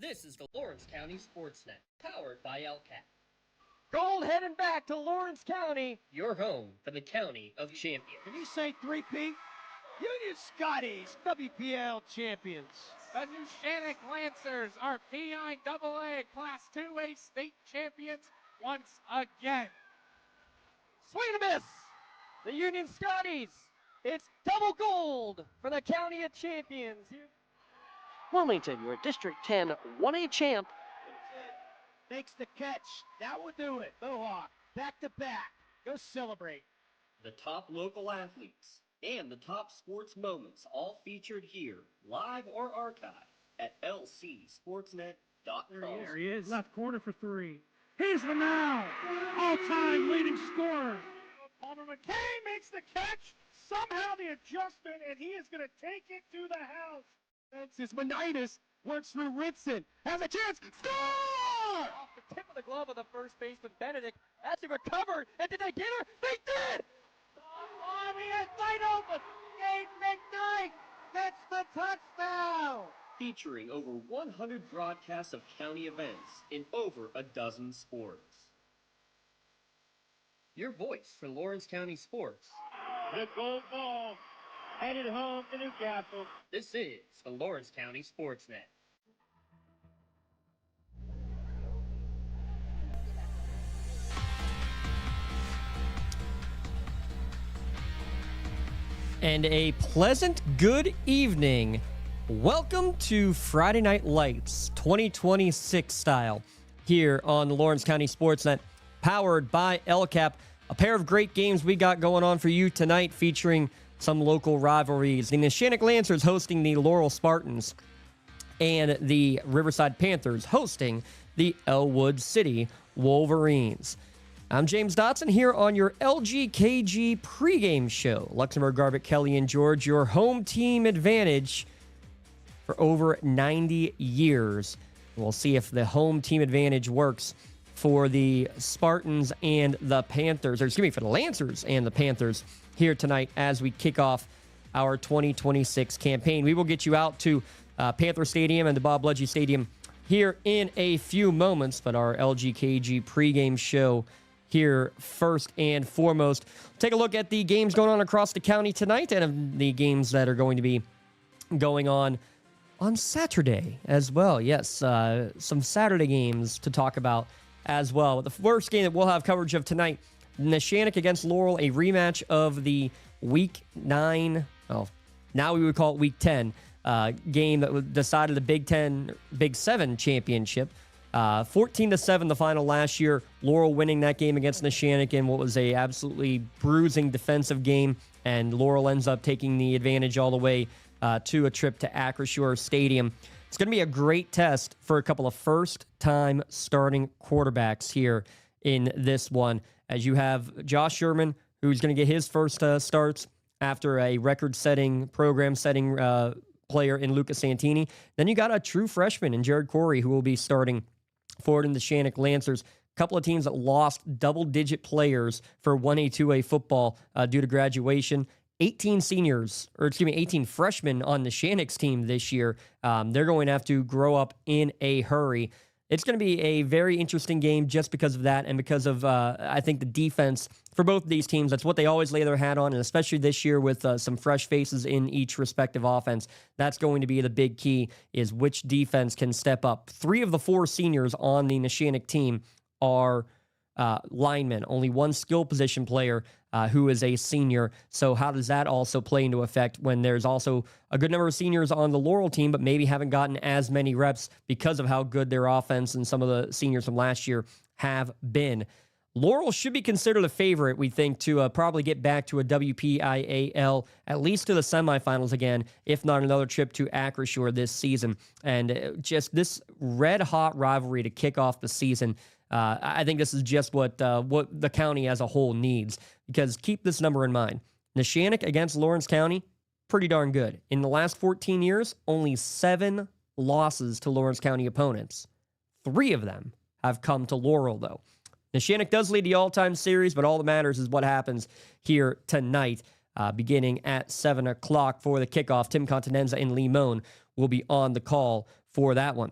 This is the Lawrence County SportsNet, powered by LCAP. Gold heading back to Lawrence County. Your home for the County of Champions. Did you say three-peat? Union Scotties, WPIAL champions. The Shannick Lancers are PIAA Class 2A state champions once again. Swing and a miss. The Union Scotties. It's double gold for the County of Champions. Wilmington, your District 10 1A champ. Makes the catch. That will do it. Mohawk, back to back. Go celebrate. The top local athletes and the top sports moments all featured here, live or archived at lcsportsnet.com. There he is. Left corner for three. He's the now all-time leading scorer. Palmer McKay makes the catch. Somehow the adjustment, and he is going to take it to the house. Francis Monitis works through Ritson. Has a chance. Score! Off the tip of the glove of the first baseman, Benedict. As he recovered. And did they get her? They did! Army is wide open. Gabe McKnight gets the touchdown. Featuring over 100 broadcasts of county events in over a dozen sports. Your voice for Lawrence County sports. The gold ball headed home to Newcastle. This is the Lawrence County SportsNet. And a pleasant good evening. Welcome to Friday Night Lights 2026 style here on the Lawrence County SportsNet, powered by LCAP. A pair of great games we got going on for you tonight, featuring some local rivalries. The Shannick Lancers hosting the Laurel Spartans, and the Riverside Panthers hosting the Ellwood City Wolverines. I'm James Dotson here on your LGKG pregame show. Luxembourg, Garbutt, Kelly, and George, your home team advantage for over 90 years. We'll see if the home team advantage works for the Spartans and the Panthers, or excuse me, for the Lancers and the Panthers here tonight as we kick off our 2026 campaign. We will get you out to Panther Stadium and the Bob Ludgie Stadium here in a few moments, but our LGKG pregame show here first and foremost. Take a look at the games going on across the county tonight and the games that are going to be going on Saturday as well. Yes, some Saturday games to talk about as well. The first game that we'll have coverage of tonight, Neshannock against Laurel, a rematch of the Week 9, now we would call it Week 10, game that decided the Big 7 championship. 14-7 the final last year. Laurel winning that game against Neshannock in what was a absolutely bruising defensive game, and Laurel ends up taking the advantage all the way to a trip to Acrisure Stadium. It's going to be a great test for a couple of first-time starting quarterbacks here in this one, as you have Josh Sherman, who's going to get his first starts after a record-setting, program-setting player in Lucas Santini. Then you got a true freshman in Jared Corey, who will be starting for the Shannick Lancers. A couple of teams that lost double-digit players for 1A, 2A football due to graduation. 18 freshmen on the Shannick's team this year. They're going to have to grow up in a hurry. It's going to be a very interesting game just because of that, and because of, I think, the defense for both of these teams. That's what they always lay their hat on, and especially this year with some fresh faces in each respective offense. That's going to be the big key, is which defense can step up. 3 of the 4 seniors on the Neshannock team are linemen. Only one skill position player who is a senior. So how does that also play into effect when there's also a good number of seniors on the Laurel team, but maybe haven't gotten as many reps because of how good their offense and some of the seniors from last year have been? Laurel should be considered a favorite, we think, to probably get back to a WPIAL, at least to the semifinals again, if not another trip to Acrisure this season. And just this red-hot rivalry to kick off the season, I think this is just what the county as a whole needs, because keep this number in mind. Neshannock against Lawrence County, pretty darn good. In the last 14 years, only 7 losses to Lawrence County opponents. 3 of them have come to Laurel, though. Neshannock does lead the all-time series, but all that matters is what happens here tonight, beginning at 7 o'clock for the kickoff. Tim Continenza and Lee Moan will be on the call for that one.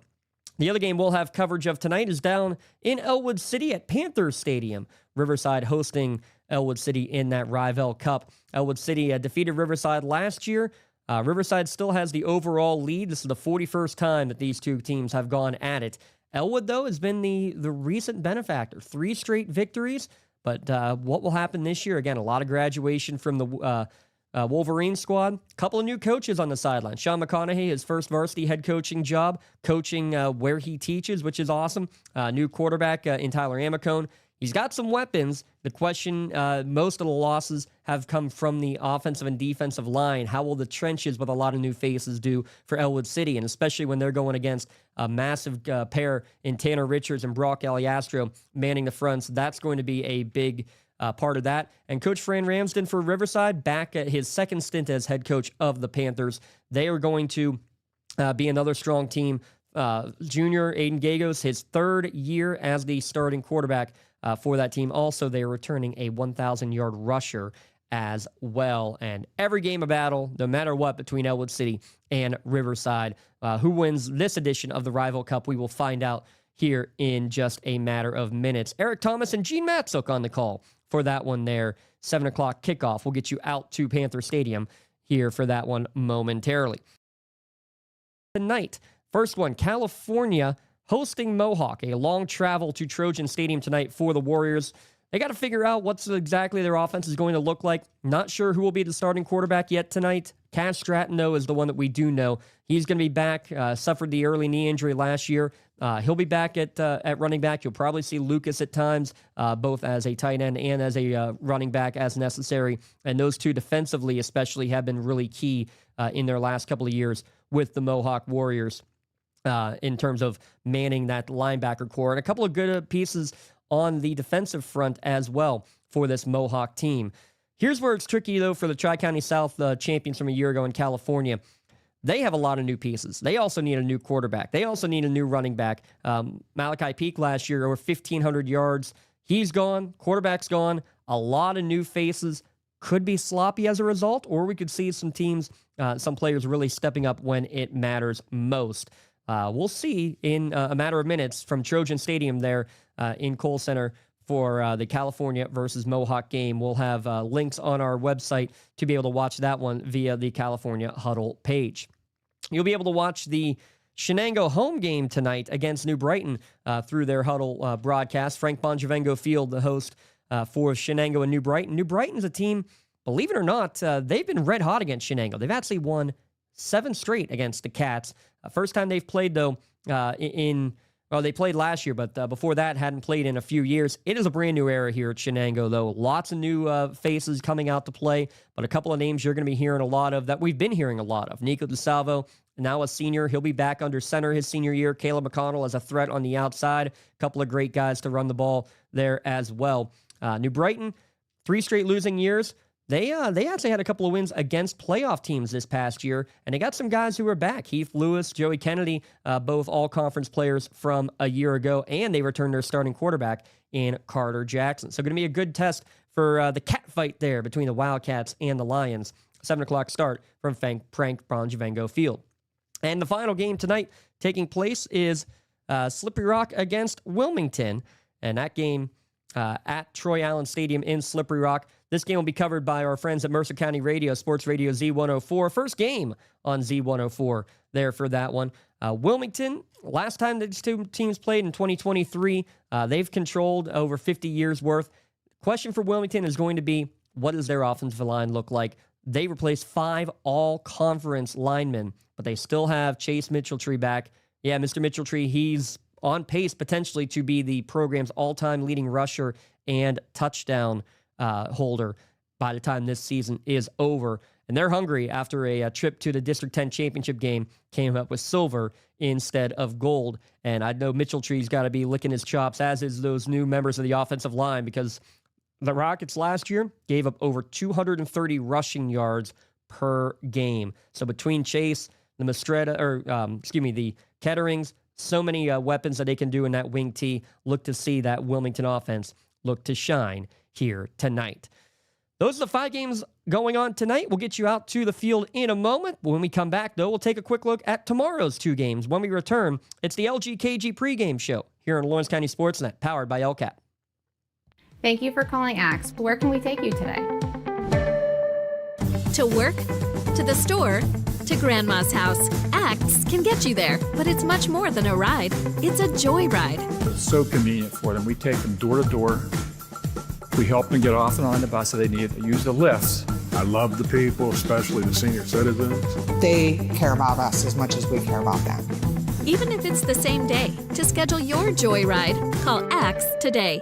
The other game we'll have coverage of tonight is down in Ellwood City at Panthers Stadium. Riverside hosting Ellwood City in that Rivel Cup. Ellwood City defeated Riverside last year. Riverside still has the overall lead. This is the 41st time that these two teams have gone at it. Ellwood, though, has been the recent benefactor. 3 straight victories. But what will happen this year? Again, a lot of graduation from the Wolverines squad. A couple of new coaches on the sideline. Sean McConaughey, his first varsity head coaching job, coaching where he teaches, which is awesome. New quarterback in Tyler Amicone. He's got some weapons. The question, most of the losses have come from the offensive and defensive line. How will the trenches with a lot of new faces do for Ellwood City? And especially when they're going against a massive pair in Tanner Richards and Brock Aliastro manning the fronts, that's going to be a big part of that. And Coach Fran Ramsden for Riverside, back at his second stint as head coach of the Panthers. They are going to be another strong team. Junior Aiden Gagos, his 3rd year as the starting quarterback for that team. Also, they are returning a 1,000-yard rusher as well. And every game a battle, no matter what, between Ellwood City and Riverside. Who wins this edition of the Rival Cup, we will find out here in just a matter of minutes. Eric Thomas and Gene Matzuk on the call for that one there. 7 o'clock kickoff. We'll get you out to Panther Stadium here for that one momentarily. Tonight, first one, California hosting Mohawk, a long travel to Trojan Stadium tonight for the Warriors. They got to figure out what's exactly their offense is going to look like. Not sure who will be the starting quarterback yet tonight. Cash Stratton, though, is the one that we do know. He's going to be back, suffered the early knee injury last year. He'll be back at running back. You'll probably see Lucas at times, both as a tight end and as a running back as necessary. And those two defensively especially have been really key in their last couple of years with the Mohawk Warriors. In terms of manning that linebacker core. And a couple of good pieces on the defensive front as well for this Mohawk team. Here's where it's tricky, though, for the Tri-County South champions from a year ago in California. They have a lot of new pieces. They also need a new quarterback. They also need a new running back. Malachi Peak last year, over 1,500 yards. He's gone. Quarterback's gone. A lot of new faces. Could be sloppy as a result, or we could see some teams, some players really stepping up when it matters most. We'll see in a matter of minutes from Trojan Stadium there in Kohl Center for the California versus Mohawk game. We'll have links on our website to be able to watch that one via the California Huddle page. You'll be able to watch the Shenango home game tonight against New Brighton through their Huddle broadcast. Frank Bongivengo Field, the host for Shenango and New Brighton. New Brighton's a team, believe it or not, they've been red hot against Shenango. They've actually won 7 straight against the Cats. First time they've played, though, they played last year, but before that, hadn't played in a few years. It is a brand new era here at Shenango, though. Lots of new faces coming out to play, but a couple of names you're going to be hearing a lot of that we've been hearing a lot of. Nico DeSalvo, now a senior. He'll be back under center his senior year. Caleb McConnell as a threat on the outside. A couple of great guys to run the ball there as well. New Brighton, 3 straight losing years. They actually had a couple of wins against playoff teams this past year, and they got some guys who are back. Heath Lewis, Joey Kennedy, both all-conference players from a year ago, and they returned their starting quarterback in Carter Jackson. So going to be a good test for the cat fight there between the Wildcats and the Lions. 7 o'clock start from Frank Bongivengo Field. And the final game tonight taking place is Slippery Rock against Wilmington, and that game at Troy Allen Stadium in Slippery Rock. This game will be covered by our friends at Mercer County Radio, Sports Radio Z104. First game on Z104 there for that one. Wilmington, last time these two teams played in 2023, they've controlled over 50 years worth. Question for Wilmington is going to be, what does their offensive line look like? They replaced 5 all-conference linemen, but they still have Chase Mitchelltree back. Yeah, Mr. Mitchelltree, he's on pace potentially to be the program's all-time leading rusher and touchdown holder by the time this season is over. And they're hungry after a trip to the District 10 championship game, came up with silver instead of gold. And I know Mitchelltree's got to be licking his chops, as is those new members of the offensive line, because the Rockets last year gave up over 230 rushing yards per game. So between Chase, the the Ketterings, so many weapons that they can do in that wing T. Look to see that Wilmington offense look to shine here tonight. Those are the 5 games going on tonight. We'll get you out to the field in a moment. When we come back, though, we'll take a quick look at tomorrow's 2 games. When we return, it's the LGKG pregame show here on Lawrence County SportsNet, powered by LCAT. Thank you for calling AXE. Where can we take you today? To work, to the store, to Grandma's house. AXE can get you there, but it's much more than a ride. It's a joyride. It's so convenient for them. We take them door to door. We help them get off and on the bus if they need it. They use the lifts. I love the people, especially the senior citizens. They care about us as much as we care about them. Even if it's the same day, to schedule your joyride, call AXE today.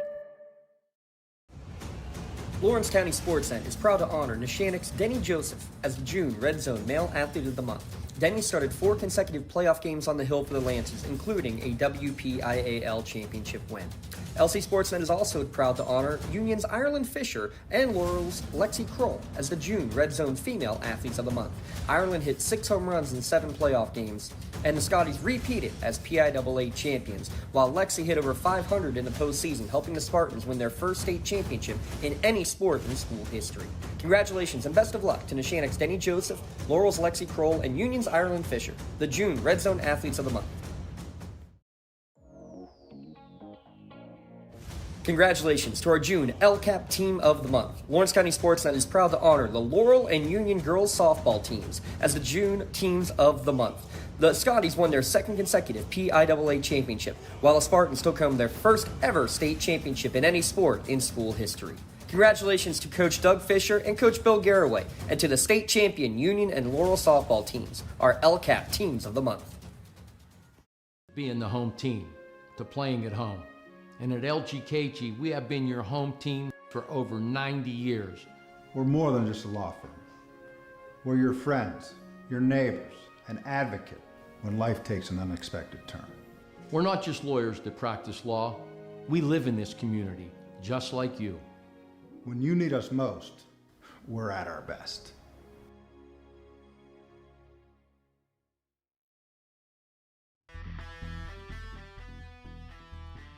Lawrence County SportsNet is proud to honor Neshannock's Denny Joseph as the June Red Zone Male Athlete of the Month. Denny started 4 consecutive playoff games on the hill for the Lancers, including a WPIAL championship win. LC SportsNet is also proud to honor Union's Ireland Fisher and Laurel's Lexi Kroll as the June Red Zone Female Athletes of the Month. Ireland hit 6 home runs in 7 playoff games, and the Scotties repeated as PIAA champions, while Lexi hit over 500 in the postseason, helping the Spartans win their first state championship in any sport in school history. Congratulations and best of luck to Neshannock's Denny Joseph, Laurel's Lexi Kroll, and Union's Ireland Fisher, the June Red Zone Athletes of the Month. Congratulations to our June LCAP Team of the Month. Lawrence County SportsNet is proud to honor the Laurel and Union girls softball teams as the June Teams of the Month. The Scotties won their 2nd consecutive PIAA championship, while the Spartans took home their first ever state championship in any sport in school history. Congratulations to Coach Doug Fisher and Coach Bill Garraway, and to the state champion Union and Laurel softball teams, our LCAP Teams of the Month. Being the home team, to playing at home. And at LGKG, we have been your home team for over 90 years. We're more than just a law firm. We're your friends, your neighbors, an advocate when life takes an unexpected turn. We're not just lawyers that practice law. We live in this community, just like you. When you need us most, we're at our best.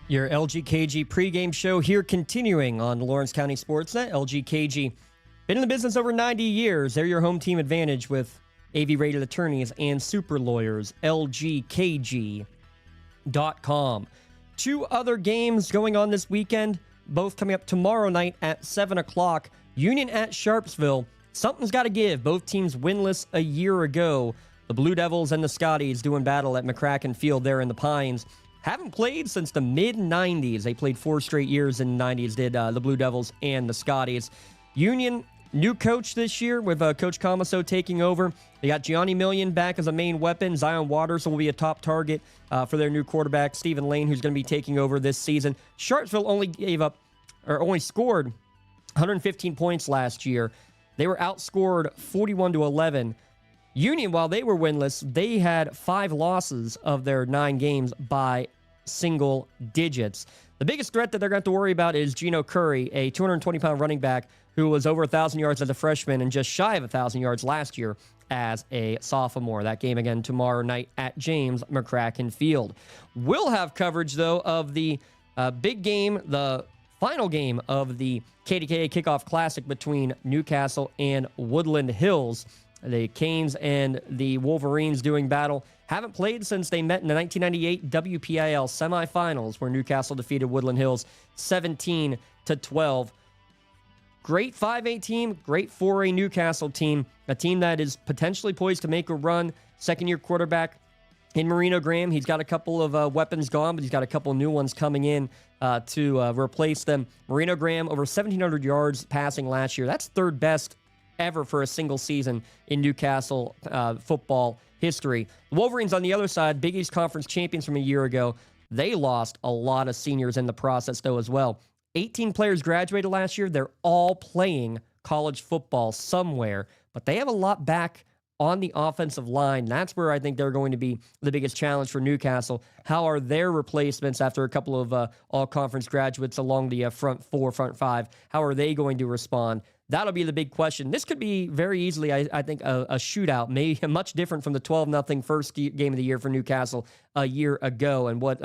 Your LGKG pregame show here continuing on Lawrence County SportsNet. LGKG, been in the business over 90 years. They're your home team advantage with AV-rated attorneys and super lawyers. LGKG.com. 2 other games going on this weekend, both coming up tomorrow night at 7 o'clock. Union at Sharpsville. Something's got to give. Both teams winless a year ago. The Blue Devils and the Scotties doing battle at McCracken Field there in the Pines. Haven't played since the mid-90s. They played 4 straight years in the 90s, did the Blue Devils and the Scotties. Union, new coach this year with Coach Comiso taking over. They got Gianni Million back as a main weapon. Zion Waters will be a top target for their new quarterback, Stephen Lane, who's going to be taking over this season. Sharpsville only scored 115 points last year. They were outscored 41-11. Union, while they were winless, they had 5 losses of their 9 games by single digits. The biggest threat that they're going to have to worry about is Gino Curry, a 220-pound running back who was over 1,000 yards as a freshman and just shy of 1,000 yards last year as a sophomore. That game again tomorrow night at James McCracken Field. We'll have coverage, though, of the big game, the final game of the KDKA Kickoff Classic between Newcastle and Woodland Hills. The Canes and the Wolverines doing battle. Haven't played since they met in the 1998 WPIAL semifinals, where Newcastle defeated Woodland Hills 17-12. Great 5A team, great 4A Newcastle team, a team that is potentially poised to make a run. Second-year quarterback in Marino Graham. He's got a couple of weapons gone, but he's got a couple new ones coming in to replace them. Marino Graham, over 1,700 yards passing last year. That's 3rd best ever for a single season in Newcastle football history. The Wolverines on the other side, Big East Conference champions from a year ago. They lost a lot of seniors in the process, though, as well. 18 players graduated last year. They're all playing college football somewhere, but they have a lot back on the offensive line. That's where I think they're going to be the biggest challenge for Newcastle. How are their replacements after a couple of all-conference graduates along the front 4, front 5? How are they going to respond? That'll be the big question. This could be very easily, I think, a shootout, maybe much different from the 12-0 first game of the year for Newcastle a year ago. And what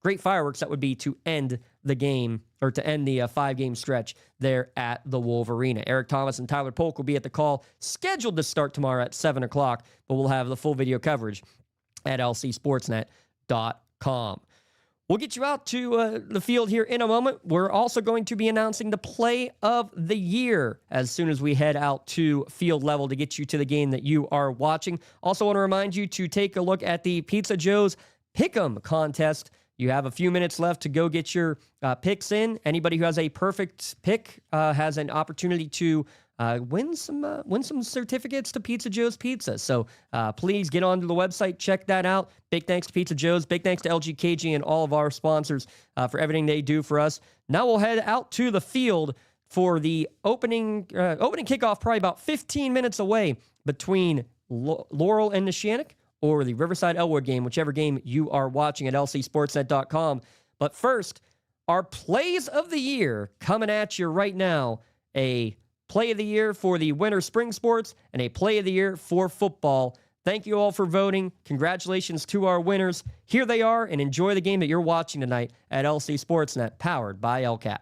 great fireworks that would be to end the game, or to end the 5-game stretch there at the Wolverine. Eric Thomas and Tyler Polk will be at the call, scheduled to start tomorrow at 7 o'clock, but we'll have the full video coverage at lcsportsnet.com. We'll get you out to the field here in a moment. We're also going to be announcing the play of the year as soon as we head out to field level to get you to the game that you are watching. Also want to remind you to take a look at the Pizza Joe's Pick'em contest. You have a few minutes left to go get your picks in. Anybody who has a perfect pick has an opportunity to win some certificates to Pizza Joe's Pizza. So please get onto the website, check that out. Big thanks to Pizza Joe's, big thanks to LGKG and all of our sponsors for everything they do for us. Now we'll head out to the field for the opening kickoff, probably about 15 minutes away, between Laurel and Neshannock, or the Riverside Ellwood game, whichever game you are watching at lcsportsnet.com. But first, our plays of the year coming at you right now. A play of the year for the winter spring sports and a play of the year for football. Thank you all for voting. Congratulations to our winners. Here they are, and enjoy the game that you're watching tonight at LC Sportsnet, powered by LCAP.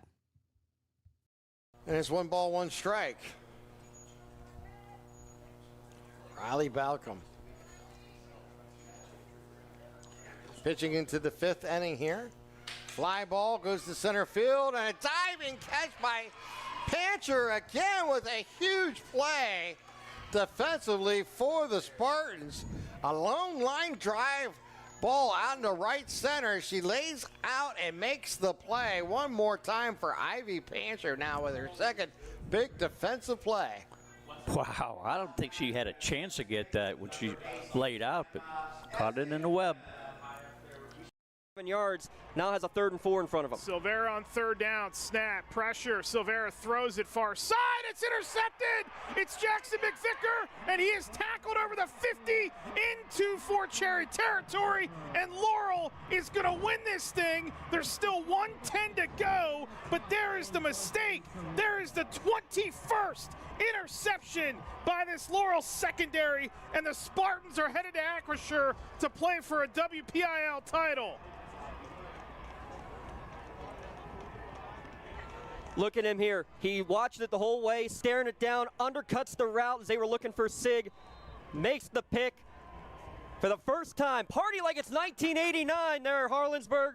And it's 1 ball, 1 strike. Riley Balcom pitching into the 5th inning here. Fly ball goes to center field, and a diving catch by Pancher again with a huge play defensively for the Spartans. A lone line drive ball out into right center. She lays out and makes the play one more time for Ivy Pancher now with her second big defensive play. Wow, I don't think she had a chance to get that when she laid out, but caught it in the web. 7 yards, now has a 3rd and 4 in front of him. Silvera on 3rd down, snap, pressure. Silvera throws it far side. It's intercepted. It's Jackson McVicker, and he is tackled over the 50 into Fort Cherry territory, and Laurel is going to win this thing. There's still 1:10 to go, but there is the mistake. There is the 21st interception by this Laurel secondary, and the Spartans are headed to Acrisure to play for a WPIAL title. Look at him here. He watched it the whole way, staring it down, undercuts the route as they were looking for Sig, makes the pick for the first time. Party like it's 1989 there at Harlansburg.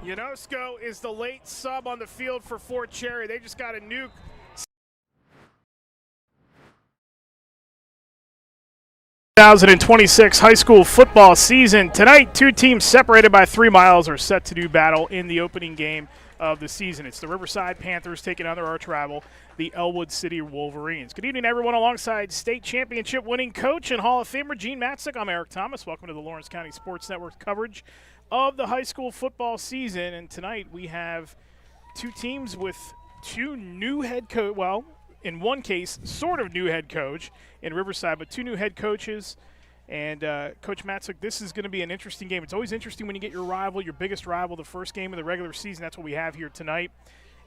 Yonosko is the late sub on the field for Fort Cherry. They just got a nuke. The 2026 high school football season. Tonight, 2 teams separated by 3 miles are set to do battle in the opening game of the season. It's the Riverside Panthers taking on their arch rival, the Ellwood City Wolverines. Good evening, everyone. Alongside state championship winning coach and Hall of Famer Gene Matzik, I'm Eric Thomas. Welcome to the Lawrence County Sports Network coverage of the high school football season. And tonight we have 2 teams with 2 new head coach. Well, in one case, sort of new head coach in Riverside, but 2 new head coaches. And Coach Matzik, this is going to be an interesting game. It's always interesting when you get your rival, your biggest rival, the first game of the regular season. That's what we have here tonight.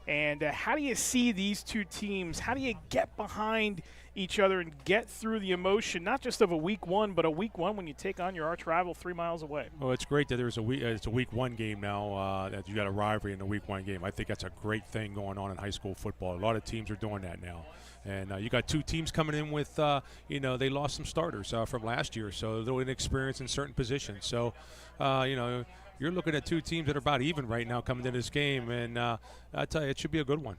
And how do you see these 2 teams? How do you get behind each other and get through the emotion, not just of a week 1, but a week 1 when you take on your arch rival 3 miles away? Well, it's great that there's it's a week 1 game now, that you got a rivalry in a week 1 game. I think that's a great thing going on in high school football. A lot of teams are doing that now. And you got 2 teams coming in with, they lost some starters from last year, so they're inexperienced in certain positions. So, you're looking at 2 teams that are about even right now coming into this game, and I tell you, it should be a good one.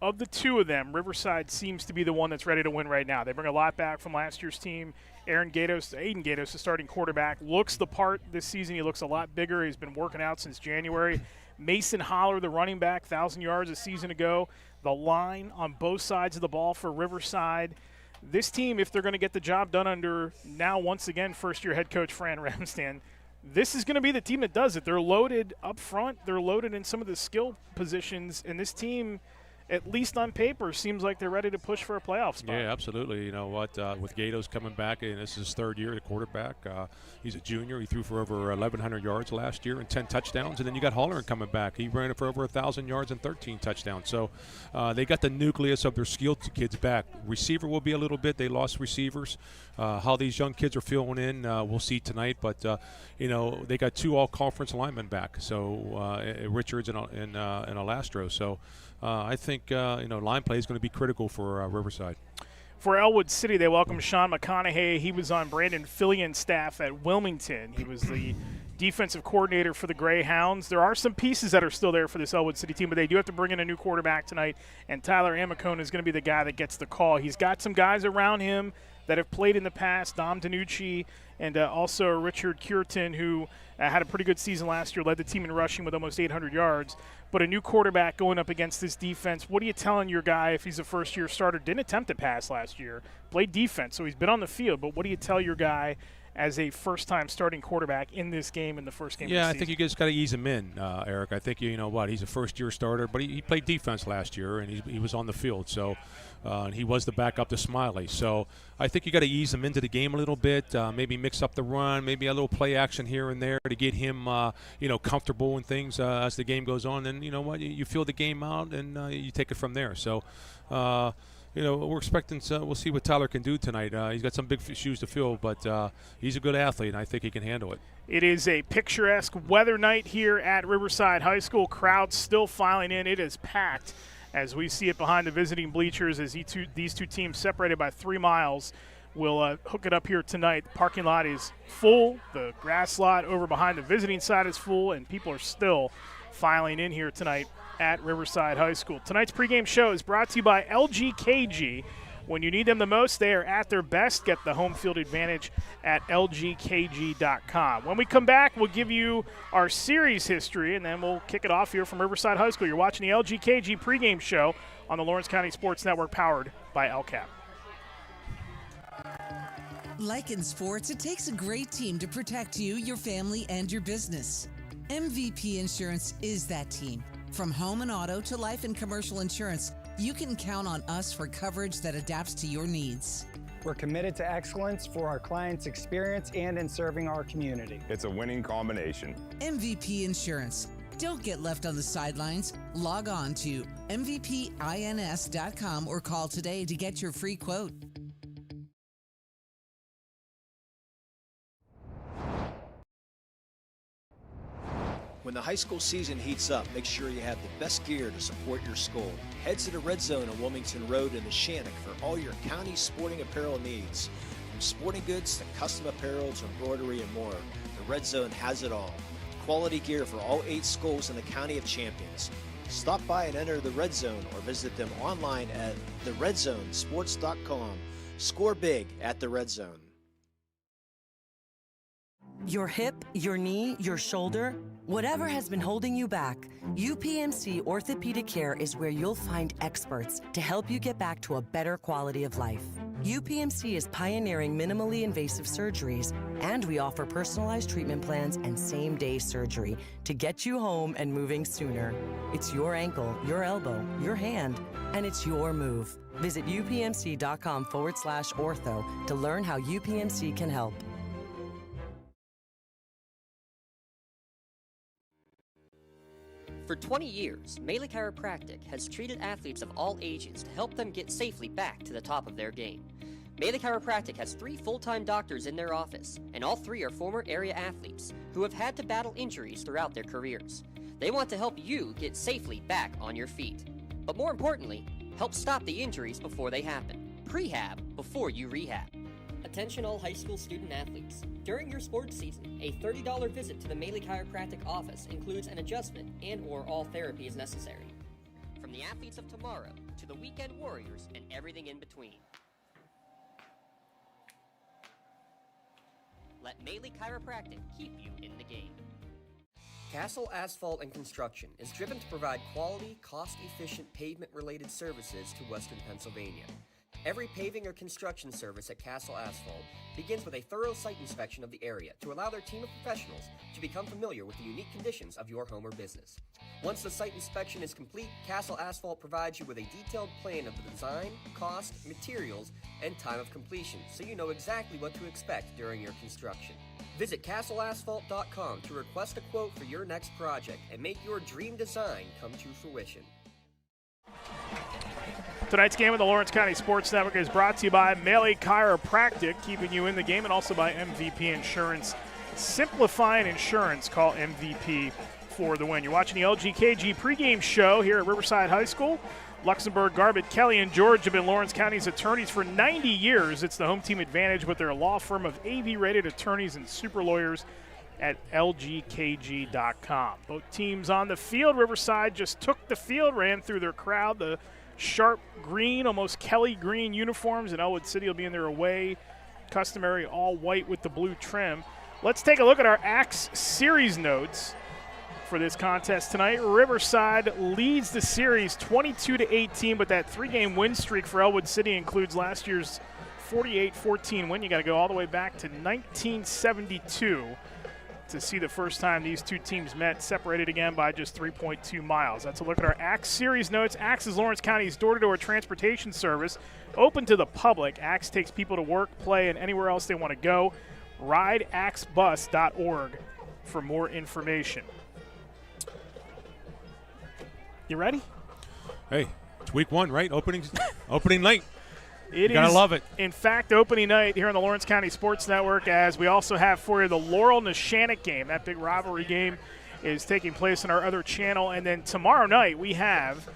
Of the 2 of them, Riverside seems to be the one that's ready to win right now. They bring a lot back from last year's team. Aiden Gatos, the starting quarterback, looks the part this season. He looks a lot bigger. He's been working out since January. Mason Holler, the running back, 1,000 yards a season ago. The line on both sides of the ball for Riverside. This team, if they're going to get the job done under now once again first-year head coach Fran Ramstan, this is going to be the team that does it. They're loaded up front. They're loaded in some of the skill positions, and this team at least on paper, seems like they're ready to push for a playoff spot. Yeah, absolutely. You know what? With Gatos coming back, and this is his third year at quarterback. He's a junior. He threw for over 1,100 yards last year and 10 touchdowns. And then you got Holleran coming back. He ran it for over 1,000 yards and 13 touchdowns. So they got the nucleus of their skilled kids back. Receiver will be a little bit. They lost receivers. How these young kids are filling in, we'll see tonight. But, you know, they got 2 all-conference linemen back, so Richards and Alastro. So I think, you know, line play is going to be critical for Riverside. For Ellwood City, they welcome Sean McConaughey. He was on Brandon Fillion's staff at Wilmington. He was the defensive coordinator for the Greyhounds. There are some pieces that are still there for this Ellwood City team, but they do have to bring in a new quarterback tonight, and Tyler Amicone is going to be the guy that gets the call. He's got some guys around him that have played in the past, Dom DiNucci and also Richard Cureton, who had a pretty good season last year, led the team in rushing with almost 800 yards. But a new quarterback going up against this defense, what are you telling your guy if he's a first-year starter? Didn't attempt to pass last year, played defense, so he's been on the field. But what do you tell your guy as a first-time starting quarterback in this game, in the first game of the season? Yeah, I think you just got to ease him in, Eric. I think, you know what, he's a first-year starter, but he played defense last year, and he was on the field. So and he was the backup to Smiley. So I think you got to ease him into the game a little bit, maybe mix up the run, maybe a little play action here and there to get him, you know, comfortable and things as the game goes on. And, you know what, you feel the game out and you take it from there. So, you know, we're expecting we'll see what Tyler can do tonight. He's got some big shoes to fill, but he's a good athlete, and I think he can handle it. It is a picturesque weather night here at Riverside High School. Crowd still filing in. It is packed as we see it behind the visiting bleachers as these two teams separated by 3 miles will hook it up here tonight. The parking lot is full. The grass lot over behind the visiting side is full, and people are still filing in here tonight at Riverside High School. Tonight's pregame show is brought to you by LGKG. When you need them the most, they are at their best. Get the home field advantage at lgkg.com. When we come back, we'll give you our series history, and then we'll kick it off here from Riverside High School. You're watching the LGKG pregame show on the Lawrence County Sports Network, powered by LCAP. Like in sports, it takes a great team to protect you, your family, and your business. MVP Insurance is that team. From home and auto to life and commercial insurance, you can count on us for coverage that adapts to your needs. We're committed to excellence for our clients' experience and in serving our community. It's a winning combination. MVP Insurance. Don't get left on the sidelines. Log on to mvpins.com or call today to get your free quote. When the high school season heats up, make sure you have the best gear to support your school. Head to the Red Zone on Wilmington Road in the Shannock for all your county sporting apparel needs. From sporting goods to custom apparel to embroidery and more, the Red Zone has it all. Quality gear for all 8 schools in the County of Champions. Stop by and enter the Red Zone or visit them online at theredzonesports.com. Score big at the Red Zone. Your hip, your knee, your shoulder, whatever has been holding you back, UPMC Orthopedic Care is where you'll find experts to help you get back to a better quality of life. UPMC is pioneering minimally invasive surgeries, and we offer personalized treatment plans and same-day surgery to get you home and moving sooner. It's your ankle, your elbow, your hand, and it's your move. Visit upmc.com/ortho to learn how UPMC can help. For 20 years, Melee Chiropractic has treated athletes of all ages to help them get safely back to the top of their game. Melee Chiropractic has 3 full-time doctors in their office, and all 3 are former area athletes who have had to battle injuries throughout their careers. They want to help you get safely back on your feet. But more importantly, help stop the injuries before they happen. Prehab before you rehab. Attention all high school student athletes. During your sports season, a $30 visit to the Melee Chiropractic office includes an adjustment and/or all therapy is necessary. From the athletes of tomorrow to the weekend warriors and everything in between. Let Melee Chiropractic keep you in the game. Castle Asphalt and Construction is driven to provide quality, cost-efficient pavement-related services to Western Pennsylvania. Every paving or construction service at Castle Asphalt begins with a thorough site inspection of the area to allow their team of professionals to become familiar with the unique conditions of your home or business. Once the site inspection is complete, Castle Asphalt provides you with a detailed plan of the design, cost, materials, and time of completion, so you know exactly what to expect during your construction. Visit castleasphalt.com to request a quote for your next project and make your dream design come to fruition. Tonight's game of the Lawrence County Sports Network is brought to you by Melee Chiropractic, keeping you in the game, and also by MVP Insurance. Simplifying insurance. Call MVP for the win. You're watching the LGKG pregame show here at Riverside High School. Luxembourg, Garbett, Kelly, and George have been Lawrence County's attorneys for 90 years. It's the home team advantage with their law firm of AV-rated attorneys and super lawyers at lgkg.com. Both teams on the field. Riverside just took the field, ran through their crowd. The sharp green, almost Kelly green uniforms, and Ellwood City will be in their away customary all white with the blue trim. Let's take a look at our Axe series notes for this contest tonight. Riverside leads the series 22-18, but that three-game win streak for Ellwood City includes last year's 48-14 win. You got to go all the way back to 1972 to see the first time these two teams met, separated again by just 3.2 miles. That's a look at our Axe series notes. Axe is Lawrence County's door-to-door transportation service, open to the public. Axe takes people to work, play, and anywhere else they want to go. RideAxeBus.org for more information. You ready? Hey, it's week one, right? Opening night. You gotta love it. In fact, opening night here on the Lawrence County Sports Network, as we also have for you the Laurel-Neshannock game. That big rivalry game is taking place on our other channel. And then tomorrow night we have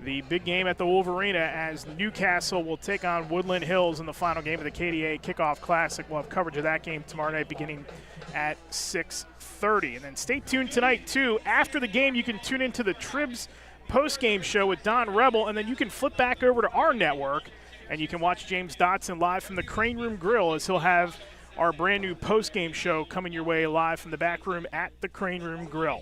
the big game at the Wolverines as Newcastle will take on Woodland Hills in the final game of the KDA Kickoff Classic. We'll have coverage of that game tomorrow night beginning at 6:30. And then stay tuned tonight, too. After the game, you can tune into the Tribs post-game show with Don Rebel, and then you can flip back over to our network and you can watch James Dotson live from the Crane Room Grill, as he'll have our brand new post-game show coming your way live from the back room at the Crane Room Grill.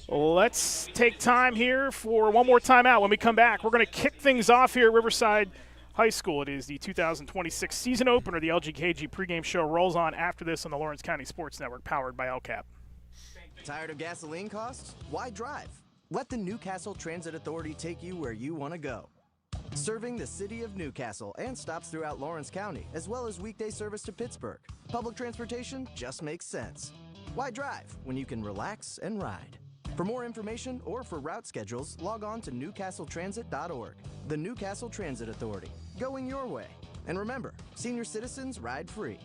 Let's take time here for one more timeout. When we come back, we're going to kick things off here at Riverside High School. It is the 2026 season opener. The LGKG pregame show rolls on after this on the Lawrence County Sports Network, powered by LCAP. Tired of gasoline costs? Why drive? Let the Newcastle Transit Authority take you where you want to go. Serving the city of Newcastle and stops throughout Lawrence County, as well as weekday service to Pittsburgh. Public transportation just makes sense. Why drive when you can relax and ride? For more information or for route schedules, log on to newcastletransit.org. The Newcastle Transit Authority, going your way. And remember, senior citizens ride free.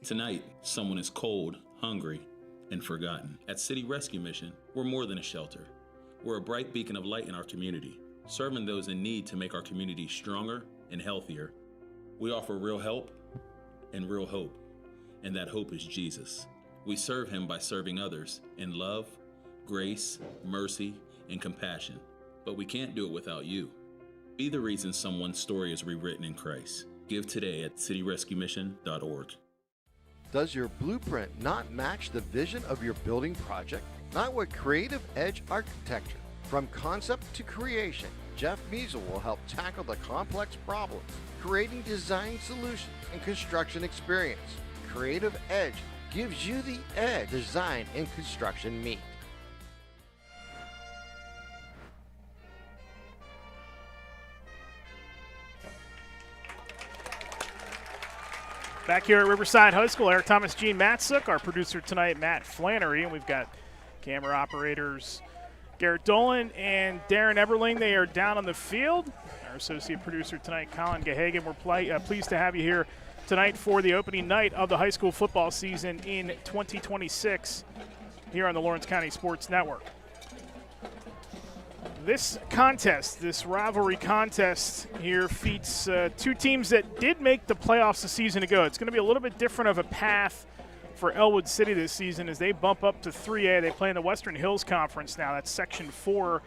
Tonight, someone is cold, hungry, and forgotten. At City Rescue Mission, we're more than a shelter. We're a bright beacon of light in our community, serving those in need to make our community stronger and healthier. We offer real help and real hope, and that hope is Jesus. We serve him by serving others in love, grace, mercy, and compassion. But we can't do it without you. Be the reason someone's story is rewritten in Christ. Give today at cityrescuemission.org. Does your blueprint not match the vision of your building project? Not with Creative Edge Architecture. From concept to creation, Jeff Measel will help tackle the complex problems, creating design solutions and construction experience. Creative Edge gives you the edge design and construction meet. Back here at Riverside High School, Eric Thomas, Gene Matsuk, our producer tonight, Matt Flannery, and we've got camera operators Garrett Dolan and Darren Eberling. They are down on the field. Our associate producer tonight, Colin Gahagan. We're pleased to have you here tonight for the opening night of the high school football season in 2026 here on the Lawrence County Sports Network. This contest, this rivalry contest here, feats two teams that did make the playoffs a season ago. It's going to be a little bit different of a path for Ellwood City this season as they bump up to 3A. They play in the Western Hills Conference now. That's Section 4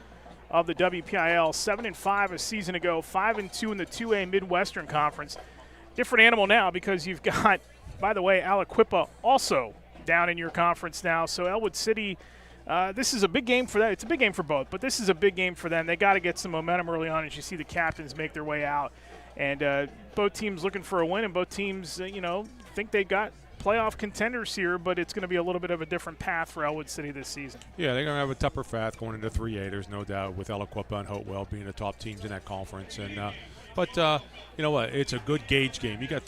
of the WPIAL. 7-5 a season ago, 5-2 in the 2A Midwestern Conference. Different animal now because you've got, by the way, Aliquippa also down in your conference now. So Ellwood City this is a big game for them. It's a big game for both, but this is a big game for them. They got to get some momentum early on as you see the captains make their way out. And both teams looking for a win, and both teams, think they got playoff contenders here, but it's going to be a little bit of a different path for Ellwood City this season. Yeah, they're going to have a tougher path going into 3A. There's no doubt with Eloquippa and Hopewell being the top teams in that conference. And but you know what? It's a good gauge game. You got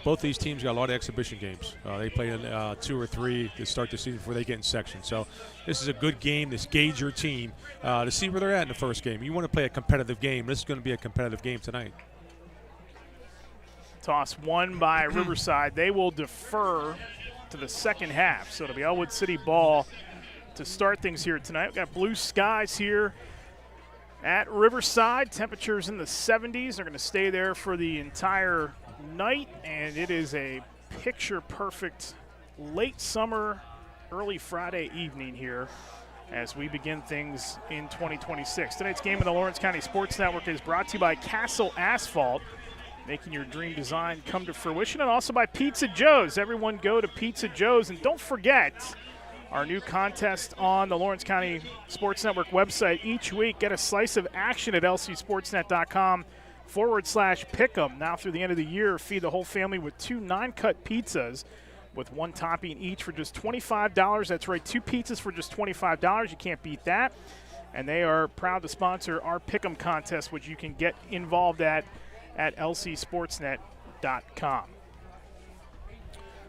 both these teams got a lot of exhibition games. They play in 2 or 3 to start the season before they get in section. So this is a good game. This gauge your team to see where they're at in the first game. You want to play a competitive game. This is going to be a competitive game tonight. Toss won by Riverside. They will defer to the second half. So it'll be Ellwood City ball to start things here tonight. We've got blue skies here at Riverside. Temperatures in the 70s. They're going to stay there for the entire night. And it is a picture-perfect late summer, early Friday evening here as we begin things in 2026. Tonight's game of the Lawrence County Sports Network is brought to you by Castle Asphalt, making your dream design come to fruition, and also by Pizza Joe's. Everyone go to Pizza Joe's, and don't forget our new contest on the Lawrence County Sports Network website. Each week, get a slice of action at lcsportsnet.com/pick'em. Now through the end of the year, feed the whole family with 2 9-cut pizzas with 1 topping each for just $25. That's right, 2 pizzas for just $25. You can't beat that. And they are proud to sponsor our Pick'em contest, which you can get involved at lcsportsnet.com.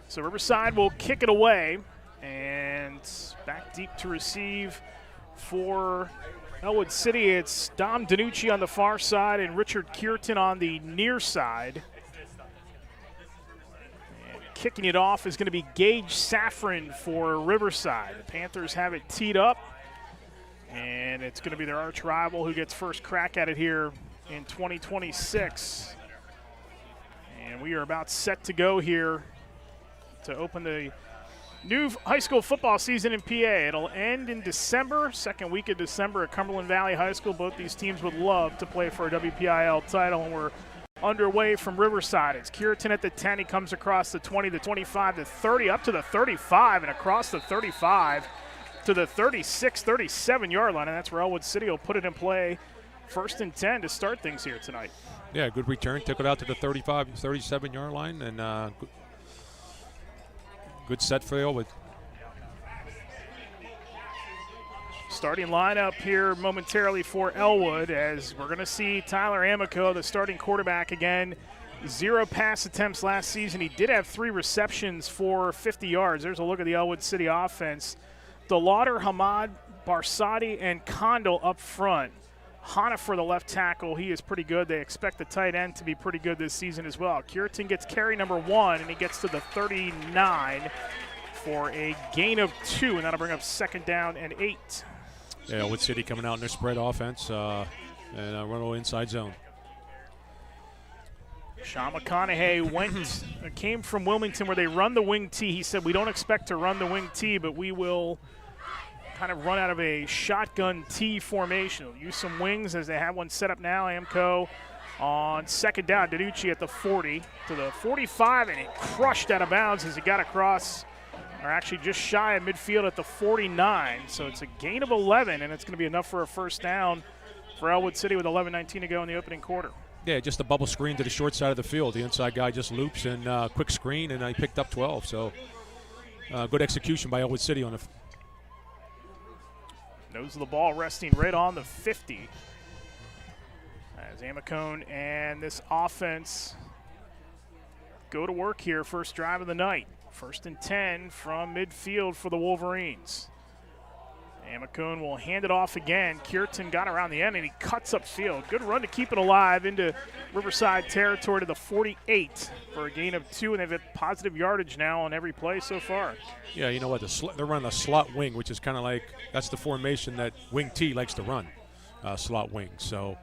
So Riverside will kick it away, and back deep to receive for Ellwood City. It's Dom DiNucci on the far side and Richard Kierton on the near side. And kicking it off is going to be Gage Safran for Riverside. The Panthers have it teed up, and it's going to be their arch rival who gets first crack at it here in 2026. And we are about set to go here to open the new high school football season in PA. It'll end in December, second week of December at Cumberland Valley High School. Both these teams would love to play for a WPIAL title, and we're underway from Riverside. It's Kierton at the 10. He comes across the 20, the 25, the 30, up to the 35, and across the 35 to the 36, 37-yard line, and that's where Ellwood City will put it in play. 1st and 10 to start things here tonight. Yeah, good return. Took it out to the 35, 37-yard line, and good set for Ellwood. Starting lineup here momentarily for Ellwood, as we're going to see Tyler Amico, the starting quarterback again. 0 pass attempts last season. He did have 3 receptions for 50 yards. There's a look at the Ellwood City offense. DeLauder, Hamad, Barsadi, and Condell up front. Hana for the left tackle. He is pretty good. They expect the tight end to be pretty good this season as well. Kierton gets carry number 1, and he gets to the 39 for a gain of 2, and that'll bring up 2nd down and 8. Yeah, Ellwood City coming out in their spread offense and run a little inside zone. Sean McConaughey came from Wilmington where they run the wing T. He said, we don't expect to run the wing T, but we will kind of run out of a shotgun T formation. We'll use some wings as they have one set up now. Amco on 2nd down. DiNucci at the 40 to the 45, and it crushed out of bounds as he got across, or actually just shy of midfield at the 49. So it's a gain of 11, and it's going to be enough for a 1st down for Ellwood City with 11:19 to go in the opening quarter. Yeah, just a bubble screen to the short side of the field. The inside guy just loops and quick screen, and I picked up 12. So good execution by Ellwood City on the nose of the ball resting right on the 50. As Amicone and this offense go to work here, first drive of the night. 1st and 10 from midfield for the Wolverines. Amicone will hand it off again. Kierton got around the end, and he cuts upfield. Good run to keep it alive into Riverside territory to the 48 for a gain of 2, and they've had positive yardage now on every play so far. Yeah, you know what? They're running a slot wing, which is kind of like that's the formation that wing T likes to run, slot wing. So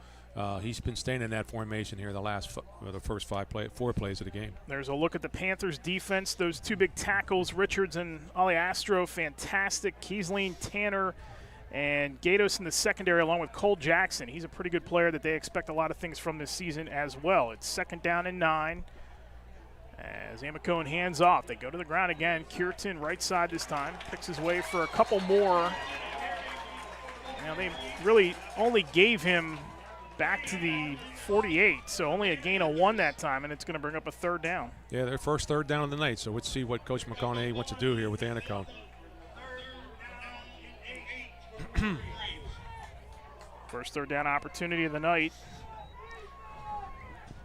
he's been staying in that formation here the first 4 plays of the game. There's a look at the Panthers' defense. Those 2 big tackles, Richards and Aliastro, fantastic. Kiesling, Tanner, and Gatos in the secondary along with Cole Jackson. He's a pretty good player that they expect a lot of things from this season as well. It's 2nd down and 9 As Amicone hands off, they go to the ground again. Cureton right side this time, picks his way for a couple more. Now they really only gave him back to the 48, so only a gain of 1 that time, and it's going to bring up a third down. Yeah, their first third down of the night, so let's see what Coach McConaughey wants to do here with Amicone. First third down opportunity of the night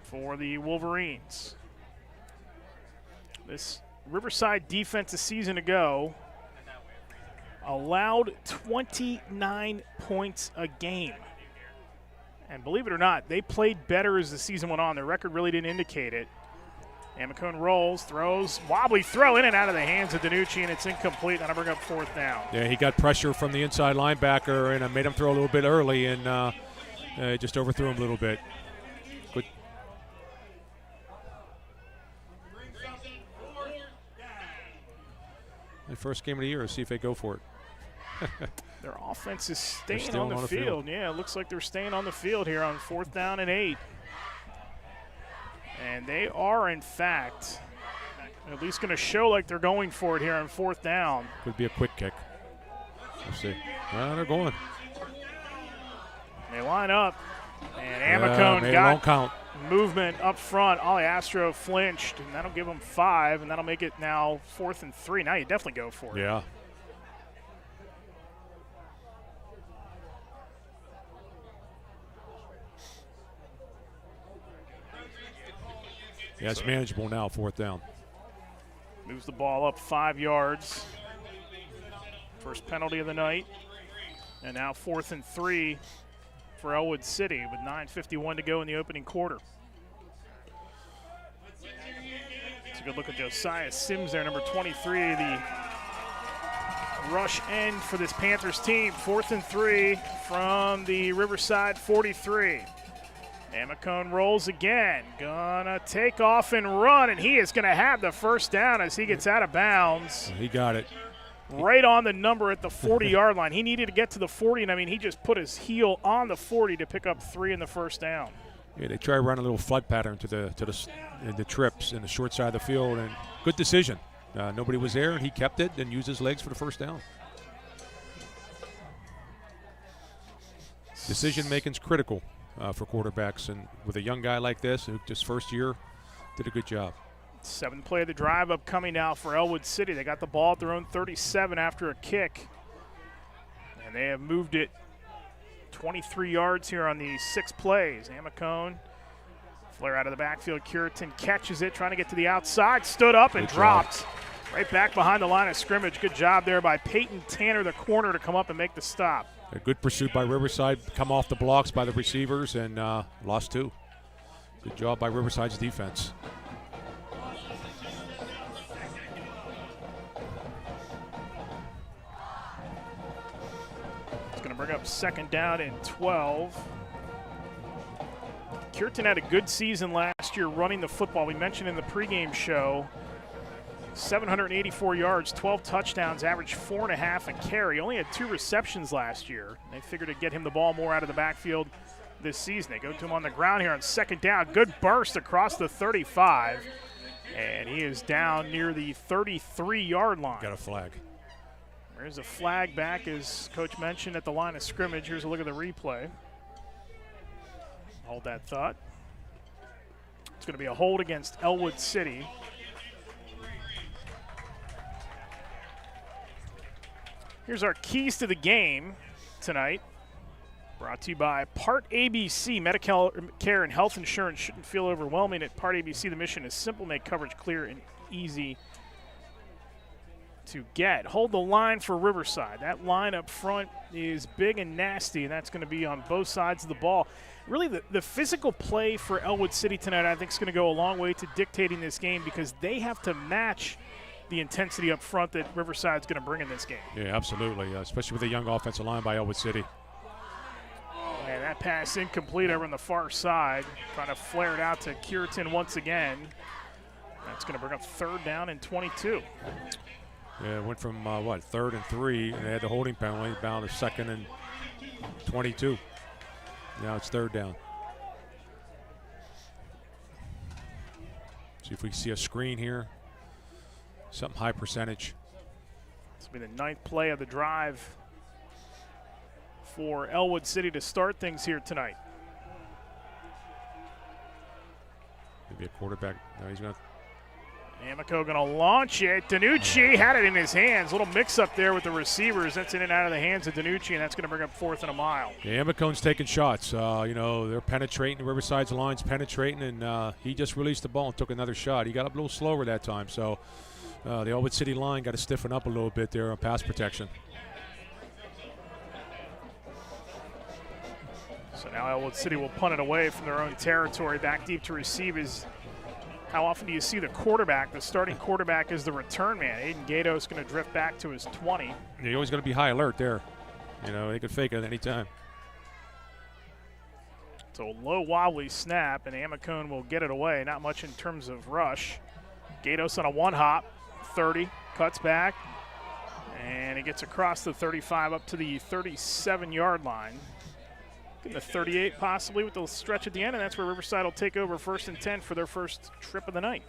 for the Wolverines. This Riverside defense a season ago allowed 29 points a game. And believe it or not, they played better as the season went on. Their record really didn't indicate it. Amicone rolls, throws, wobbly throw in and out of the hands of Danucci, and it's incomplete. That'll bring up fourth down. Yeah, he got pressure from the inside linebacker and made him throw a little bit early, and just overthrew him a little bit. Good. The first game of the year, see if they go for it. Their offense is staying on the field. Yeah, it looks like they're staying on the field here on 4th down and 8. And they are, in fact, at least going to show like they're going for it here on 4th down. Could be a quick kick. We'll see. They're going. They line up, and Amicone got count. Movement up front. Ollie Astro flinched, and that'll give them 5, and that'll make it now 4th and 3. Now you definitely go for it. Yeah. Yeah, it's manageable now, 4th down. Moves the ball up 5 yards. First penalty of the night. And now 4th and 3 for Ellwood City with 9:51 to go in the opening quarter. It's a good look at Josiah Sims there, number 23, the rush end for this Panthers team. 4th and 3 from the Riverside 43. Amicone rolls again, gonna take off and run, and he is gonna have the first down as he gets out of bounds. He got it. Right on the number at the 40-yard line. He needed to get to the 40, and I mean, he just put his heel on the 40 to pick up 3 in the first down. Yeah, they try to run a little flood pattern to the trips in the short side of the field, and good decision. Nobody was there, and he kept it and used his legs for the first down. Decision-making's critical for quarterbacks, and with a young guy like this, who just first year, did a good job. 7th play of the drive upcoming now for Ellwood City. They got the ball at their own 37 after a kick, and they have moved it 23 yards here on these 6 plays. Amicone, flare out of the backfield. Cureton catches it, trying to get to the outside, stood up and dropped right back behind the line of scrimmage. Good job there by Peyton Tanner, the corner, to come up and make the stop. A good pursuit by Riverside, come off the blocks by the receivers, and lost 2. Good job by Riverside's defense. It's going to bring up 2nd down and 12. Cureton had a good season last year running the football. We mentioned in the pregame show, 784 yards, 12 touchdowns, averaged 4.5 a carry. Only had 2 receptions last year. They figured to get him the ball more out of the backfield this season. They go to him on the ground here on 2nd down. Good burst across the 35. And he is down near the 33-yard line. Got a flag. There's a flag back, as Coach mentioned, at the line of scrimmage. Here's a look at the replay. Hold that thought. It's going to be a hold against Ellwood City. Here's our keys to the game tonight. Brought to you by Part ABC. Medical care and health insurance shouldn't feel overwhelming. At Part ABC, the mission is simple, make coverage clear and easy to get. Hold the line for Riverside. That line up front is big and nasty, and that's going to be on both sides of the ball. Really, the physical play for Ellwood City tonight, I think, is going to go a long way to dictating this game, because they have to match the intensity up front that Riverside's going to bring in this game. Yeah, absolutely, especially with a young offensive line by Ellwood City. And that pass incomplete over on the far side. Trying to flare it out to Cureton once again. That's going to bring up 3rd down and 22. Yeah, it went from, 3rd and 3, and they had the holding penalty, down to 2nd and 22. Now it's 3rd down. See if we see a screen here. Something high percentage. This will be the 9th play of the drive for Ellwood City to start things here tonight. Maybe a quarterback. No, he's going to. Amico going to launch it. Danucci had it in his hands. Little mix-up there with the receivers. That's in and out of the hands of Danucci, and that's going to bring up 4th and a mile. Yeah, Amicone's taking shots. They're penetrating. Riverside's line's penetrating, and he just released the ball and took another shot. He got up a little slower that time, so the Ellwood City line got to stiffen up a little bit there on pass protection. So now Ellwood City will punt it away from their own territory. Back deep to receive is how often do you see the quarterback? The starting quarterback is the return man. Aiden Gato's going to drift back to his 20. Yeah, you always got to be high alert there. They could fake it at any time. So low wobbly snap, and Amicone will get it away. Not much in terms of rush. Gatos on a one-hop, 30, cuts back, and he gets across the 35 up to the 37-yard line. Getting the 38 possibly with the stretch at the end, and that's where Riverside will take over 1st and 10 for their first trip of the night.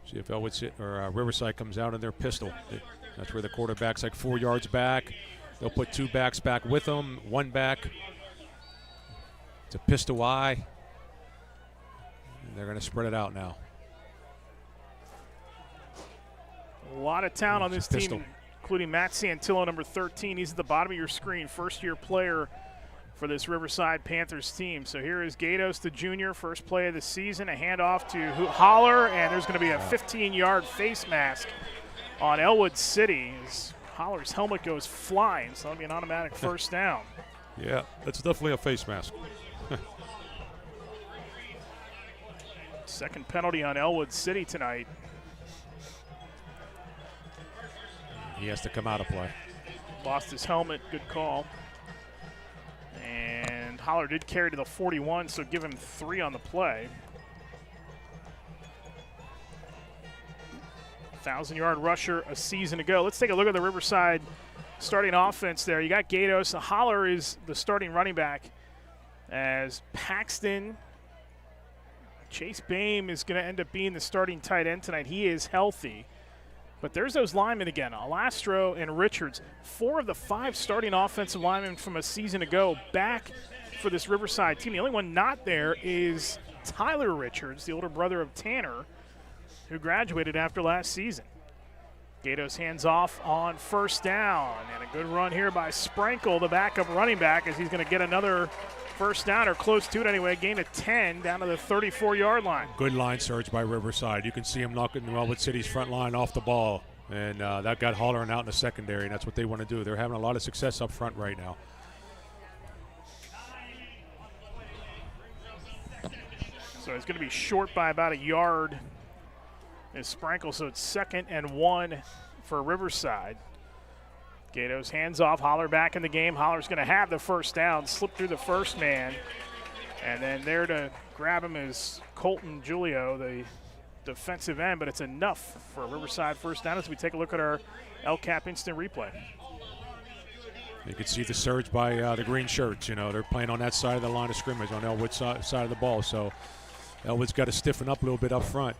See if Riverside comes out in their pistol. That's where the quarterback's like 4 yards back. They'll put 2 backs back with them, 1 back. It's a pistol eye. And they're going to spread it out now. A lot of talent on this team, including Matt Santillo, number 13. He's at the bottom of your screen, first-year player for this Riverside Panthers team. So here is Gatos, the junior, first play of the season. A handoff to Holler, and there's going to be a 15-yard face mask on Ellwood City as Holler's helmet goes flying, so that'll be an automatic first down. Yeah, that's definitely a face mask. Second penalty on Ellwood City tonight. He has to come out of play. Lost his helmet, good call. And Holler did carry to the 41, so give him 3 on the play. 1,000-yard rusher a season ago. Let's take a look at the Riverside starting offense there. You got Gatos. Holler is the starting running back as Paxton. Chase Bame is going to end up being the starting tight end tonight. He is healthy. But there's those linemen again, Alastro and Richards. 4 of the 5 starting offensive linemen from a season ago back for this Riverside team. The only one not there is Tyler Richards, the older brother of Tanner, who graduated after last season. Gatos hands off on first down, and a good run here by Sprankle, the backup running back, as he's going to get another first down, or close to it anyway. Gain of 10 down to the 34-yard line. Good line surge by Riverside. You can see him knocking Ellwood City's front line off the ball, and that got Hollering out in the secondary, and that's what they want to do. They're having a lot of success up front right now. So it's going to be short by about a yard as Sprankle, so it's 2nd and 1 for Riverside. Gatos hands off, Holler back in the game. Holler's going to have the first down, slip through the first man. And then there to grab him is Colton Julio, the defensive end, but it's enough for a Riverside first down as we take a look at our LCAP instant replay. You can see the surge by the green shirts. They're playing on that side of the line of scrimmage, on Ellwood's side of the ball. So Ellwood's got to stiffen up a little bit up front.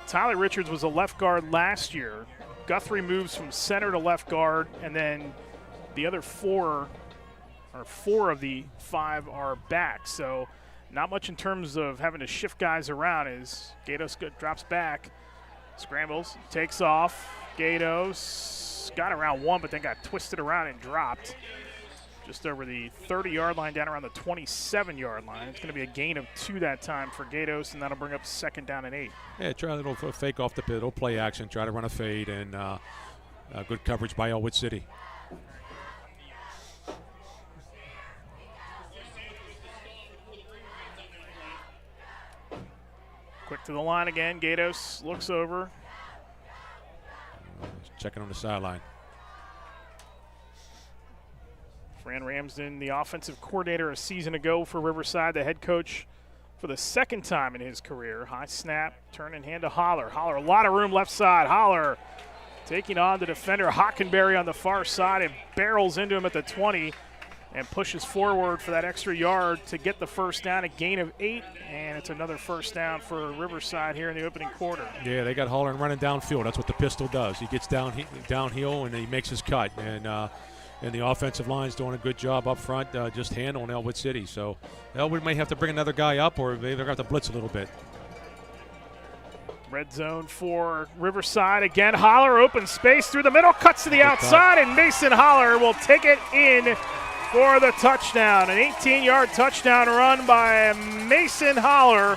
Tyler Richards was a left guard last year. Guthrie moves from center to left guard, and then the other 4 of the 5 are back. So not much in terms of having to shift guys around as Gatos drops back, scrambles, takes off. Gatos got around 1, but then got twisted around and dropped just over the 30-yard line, down around the 27-yard line. It's going to be a gain of 2 that time for Gatos, and that'll bring up 2nd down and 8. Yeah, try a little fake off the pit, little play action, try to run a fade, and good coverage by Ellwood City. Quick to the line again. Gatos looks over. Checking on the sideline. Fran Ramsden, the offensive coordinator a season ago for Riverside, the head coach for the 2nd time in his career. High snap, turn and hand to Holler. Holler, a lot of room left side. Holler taking on the defender Hockenberry on the far side and barrels into him at the 20 and pushes forward for that extra yard to get the first down, a gain of 8, and it's another first down for Riverside here in the opening quarter. Yeah, they got Holland running downfield. That's what the pistol does. He gets downhill and he makes his cut. And the offensive line's doing a good job up front just handling Ellwood City. So Ellwood may have to bring another guy up, or they're going to have to blitz a little bit. Red zone for Riverside. Again, Holler, open space through the middle, cuts to the outside, and Mason Holler will take it in for the touchdown. An 18-yard touchdown run by Mason Holler.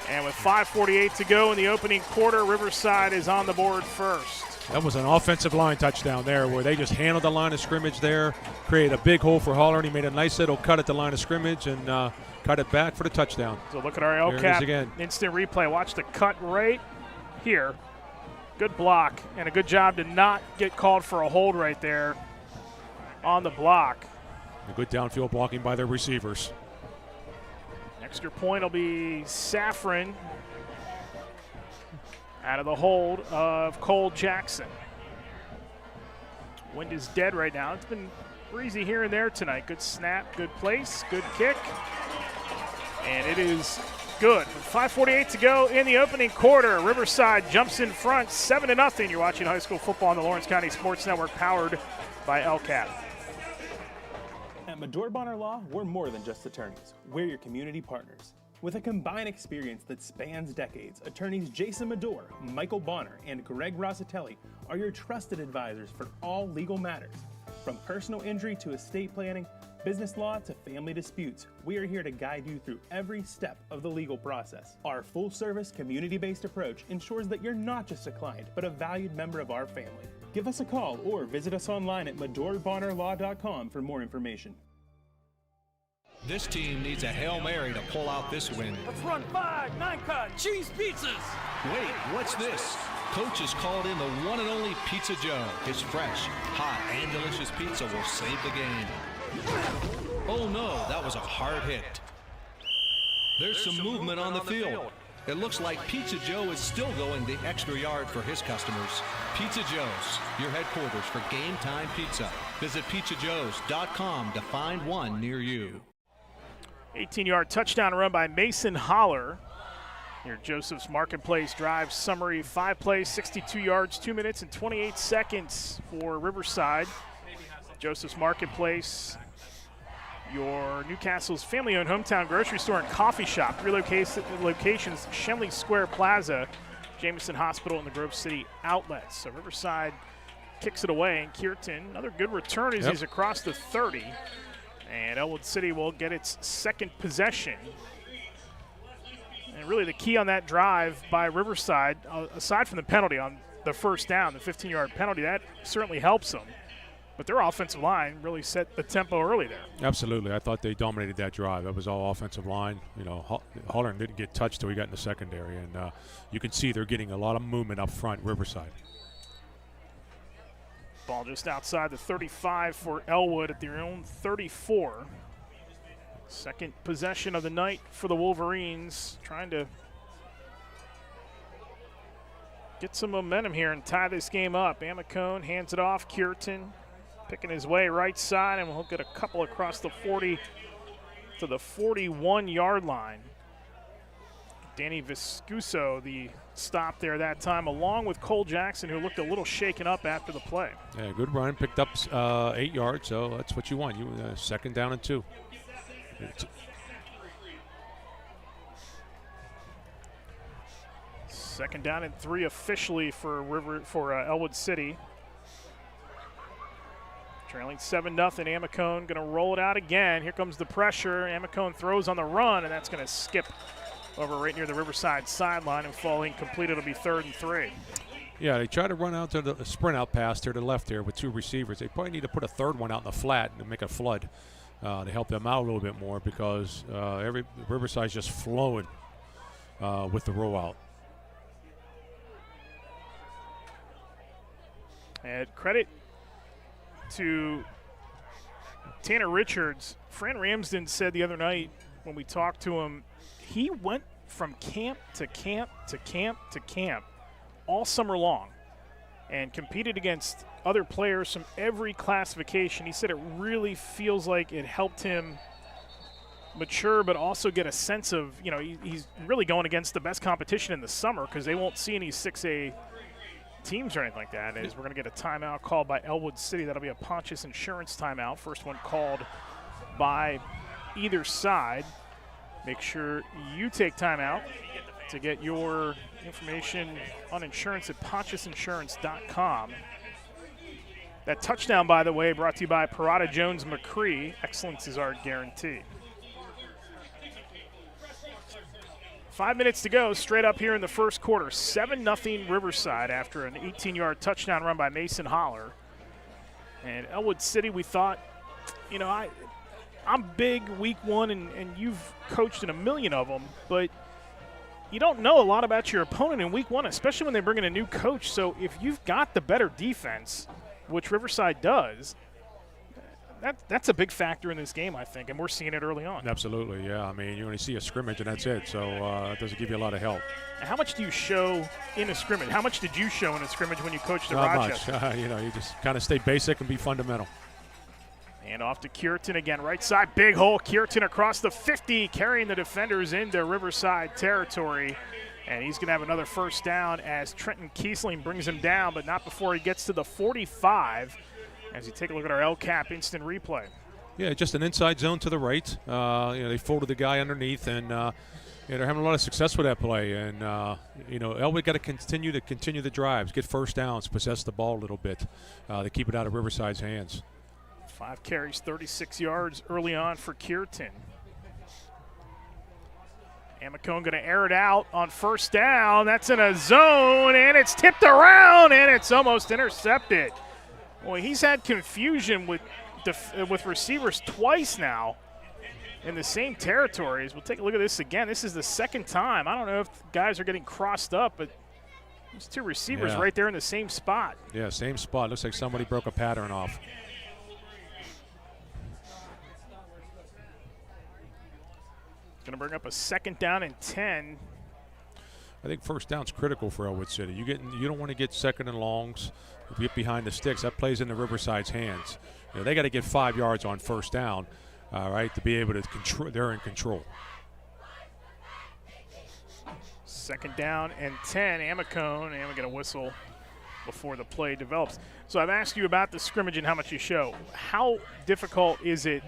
And with 5:48 to go in the opening quarter, Riverside is on the board first. That was an offensive line touchdown there where they just handled the line of scrimmage there, created a big hole for Holler, and he made a nice little cut at the line of scrimmage and cut it back for the touchdown. So look at our LCAP instant replay. Watch the cut right here. Good block and a good job to not get called for a hold right there on the block. A good downfield blocking by their receivers. Extra point will be Saffron out of the hold of Cole Jackson. Wind is dead right now. It's been breezy here and there tonight. Good snap, good place, good kick. And it is good. With 5:48 to go in the opening quarter, Riverside jumps in front 7-0. You're watching high school football on the Lawrence County Sports Network, powered by LCAP. At Medore Bonner Law, we're more than just attorneys. We're your community partners. With a combined experience that spans decades, attorneys Jason Medore, Michael Bonner, and Greg Rossitelli are your trusted advisors for all legal matters. From personal injury to estate planning, business law to family disputes, we are here to guide you through every step of the legal process. Our full-service, community-based approach ensures that you're not just a client, but a valued member of our family. Give us a call or visit us online at MedoreBonnerLaw.com for more information. This team needs a Hail Mary to pull out this win. Let's run 5 9-cut cheese pizzas. Wait, what's this? Coach has called in the one and only Pizza Joe. His fresh, hot, and delicious pizza will save the game. Oh no, that was a hard hit. There's some movement on the field. It looks like Pizza Joe is still going the extra yard for his customers. Pizza Joe's, your headquarters for game time pizza. Visit pizzajoes.com to find one near you. 18-yard touchdown run by Mason Holler. Here, Joseph's Marketplace drive summary. 5 plays, 62 yards, 2 minutes and 28 seconds for Riverside. Joseph's Marketplace, your Newcastle's family-owned hometown grocery store and coffee shop. 3 locations, Shenley Square Plaza, Jameson Hospital, and the Grove City Outlets. So Riverside kicks it away, and Kierton, another good return as he's across the 30. And Ellwood City will get its second possession. And really the key on that drive by Riverside, aside from the penalty on the first down, the 15-yard penalty, that certainly helps them. But their offensive line really set the tempo early there. Absolutely. I thought they dominated that drive. That was all offensive line. You know, Holler didn't get touched till he got in the secondary. And you can see they're getting a lot of movement up front, Riverside. Ball just outside the 35 for Ellwood at their own 34. Second possession of the night for the Wolverines, trying to get some momentum here and tie this game up. Amicone hands it off. Kierton picking his way right side, and we'll get a couple across the 40 to the 41-yard line. Danny Viscuso, the stop there that time, along with Cole Jackson, who looked a little shaken up after the play. Yeah, good run. Picked up 8 yards, so that's what you want. You second down and 2. Second down and 3 officially for Ellwood City. Trailing 7-0. Amicone going to roll it out again. Here comes the pressure. Amicone throws on the run, and that's going to skip over right near the Riverside sideline and fall incomplete. It'll be 3rd and 3. Yeah, they try to run out to the sprint out pass to the left here with 2 receivers. They probably need to put a third one out in the flat and make a flood to help them out a little bit more, because Riverside's just flowing with the rollout. And credit to Tanner Richards. Fran Ramsden said the other night when we talked to him, he went from camp to camp to camp to camp all summer long. and competed against other players from every classification. He said it really feels like it helped him mature, but also get a sense of, he's really going against the best competition in the summer because they won't see any 6A teams or anything like that. As we're going to get a timeout called by Ellwood City. That'll be a Pontius Insurance timeout. First one called by either side. Make sure you take timeout to get your information on insurance at pontiusinsurance.com. That touchdown, by the way, brought to you by Parada Jones McCree. Excellence is our guarantee. 5 minutes to go, straight up here in the first quarter. 7-0 Riverside after an 18-yard touchdown run by Mason Holler. And Ellwood City, we thought, I'm big week one, and you've coached in a million of them, but you don't know a lot about your opponent in week one, especially when they bring in a new coach. So if you've got the better defense, which Riverside does, that's a big factor in this game, I think, and we're seeing it early on. Absolutely, yeah. I mean, you only see a scrimmage, and that's it, so it doesn't give you a lot of help. How much do you show in a scrimmage? How much did you show in a scrimmage when you coached at Not Rochester? much. You just kind of stay basic and be fundamental. And off to Cureton again, right side, big hole. Cureton across the 50, carrying the defenders into Riverside territory. And he's going to have another first down as Trenton Kiesling brings him down, but not before he gets to the 45 as you take a look at our LCAP instant replay. Yeah, just an inside zone to the right. They folded the guy underneath, and they're having a lot of success with that play. And, Ellwood got to continue the drives, get first downs, possess the ball a little bit to keep it out of Riverside's hands. 5 carries, 36 yards early on for Cureton. Amicone going to air it out on first down. That's in a zone, and it's tipped around, and it's almost intercepted. Boy, he's had confusion with receivers twice now in the same territories. We'll take a look at this again. This is the second time. I don't know if guys are getting crossed up, but there's 2 receivers right there in the same spot. Yeah, same spot. Looks like somebody broke a pattern off. Going to bring up a second down and 10. I think first down's critical for Ellwood City. You don't want to get second and longs. If you get behind the sticks, that plays into Riverside's hands. They got to get 5 yards on first down, to be able to control. They're in control. Second down and 10, Amicone, and we get a whistle before the play develops. So I've asked you about the scrimmage and how much you show. How difficult is it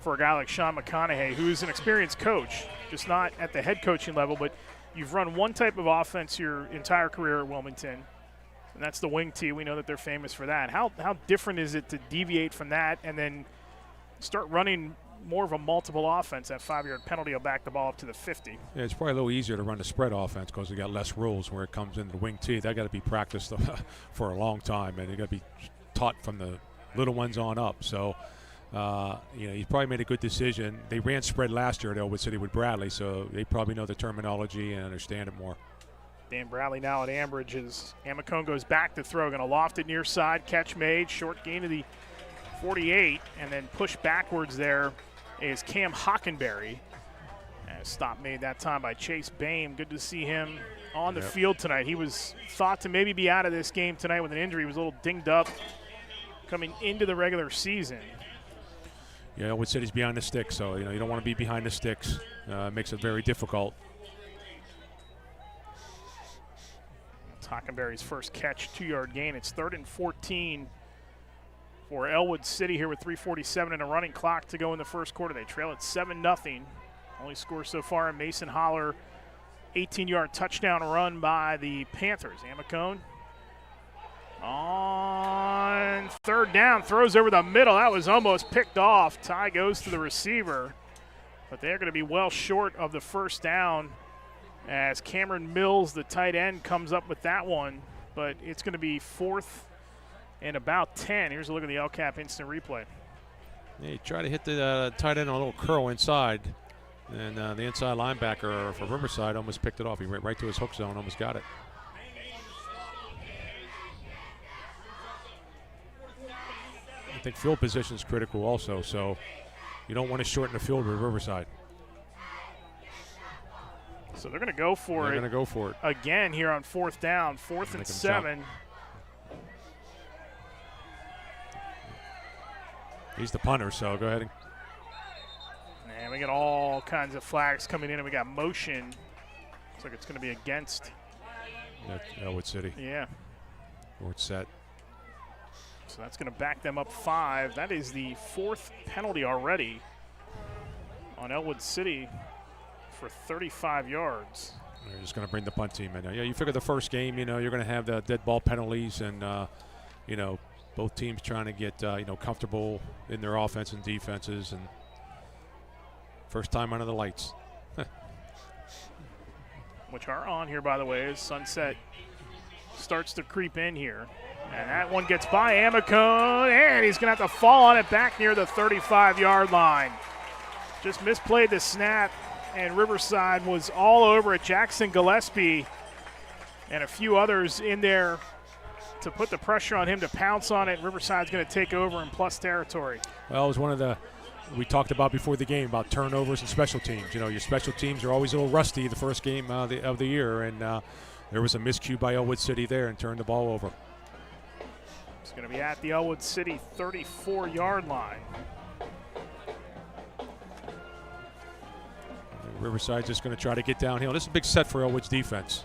for a guy like Sean McConaughey, who's an experienced coach, just not at the head coaching level, but you've run one type of offense your entire career at Wilmington, and that's the wing tee. We know that they're famous for that. How different is it to deviate from that and then start running more of a multiple offense? That 5-yard penalty will back the ball up to the 50. Yeah, it's probably a little easier to run the spread offense because they got less rules where it comes into the wing tee. They got to be practiced for a long time, and they got to be taught from the little ones on up. So, he probably made a good decision. They ran spread last year at Ellwood City with Bradley, so they probably know the terminology and understand it more. Dan Bradley now at Ambridge as Amicone goes back to throw. Going to loft it near side. Catch made. Short gain to the 48. And then push backwards there is Cam Hockenberry. And a stop made that time by Chase Boehm. Good to see him on the field tonight. He was thought to maybe be out of this game tonight with an injury. He was a little dinged up coming into the regular season. Yeah, Ellwood City's behind the sticks, so you don't want to be behind the sticks. It makes it very difficult. It's Hockenberry's first catch, 2-yard gain. It's 3rd and 14 for Ellwood City here with 3:47 and a running clock to go in the first quarter. They trail at 7-0. Only score so far in Mason Holler, 18-yard touchdown run by the Panthers. Amicone on 3rd down, throws over the middle. That was almost picked off. Tie goes to the receiver, but they're going to be well short of the first down as Cameron Mills, the tight end, comes up with that one. But it's going to be 4th and about 10. Here's a look at the LCAP instant replay. Yeah, he tried to hit the tight end on a little curl inside, and the inside linebacker for Riverside almost picked it off. He went right to his hook zone, almost got it. I think field position is critical also, so you don't want to shorten the field with Riverside. So they're going to go for it. They're going to go for it again here on 4th down, 4th and 7. He's the punter, so go ahead. And we got all kinds of flags coming in, and we got motion. Looks like it's going to be against. That's Ellwood City. Yeah. Or it's set. So that's going to back them up 5. That is the 4th penalty already on Ellwood City for 35 yards. They're just going to bring the punt team in. Yeah, you figure the first game, you're going to have the dead ball penalties, and both teams trying to get comfortable in their offense and defenses, and first time under the lights. Which are on here, by the way, as sunset starts to creep in here. And that one gets by Amicone, and he's going to have to fall on it back near the 35-yard line. Just misplayed the snap, and Riverside was all over it. Jackson Gillespie and a few others in there to put the pressure on him to pounce on it. Riverside's going to take over in plus territory. Well, it was one of the we talked about before the game about turnovers and special teams. Your special teams are always a little rusty the first game of the year, and there was a miscue by Ellwood City there and turned the ball over. It's going to be at the Ellwood City 34-yard line. Riverside's just going to try to get downhill. This is a big set for Ellwood's defense.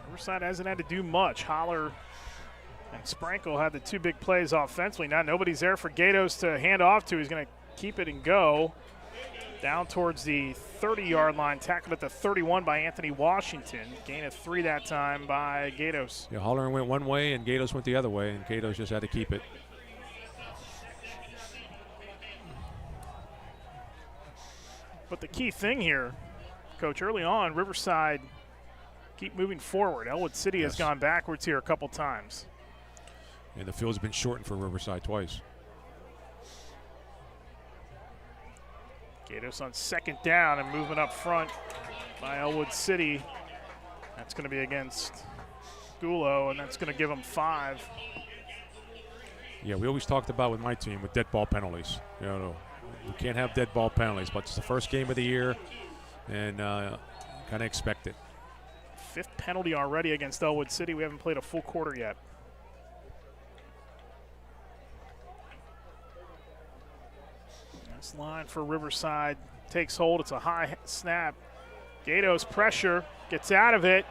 Riverside hasn't had to do much. Holler and Sprankle had the 2 big plays offensively. Now nobody's there for Gatos to hand off to. He's going to keep it and go down towards the 30-yard line. Tackled at the 31 by Anthony Washington. Gain of 3 that time by Gatos. Yeah, Holler went one way and Gatos went the other way, and Gatos just had to keep it. But the key thing here, Coach, early on, Riverside keep moving forward. Ellwood City has gone backwards here a couple times. And the field's been shortened for Riverside twice. Gatos on 2nd down and movement up front by Ellwood City. That's going to be against Gulo, and that's going to give them 5. Yeah, we always talked about with my team with dead ball penalties. We can't have dead ball penalties, but it's the first game of the year, and kind of expect it. 5th penalty already against Ellwood City. We haven't played a full quarter yet. This line for Riverside takes hold. It's a high snap. Gatos pressure, gets out of it.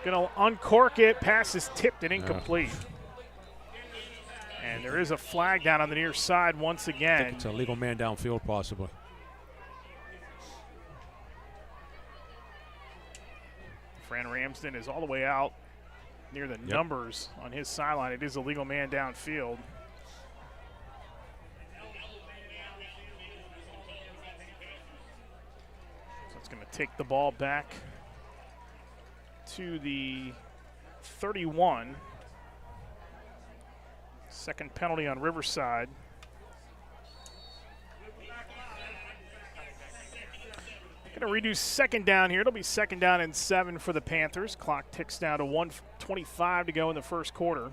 Going to uncork it. Pass is tipped and incomplete. And there is a flag down on the near side once again. I think it's a legal man downfield possibly. Fran Ramsden is all the way out near the numbers on his sideline. It is a legal man downfield. So it's going to take the ball back to the 31. 2nd penalty on Riverside. Going to redo 2nd down here. It'll be 2nd down and 7 for the Panthers. Clock ticks down to 1:25 to go in the first quarter.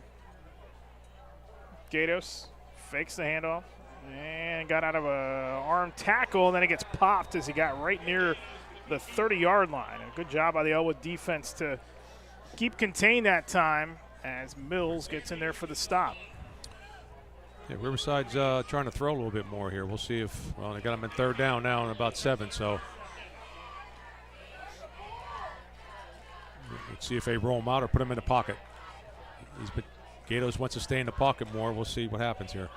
Gatos fakes the handoff and got out of a arm tackle, and then it gets popped as he got right near the 30-yard line. And a good job by the Ellwood defense to keep contained that time as Mills gets in there for the stop. Yeah, Riverside's trying to throw a little bit more here. We'll see if, well, they got him in 3rd down now and about 7, so let's see if they roll him out or put him in the pocket. Gatos wants to stay in the pocket more. We'll see what happens here.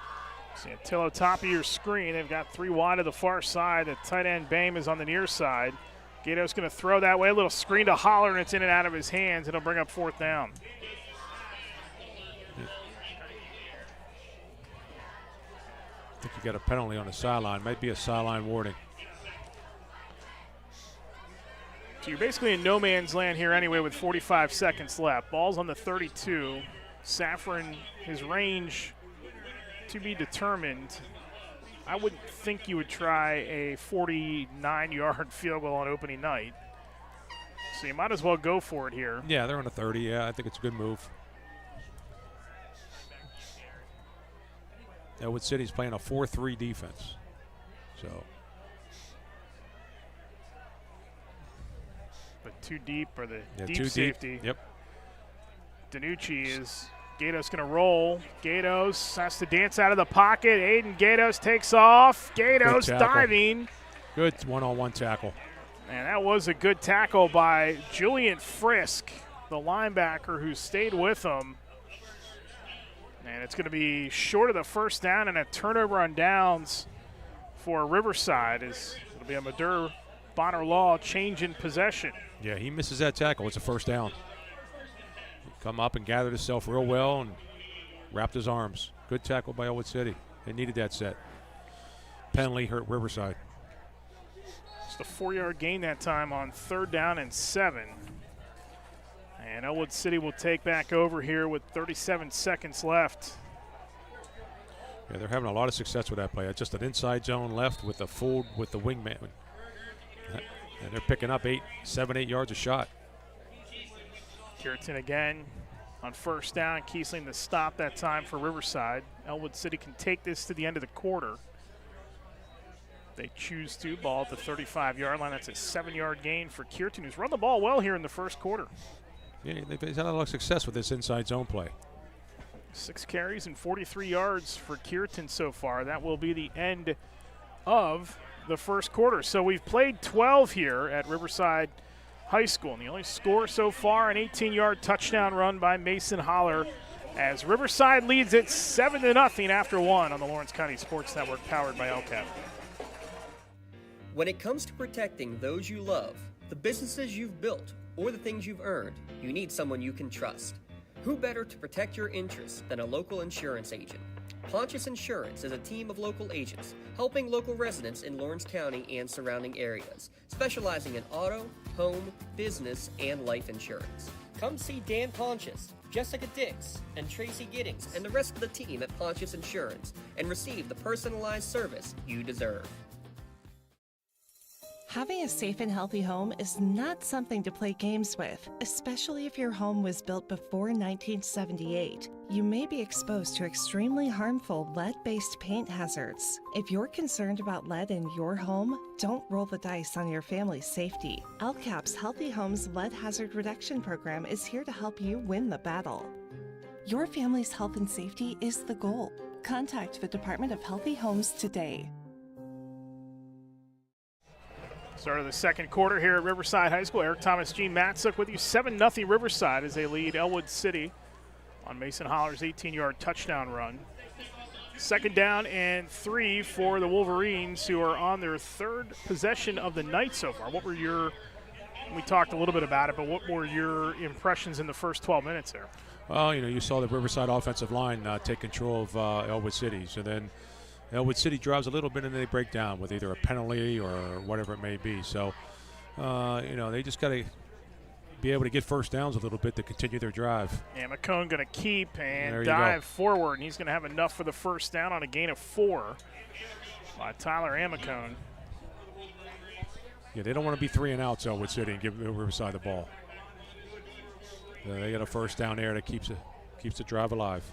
Santillo, top of your screen. They've got 3 wide to the far side. The tight end Bame is on the near side. Gatos going to throw that way. A little screen to Holler, and it's in and out of his hands. It'll bring up 4th down. I think you got a penalty on the sideline. Might be a sideline warning. So you're basically in no man's land here anyway with 45 seconds left. Ball's on the 32. Safran, his range to be determined. I wouldn't think you would try a 49-yard field goal on opening night. So you might as well go for it here. Yeah, they're on the 30. Yeah, I think it's a good move. Ellwood City's playing a 4-3 defense. So. But too deep, or the deep too safety. Deep. Yep. Danucci is Gatos going to roll. Gatos has to dance out of the pocket. Aiden Gatos takes off. Gatos diving. Good one-on-one tackle. And that was a good tackle by Julian Frisk, the linebacker who stayed with him. And it's going to be short of the first down and a turnover on downs for Riverside. It'll be a Madur Bonner Law change in possession. Yeah, he misses that tackle. It's a first down. Come up and gathered himself real well and wrapped his arms. Good tackle by Ellwood City. They needed that set. Penalty hurt Riverside. Just a 4-yard gain that time on 3rd down and 7. And Ellwood City will take back over here with 37 seconds left. Yeah, they're having a lot of success with that play. It's just an inside zone left with the full with the wingman. And they're picking up 7, 8 yards a shot. Kierton again on 1st down. Kiesling the stop that time for Riverside. Ellwood City can take this to the end of the quarter. They choose to. Ball at the 35-yard line. That's a 7-yard gain for Kierton, who's run the ball well here in the first quarter. Yeah, they've had a lot of success with this inside zone play. 6 carries and 43 yards for Kierton so far. That will be the end of the first quarter. So we've played 12 here at Riverside High School, and the only score so far, an 18-yard touchdown run by Mason Holler, as Riverside leads it 7-0 after 1 on the Lawrence County Sports Network, powered by LCAP. When it comes to protecting those you love, the businesses you've built, or the things you've earned, you need someone you can trust. Who better to protect your interests than a local insurance agent? Pontius Insurance is a team of local agents helping local residents in Lawrence County and surrounding areas, specializing in auto, home, business, and life insurance. Come see Dan Pontius, Jessica Dix, and Tracy Giddings, and the rest of the team at Pontius Insurance, and receive the personalized service you deserve. Having a safe and healthy home is not something to play games with, especially if your home was built before 1978. You may be exposed to extremely harmful lead-based paint hazards. If you're concerned about lead in your home, don't roll the dice on your family's safety. LCAP's Healthy Homes Lead Hazard Reduction Program is here to help you win the battle. Your family's health and safety is the goal. Contact the Department of Healthy Homes today. Start of the second quarter here at Riverside High School. Eric Thomas, Gene Matzuk with you. 7-0 Riverside as they lead Ellwood City on Mason Holler's 18-yard touchdown run. 2nd down and 3 for the Wolverines, who are on their 3rd possession of the night so far. What were we talked a little bit about it, but what were your impressions in the first 12 minutes there? Well, you saw the Riverside offensive line take control of Ellwood City. So then Ellwood City drives a little bit and they break down with either a penalty or whatever it may be. So, they just got to be able to get first downs a little bit to continue their drive. Yeah, McCone going to keep and dive forward, and he's going to have enough for the first down on a gain of 4 by Tyler Amicone. Yeah, they don't want to be 3 and outs, Ellwood City, and give Riverside the ball. They got a first down there that keeps the drive alive.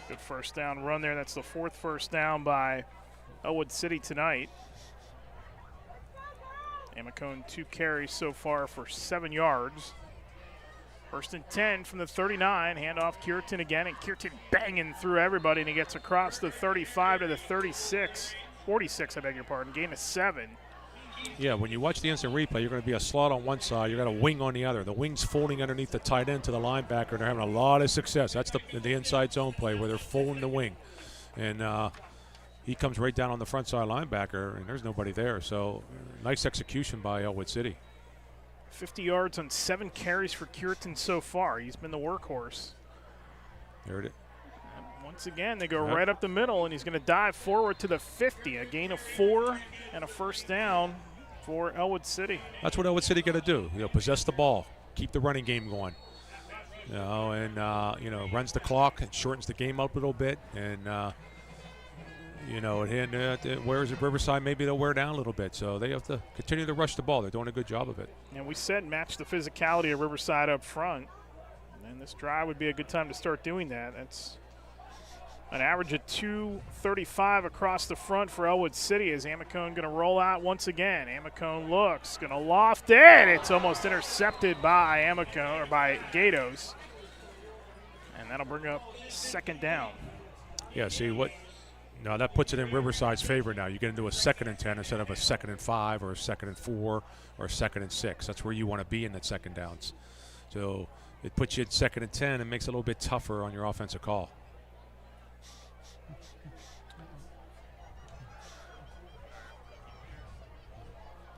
Good first down run there. That's the 4th first down by Ellwood City tonight. Amicone 2 carries so far for 7 yards. 1st and 10 from the 39. Handoff Kierton again, and Kierton banging through everybody, and he gets across the 35 to the 46. 46, I beg your pardon. Gain of 7. Yeah, when you watch the instant replay, you're going to be a slot on one side, you're going to wing on the other. The wing's folding underneath the tight end to the linebacker, and they're having a lot of success. That's the inside zone play where they're folding the wing. And he comes right down on the front side linebacker, and there's nobody there. So nice execution by Ellwood City. 50 yards on 7 carries for Kierton so far. He's been the workhorse. There it is. Once again, they go right up the middle, and he's going to dive forward to the 50. A gain of 4 and a first down for Ellwood City. That's what Ellwood City got to do. Possess the ball, keep the running game going. Runs the clock, and shortens the game up a little bit, and it wears at Riverside. Maybe they'll wear down a little bit, so they have to continue to rush the ball. They're doing a good job of it. And we said match the physicality of Riverside up front, and this drive would be a good time to start doing that. That's An average of 235 across the front for Ellwood City. Is Amicone going to roll out once again? Amicone looks, going to loft it. It's almost intercepted by Amicone, or by Gatos. And that'll bring up second down. Yeah, see what? No, that puts it in Riverside's favor now. You get into a 2nd and 10 instead of a 2nd and 5 or a 2nd and 4 or a 2nd and 6. That's where you want to be in that second downs. So it puts you at 2nd and 10 and makes it a little bit tougher on your offensive call.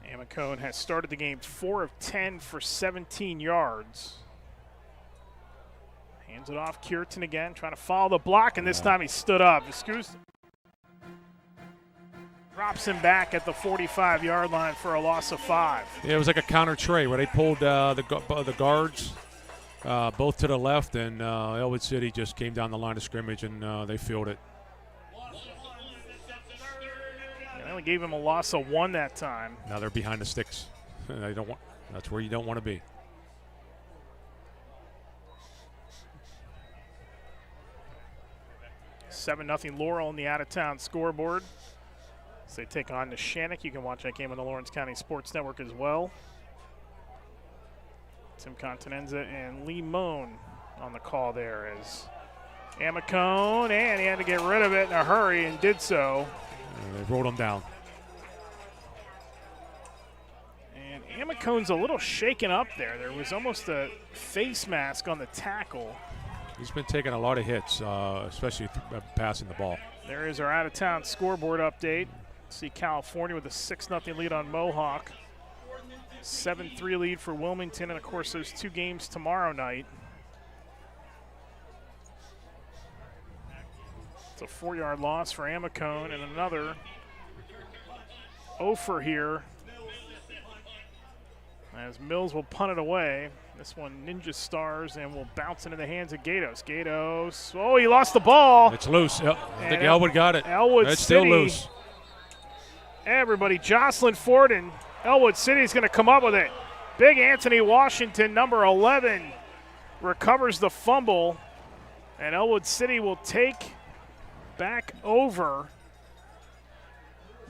Amicone has started the game 4 of 10 for 17 yards. Hands it off, Kierton again, trying to follow the block, and this time he stood up. Viscus drops him back at the 45-yard line for a loss of 5. Yeah, it was like a counter tray where they pulled the guards both to the left, and Ellwood City just came down the line of scrimmage, and they filled it. They only gave him a loss of 1 that time. Now they're behind the sticks. They don't want. That's where you don't want to be. $7-0 Laurel on the out-of-town scoreboard. So they take on Neshannock. You can watch that game on the Lawrence County Sports Network as well. Tim Continenza and Lee Moan on the call there as Amicone, and he had to get rid of it in a hurry and did so. They rolled him down. And Amicone's a little shaken up there. There was almost a face mask on the tackle. He's been taking a lot of hits, especially passing the ball. There is our out-of-town scoreboard update. See California with a 6-0 lead on Mohawk. 7-3 lead for Wilmington, and of course those 2 games tomorrow night. It's a 4-yard loss for Amicone, and another offer here as Mills will punt it away. This one Ninja Stars and will bounce into the hands of Gatos. Gatos, oh, he lost the ball. It's loose. I think Ellwood got it. Ellwood It's City, still loose. Everybody jostling for it, and Ellwood City is going to come up with it. Big Anthony Washington, number 11, recovers the fumble, and Ellwood City will take back over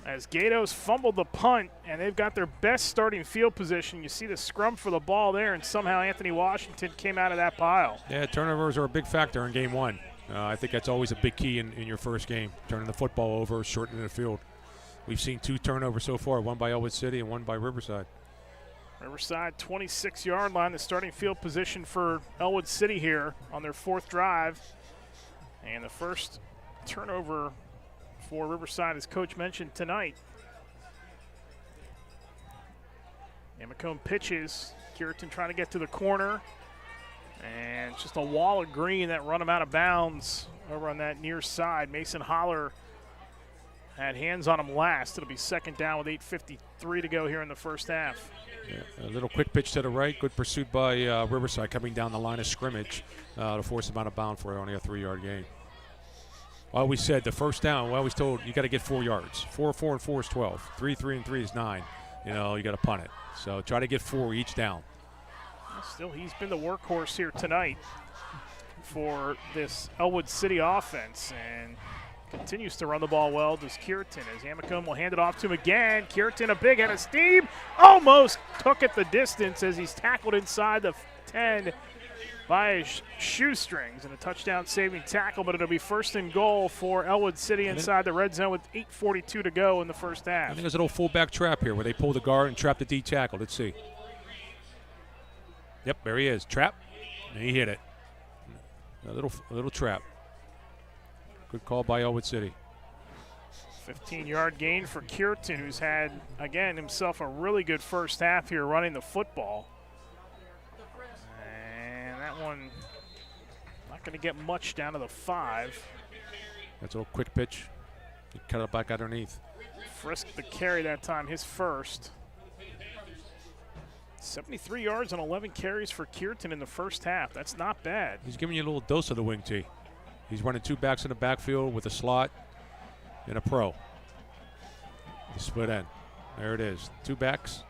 as Gatos fumbled the punt, and they've got their best starting field position. You see the scrum for the ball there, and somehow Anthony Washington came out of that pile. Yeah, turnovers are a big factor in game 1. I think that's always a big key in your first game, turning the football over, shortening the field. We've seen 2 turnovers so far, one by Ellwood City and one by Riverside. Riverside, 26-yard line, the starting field position for Ellwood City here on their 4th drive. And the first turnover for Riverside, as Coach mentioned tonight. Amicone pitches. Kierton trying to get to the corner. And just a wall of green that run him out of bounds over on that near side. Mason Holler had hands on him last. It'll be second down with 8:53 to go here in the first half. Yeah, a little quick pitch to the right. Good pursuit by Riverside coming down the line of scrimmage to force him out of bounds for only a 3-yard gain. Well, we said the first down, we always told you got to get 4 yards. 4, 4, and 4 is 12. 3, 3, and 3 is 9. You know, you got to punt it. So try to get 4 each down. Still, he's been the workhorse here tonight for this Ellwood City offense and continues to run the ball well. Does Kierton as Amicone will hand it off to him again. Kierton, a big head of steam, almost took it the distance as he's tackled inside the 10 by his shoestrings, and a touchdown-saving tackle, but it'll be 1st and goal for Ellwood City inside the red zone with 8:42 to go in the first half. I think there's a little fullback trap here where they pull the guard and trap the D tackle. Let's see. Yep, there he is. Trap, and he hit it. A little trap. Good call by Ellwood City. 15-yard gain for Kierton, who's had, again, himself a really good first half here running the football. That one not going to get much down to the 5. That's a little quick pitch. He cut it back underneath. Frisk the carry that time, his first. 73 yards and 11 carries for Kierton in the first half. That's not bad. He's giving you a little dose of the wing tee. He's running 2 backs in the backfield with a slot and a pro. The split end. There it is. 2 backs.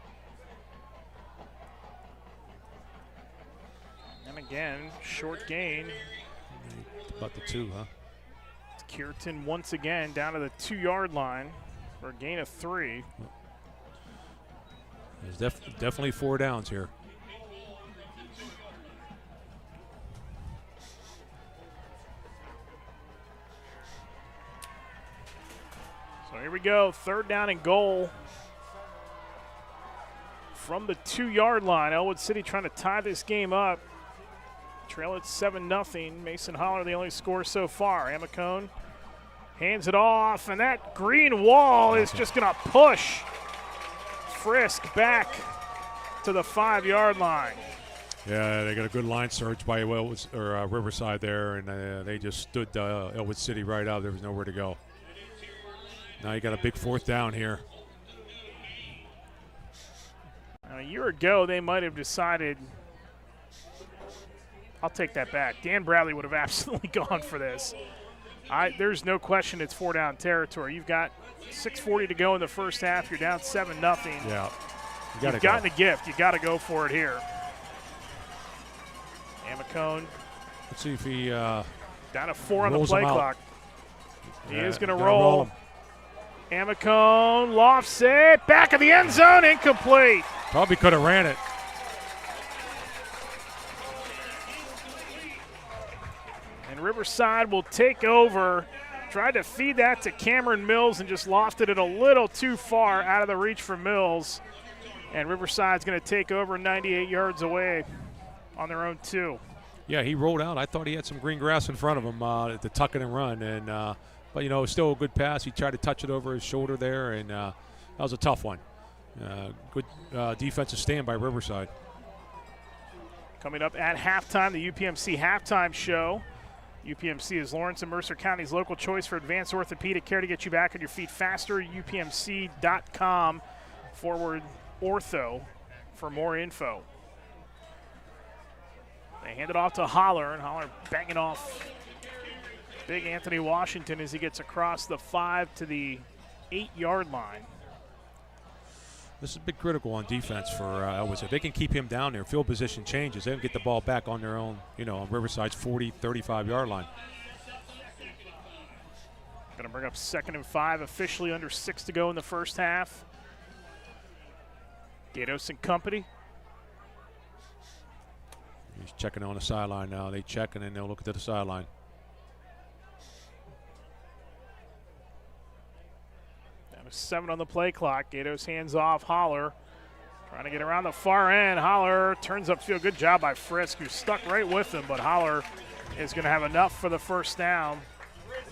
And again, short gain. About the 2, huh? Kierton once again down to the 2-yard line for a gain of 3. There's definitely 4 downs here. So here we go, 3rd down and goal from the 2-yard line. Ellwood City trying to tie this game up. Trail at 7-0. Mason Holler the only score so far. Amicone hands it off, and that green wall is just going to push Frisk back to the 5-yard line. Yeah, they got a good line search by Riverside there, and they just stood Ellwood City right out. There was nowhere to go. Now you got a big 4th down here. A year ago, they might have decided, I'll take that back. Dan Bradley would have absolutely gone for this. There's no question it's 4-down territory. You've got 6:40 to go in the first half. You're down 7-0. Yeah. You've gotten a gift. You got to go for it here. Amicone. Let's see if he down to 4 on the play clock. He is going to roll. Amicone lofts it. Back of the end zone. Incomplete. Probably could have ran it. And Riverside will take over. Tried to feed that to Cameron Mills and just lofted it a little too far out of the reach for Mills. And Riverside's going to take over 98 yards away on their own 2. Yeah, he rolled out. I thought he had some green grass in front of him to tuck it and run. But, you know, it was still a good pass. He tried to touch it over his shoulder there, and that was a tough one. Good defensive stand by Riverside. Coming up at halftime, the UPMC halftime show. UPMC is Lawrence and Mercer County's local choice for advanced orthopedic care to get you back on your feet faster. UPMC.com/ortho for more info. They hand it off to Holler, and Holler banging off big Anthony Washington as he gets across the 5 to the 8-yard line. This is big critical on defense for Ellwood. If they can keep him down there, field position changes, they can get the ball back on their own, on Riverside's 40, 35-yard line. Going to bring up 2nd and 5, officially under 6 to go in the first half. Gatos and company. He's checking on the sideline now. They check, and then they'll look to the sideline. Down to 7 on the play clock. Gatos hands off. Holler trying to get around the far end. Holler turns upfield. Good job by Frisk, who's stuck right with him, but Holler is going to have enough for the first down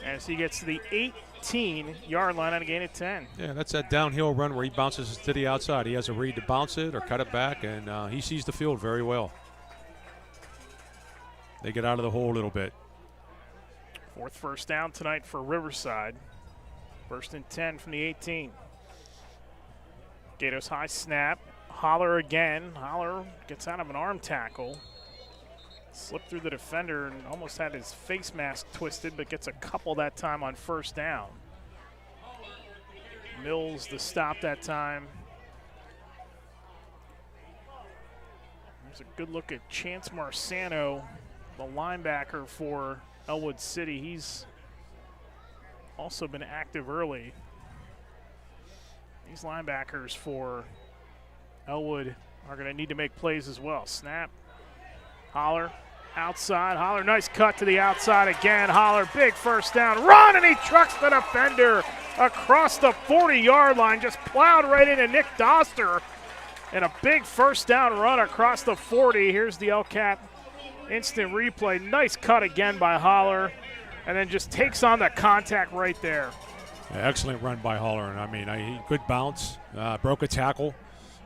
as he gets to the 18-yard line on a gain of 10. Yeah, that's that downhill run where he bounces to the outside. He has a read to bounce it or cut it back, and he sees the field very well. They get out of the hole a little bit. 4th first down tonight for Riverside. 1st and 10 from the 18. Gatos high snap. Holler again. Holler gets out of an arm tackle. Slipped through the defender and almost had his face mask twisted, but gets a couple that time on 1st down. Mills the stop that time. There's a good look at Chance Marciano, the linebacker for Ellwood City. He's also been active early. These linebackers for Ellwood are going to need to make plays as well. Snap. Holler outside. Holler, nice cut to the outside again. Holler, big first down. Run, and he trucks the defender across the 40-yard line. Just plowed right into Nick Doster. And a big first down run across the 40. Here's the LCAT instant replay. Nice cut again by Holler, and then just takes on the contact right there. Yeah, excellent run by Holler, and I mean, he good bounce, broke a tackle,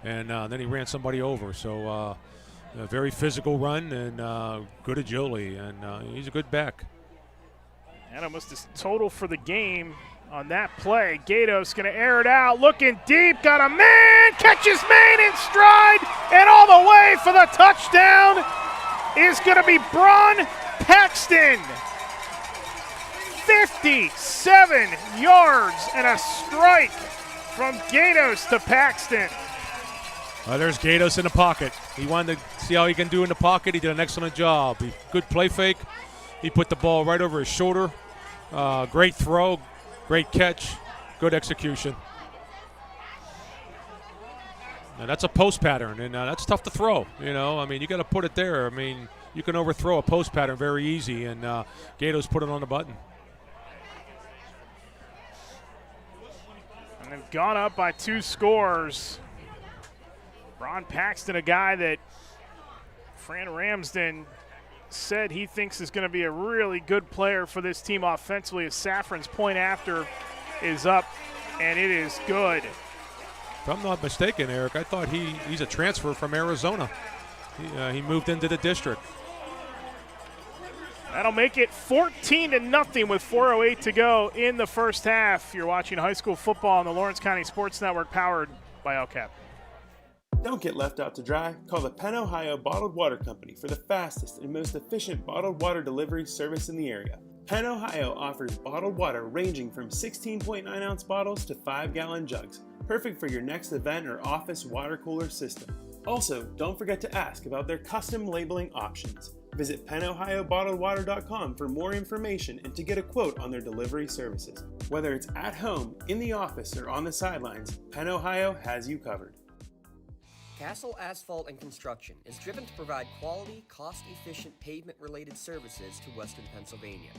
and then he ran somebody over. So a very physical run and good agility, and he's a good back. And almost his total for the game on that play. Gatos going to air it out, looking deep, got a man, catches man in stride, and all the way for the touchdown is going to be Braun Paxton. 57 yards and a strike from Gatos to Paxton. There's Gatos in the pocket. He wanted to see how he can do in the pocket. He did an excellent job. Good play fake. He put the ball right over his shoulder Great throw, great catch, good execution. Now that's a post pattern, and that's tough to throw. You know, I mean, you got to put it there. I mean, you can overthrow a post pattern very easy, and Gatos put it on the button. And they've gone up by 2 scores. Ron Paxton, a guy that Fran Ramsden said he thinks is going to be a really good player for this team offensively, as Safran's point after is up, and it is good. If I'm not mistaken, Eric, I thought he's a transfer from Arizona. He moved into the district. That'll make it 14-0 with 4:08 to go in the first half. You're watching high school football on the Lawrence County Sports Network, powered by LCAP. Don't get left out to dry. Call the Penn Ohio Bottled Water Company for the fastest and most efficient bottled water delivery service in the area. Penn Ohio offers bottled water ranging from 16.9-ounce bottles to 5-gallon jugs, perfect for your next event or office water cooler system. Also, don't forget to ask about their custom labeling options. Visit PennOhioBottledWater.com for more information and to get a quote on their delivery services. Whether it's at home, in the office, or on the sidelines, Penn Ohio has you covered. Castle Asphalt and Construction is driven to provide quality, cost-efficient pavement-related services to Western Pennsylvania.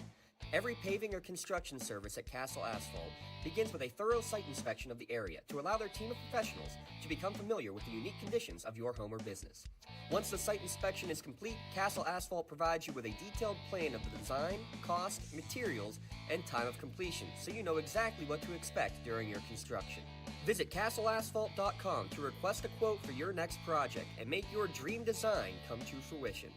Every paving or construction service at Castle Asphalt begins with a thorough site inspection of the area to allow their team of professionals to become familiar with the unique conditions of your home or business. Once the site inspection is complete, Castle Asphalt provides you with a detailed plan of the design, cost, materials, and time of completion, so you know exactly what to expect during your construction. Visit castleasphalt.com to request a quote for your next project and make your dream design come to fruition.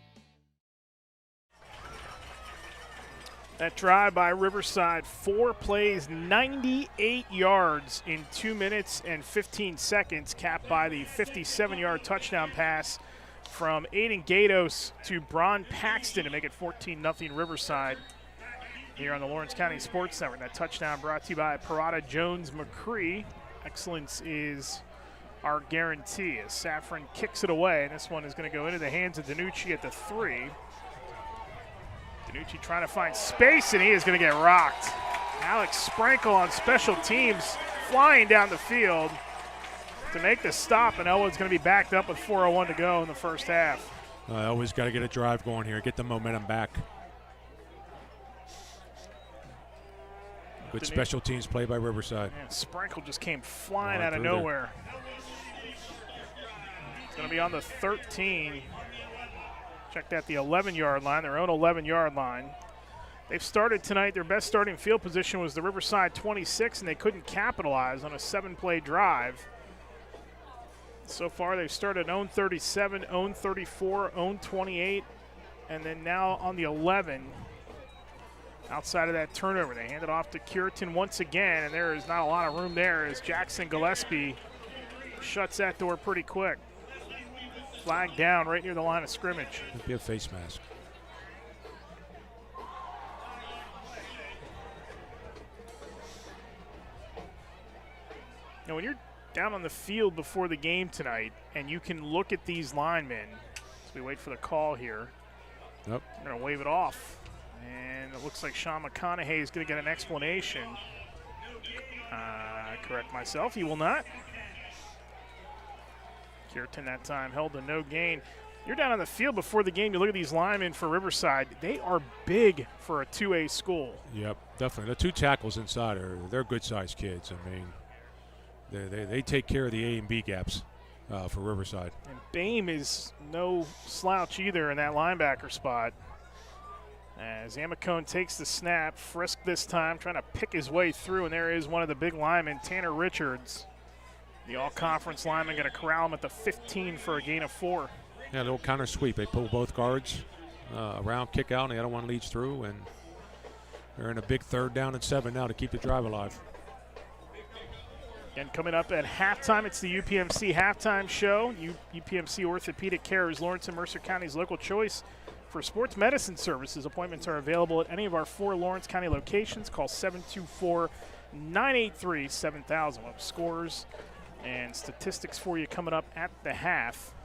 That drive by Riverside, 4 plays, 98 yards in 2 minutes and 15 seconds, capped by the 57-yard touchdown pass from Aiden Gatos to Bron Paxton to make it 14-0 Riverside here on the Lawrence County Sports Network. That touchdown brought to you by Parada Jones McCree. Excellence is our guarantee as Safran kicks it away, and this one is going to go into the hands of DiNucci at the 3. DiNucci trying to find space, and he is going to get rocked. Alex Sprankle on special teams flying down the field to make the stop, and Ellwood's going to be backed up with 4:01 to go in the first half. Always got to get a drive going here, get the momentum back. Good special teams play by Riverside. Man, Sprankle just came flying out of nowhere. It's going to be on the 13. Check that, the 11-yard line, their own 11-yard line. They've started tonight. Their best starting field position was the Riverside 26, and they couldn't capitalize on a 7-play drive. So far, they've started own 37, own 34, own 28, and then now on the 11. Outside of that turnover, they hand it off to Curitan once again, and there is not a lot of room there as Jackson Gillespie shuts that door pretty quick. Flag down right near the line of scrimmage. Could be a face mask. Now, when you're down on the field before the game tonight and you can look at these linemen, as we wait for the call here, Yep. they're going to wave it off. And it looks like Sean McConaughey is going to get an explanation. Correct myself, he will not. Curitan that time held to no gain. You're down on the field before the game. You look at these linemen for Riverside. They are big for a 2A school. Yep, definitely. The 2 tackles inside they're good-sized kids. I mean, they take care of the A and B gaps for Riverside. And Boehm is no slouch either in that linebacker spot. As Amicone takes the snap, Frisk this time trying to pick his way through, and there is one of the big linemen, Tanner Richards. The all-conference lineman going to corral him at the 15 for a gain of 4. Yeah, a little counter sweep. They pull both guards around, kick out, and the other one leads through, and they're in a big 3rd down and 7 now to keep the drive alive. Again, coming up at halftime, it's the UPMC halftime show. UPMC Orthopedic Care is Lawrence and Mercer County's local choice for sports medicine services. Appointments are available at any of our 4 Lawrence County locations. Call 724-983-7000. We'll have scores and statistics for you coming up at the half.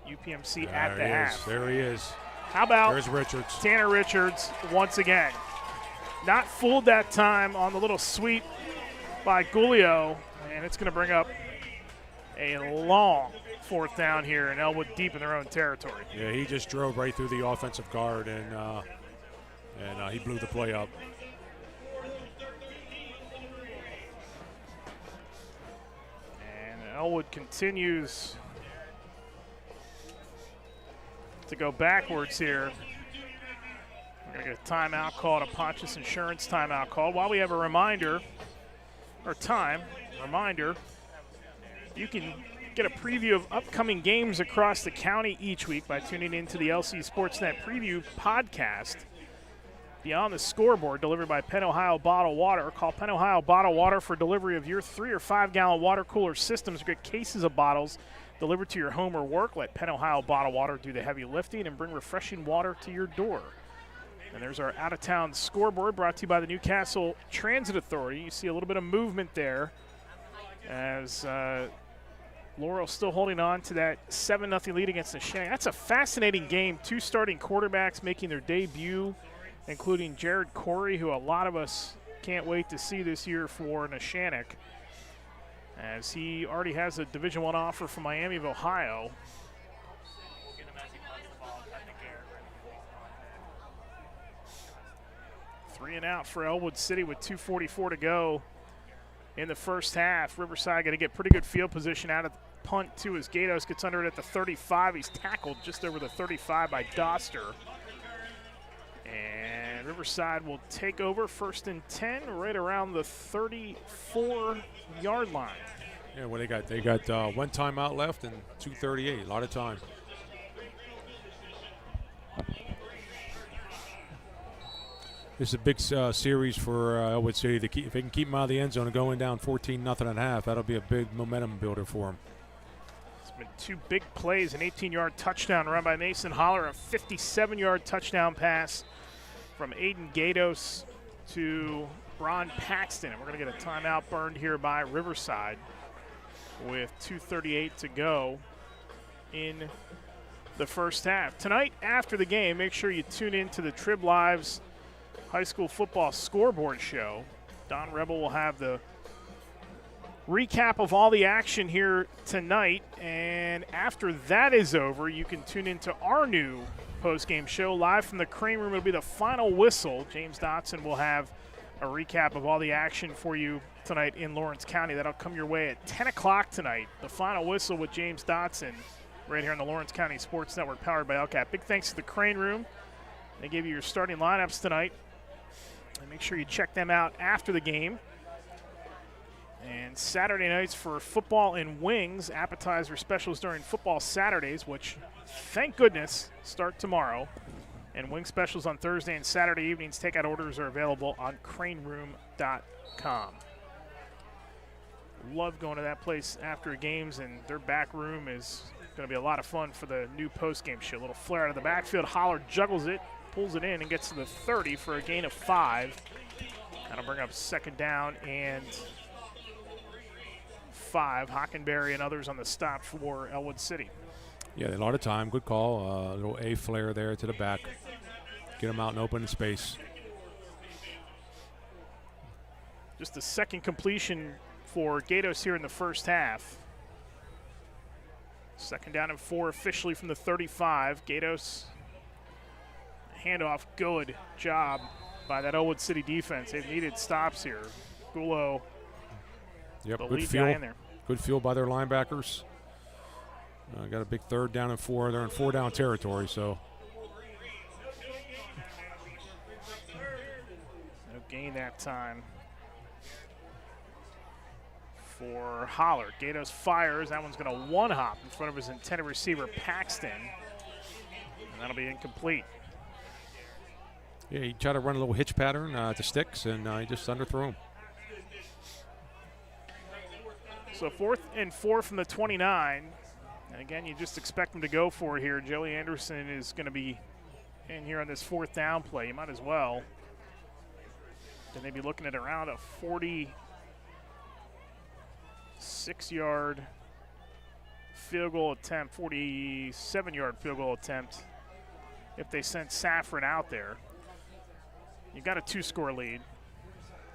UPMC at the half. There he is. How about There's Richards. Tanner Richards once again? not fooled that time on the little sweep by Guglio, and it's going to bring up a long 4th down here, and Ellwood deep in their own territory. Yeah, he just drove right through the offensive guard, and he blew the play up. And Ellwood continues to go backwards here. We're going to get a timeout called, a Pontius Insurance timeout called. While we have a reminder, you can get a preview of upcoming games across the county each week by tuning into the LC SportsNet Preview podcast. Beyond the Scoreboard, delivered by Penn Ohio Bottled Water. Call Penn Ohio Bottled Water for delivery of your 3 or 5 gallon water cooler systems. Get cases of bottles delivered to your home or work. Let Penn Ohio Bottled Water do the heavy lifting and bring refreshing water to your door. And there's our out-of-town scoreboard brought to you by the Newcastle Transit Authority. You see a little bit of movement there as Laurel still holding on to that 7-0 lead against Neshannock. That's a fascinating game. 2 starting quarterbacks making their debut, including Jared Corey, who a lot of us can't wait to see this year for Neshannock, as he already has a Division I offer from Miami of Ohio. 3 and out for Ellwood City with 2:44 to go in the first half. Riverside going to get pretty good field position out of the punt, too, as Gatos gets under it at the 35. He's tackled just over the 35 by Doster. And Riverside will take over 1st and 10 right around the 34-yard line. Yeah, well, they got 1 timeout left and 2:38, a lot of time. This is a big series for Ellwood City. If they can keep them out of the end zone and going down 14-0 at half, that'll be a big momentum builder for them. It's been 2 big plays, an 18-yard touchdown run by Mason Holler, a 57-yard touchdown pass from Aiden Gatos to Bron Paxton. And we're going to get a timeout burned here by Riverside with 2:38 to go in the first half. Tonight, after the game, make sure you tune in to the Trib Lives High School Football Scoreboard Show. Don Rebel will have the recap of all the action here tonight, and after that is over, you can tune into our new post-game show live from the Crane Room. It'll be the final whistle. James Dotson will have a recap of all the action for you tonight in Lawrence County. That'll come your way at 10 o'clock tonight. The final whistle with James Dotson right here on the Lawrence County Sports Network, powered by LCAP. Big thanks to the Crane Room. They gave you your starting lineups tonight. And make sure you check them out after the game. And Saturday nights for football and wings, appetizer specials during football Saturdays, which, thank goodness, start tomorrow. And wing specials on Thursday and Saturday evenings. Takeout orders are available on craneroom.com. Love going to that place after games, and their back room is going to be a lot of fun for the new post-game show. A little flare out of the backfield. Holler juggles it, pulls it in, and gets to the 30 for a gain of 5. That'll bring up 2nd down and 5. Hockenberry and others on the stop for Ellwood City. Yeah, a lot of time. Good call. A little A flare there to the back. Get them out and open in space. Just the 2nd completion for Gatos here in the first half. 2nd down and 4 officially from the 35. Gatos, handoff, good job by that Ellwood City defense. They've needed stops here. Gulo, yep, the good lead feel. guy in there. Good feel by their linebackers. Got a big 3rd down and 4. They're in 4-down territory, so. No gain that time for Holler. Gatos fires. That one's going to one-hop in front of his intended receiver, Paxton. And that'll be incomplete. Yeah, he tried to run a little hitch pattern to sticks, and he just underthrew him. So 4th and 4 from the 29. And again, you just expect him to go for it here. Joey Anderson is going to be in here on this 4th down play. You might as well. Then they'd be looking at around a 46-yard field goal attempt, 47-yard field goal attempt if they sent Saffron out there. You got a 2-score lead.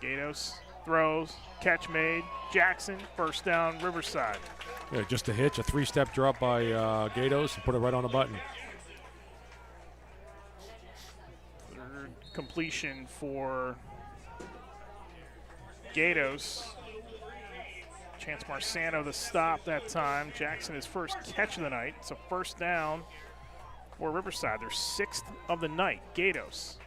Gatos throws, catch made. Jackson, first down, Riverside. Yeah, just a hitch, a 3-step drop by Gatos and put it right on the button. Third completion for Gatos. Chance Marciano the stop that time. Jackson his first catch of the night. It's a first down for Riverside. Their 6th of the night. Gatos.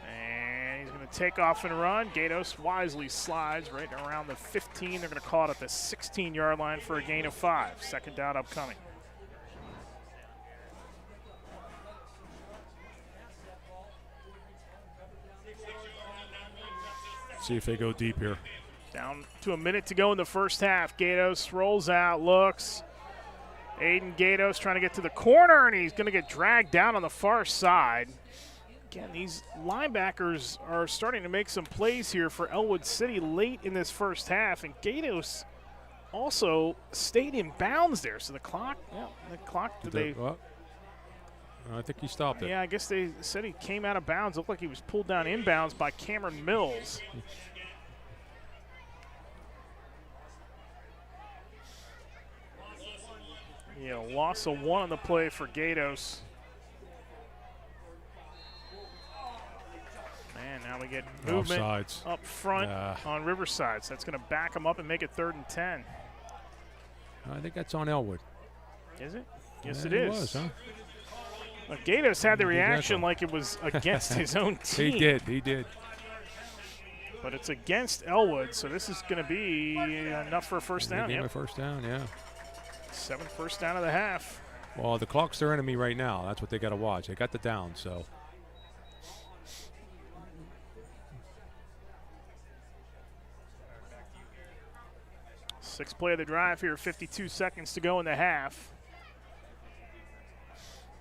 And he's going to take off and run. Gatos wisely slides right around the 15. They're going to call it at the 16-yard line for a gain of 5. Second down upcoming. See if they go deep here. Down to a minute to go in the first half. Gatos rolls out, looks. Aiden Gatos trying to get to the corner, and he's going to get dragged down on the far side. Again, these linebackers are starting to make some plays here for Ellwood City late in this first half, and Gatos also stayed in bounds there. So the clock, I think he stopped it. Yeah, I guess they said he came out of bounds. Looked like he was pulled down inbounds by Cameron Mills. Yeah, loss of 1 on the play for Gatos. Man, now we get movement up front on Riverside. So that's going to back them up and make it 3rd and 10. I think that's on Ellwood. Is it? Yes, Yeah, it is. It was, huh? Well, Gatos had the reaction like it was against his own team. He did. But it's against Ellwood, so this is going to be enough for a first down. A first down, yeah. 7th first down of the half. Well, the clock's their enemy right now. That's what they got to watch. They got the down, so. Sixth play of the drive here, 52 seconds to go in the half.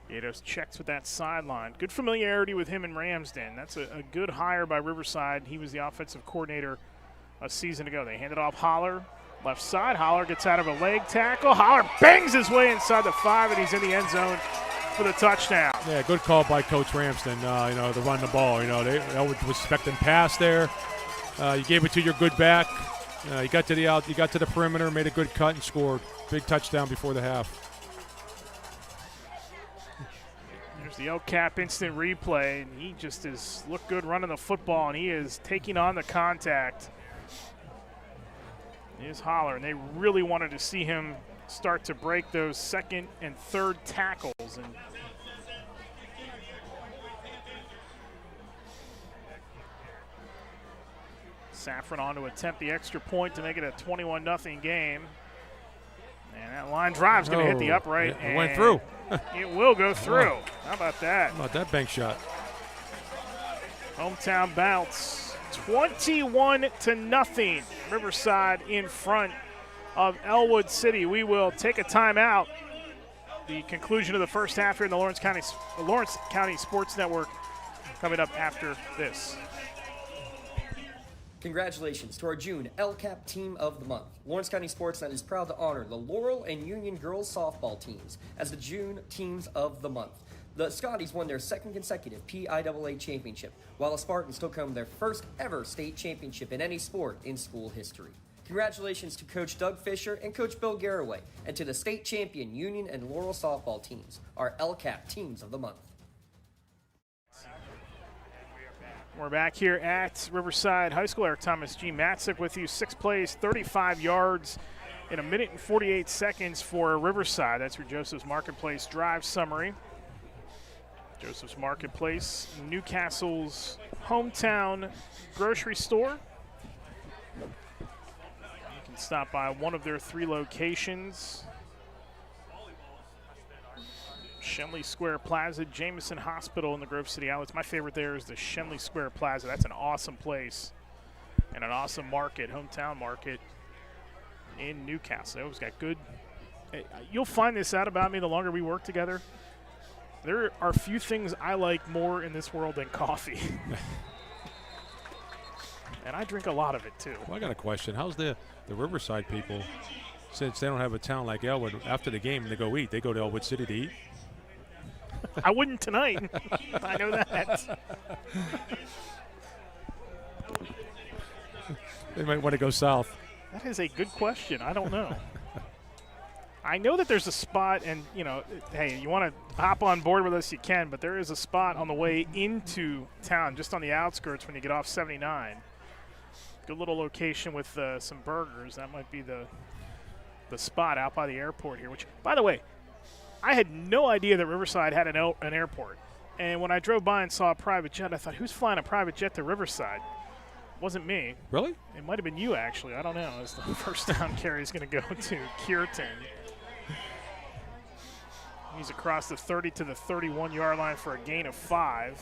Gatos checks with that sideline. Good familiarity with him in Ramsden. That's a good hire by Riverside. He was the offensive coordinator a season ago. They hand it off Holler. Left side, Holler gets out of a leg tackle. Holler bangs his way inside the 5, and he's in the end zone for the touchdown. Yeah, good call by Coach Ramsden, to run the ball. Elwood was expecting pass there. You gave it to your good back. You got to the perimeter, made a good cut, and scored. Big touchdown before the half. There's the LCAP instant replay, and he just has looked good running the football, and he is taking on the contact. Here's Holler, and they really wanted to see him start to break those 2nd and 3rd tackles. And Safran on to attempt the extra point to make it a 21-0 game. And that line drive's going to hit the upright. It went through. It will go through. How about that? How about that bank shot? Hometown bounce. 21-0. Riverside in front of Ellwood City. We will take a timeout. The conclusion of the first half here in the Lawrence County Sports Network coming up after this. Congratulations to our June LCAP Team of the Month. Lawrence County SportsNet is proud to honor the Laurel and Union girls softball teams as the June Teams of the Month. The Scotties won their 2nd consecutive PIAA championship, while the Spartans took home their first ever state championship in any sport in school history. Congratulations to Coach Doug Fisher and Coach Bill Garraway, and to the state champion Union and Laurel softball teams, our LCAP Teams of the Month. We're back here at Riverside High School. Eric Thomas G. Matzik with you. 6 plays, 35 yards in 1 minute and 48 seconds for Riverside. That's your Joseph's Marketplace drive summary. Joseph's Marketplace, Newcastle's hometown grocery store. You can stop by one of their 3 locations. Shenley Square Plaza, Jameson Hospital in the Grove City Outlets. My favorite there is the Shenley Square Plaza. That's an awesome place and an awesome market, hometown market in Newcastle. They always got good. You'll find this out about me the longer we work together. There are few things I like more in this world than coffee. And I drink a lot of it, too. Well, I got a question. How's the Riverside people, since they don't have a town like Ellwood, after the game they go eat, they go to Ellwood City to eat? I wouldn't tonight. I know that. They might want to go south. That is a good question. I don't know. I know that there's a spot, and, hey, you want to hop on board with us, you can, but there is a spot on the way into town, just on the outskirts when you get off 79. Good little location with some burgers. That might be the spot out by the airport here, which, by the way, I had no idea that Riverside had an airport. And when I drove by and saw a private jet, I thought, who's flying a private jet to Riverside? It wasn't me. Really? It might have been you, actually. I don't know. As the first down carry is going to go to Kierton. He's across the 30 to the 31-yard line for a gain of 5.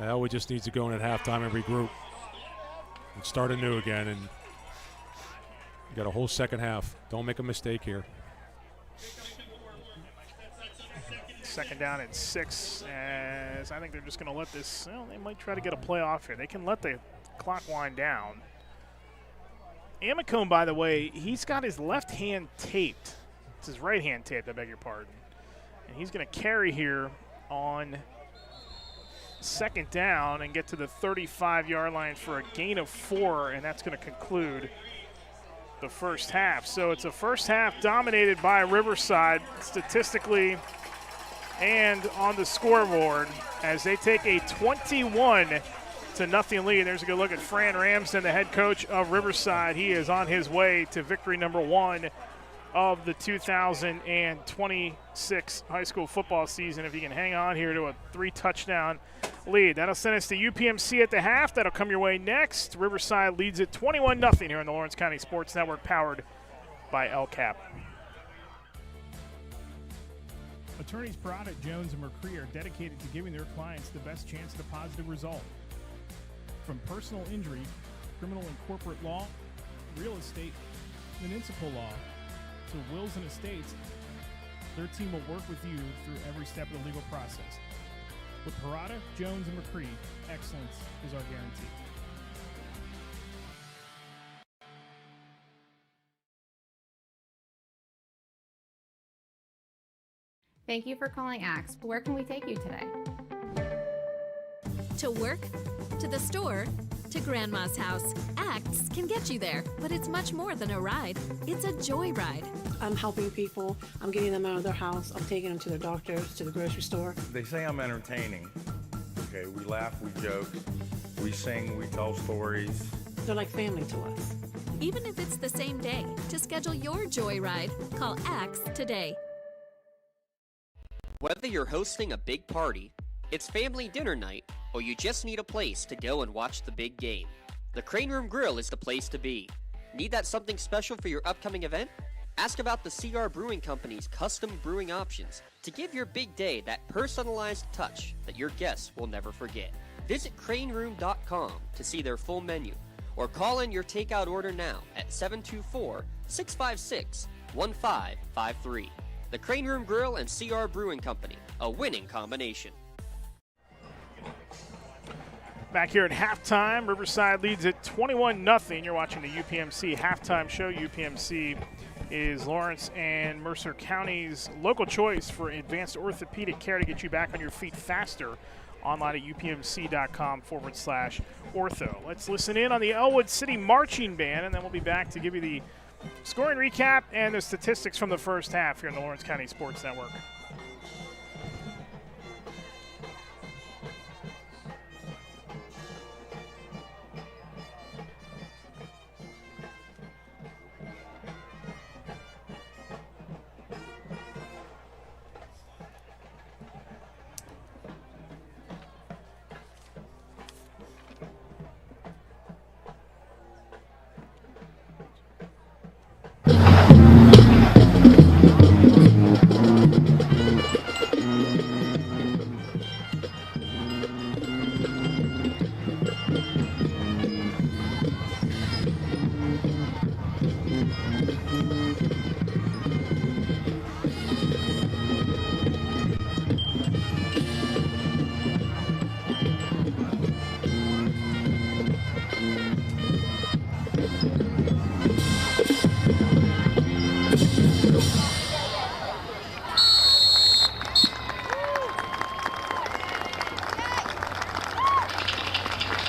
Ellwood just needs to go in at halftime and regroup and start anew again. And you got a whole second half. Don't make a mistake here. Second down at 6, as I think they're just going to let this, they might try to get a play off here. They can let the clock wind down. Amicone, by the way, he's got his left hand taped. It's his right hand taped, I beg your pardon. And he's going to carry here on second down and get to the 35-yard line for a gain of 4, and that's going to conclude the first half. So it's a first half dominated by Riverside statistically and on the scoreboard as they take a 21-0 lead. There's a good look at Fran Ramsden, the head coach of Riverside. He is on his way to victory number 1 of the 2026 high school football season if he can hang on here to a 3-touchdown lead. That'll send us to UPMC at the half. That'll come your way next. Riverside leads it 21-0 here on the Lawrence County Sports Network, powered by LCAP. Attorneys Parada, Jones, and McCree are dedicated to giving their clients the best chance at a positive result. From personal injury, criminal and corporate law, real estate, municipal law, to wills and estates, their team will work with you through every step of the legal process. With Parada, Jones, and McCree, excellence is our guarantee. Thank you for calling Axe. Where can we take you today? To work, to the store, to Grandma's house. Axe can get you there, but it's much more than a ride. It's a joyride. I'm helping people. I'm getting them out of their house. I'm taking them to their doctors, to the grocery store. They say I'm entertaining. Okay, we laugh, we joke, we sing, we tell stories. They're like family to us. Even if it's the same day, to schedule your joyride, call Axe today. Whether you're hosting a big party, it's family dinner night, or you just need a place to go and watch the big game, the Crane Room Grill is the place to be. Need that something special for your upcoming event? Ask about the CR Brewing Company's custom brewing options to give your big day that personalized touch that your guests will never forget. Visit craneroom.com to see their full menu, or call in your takeout order now at 724-656-1553. The Crane Room Grill and CR Brewing Company, a winning combination. Back here at halftime, Riverside leads at 21-0. You're watching the UPMC halftime show. UPMC is Lawrence and Mercer County's local choice for advanced orthopedic care to get you back on your feet faster. Online at upmc.com/ortho. Let's listen in on the Ellwood City Marching Band, and then we'll be back to give you the scoring recap and the statistics from the first half here on the Lawrence County Sports Network.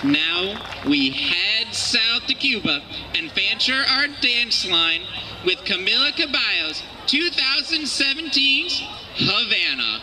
Now we head south to Cuba and fancher our dance line with Camila Caballo's 2017's Havana.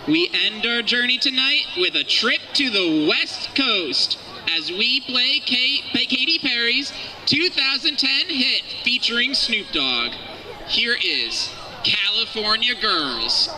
We end our journey tonight with a trip to the West Coast as we play Katy Perry's 2010 hit featuring Snoop Dogg. Here is California Girls.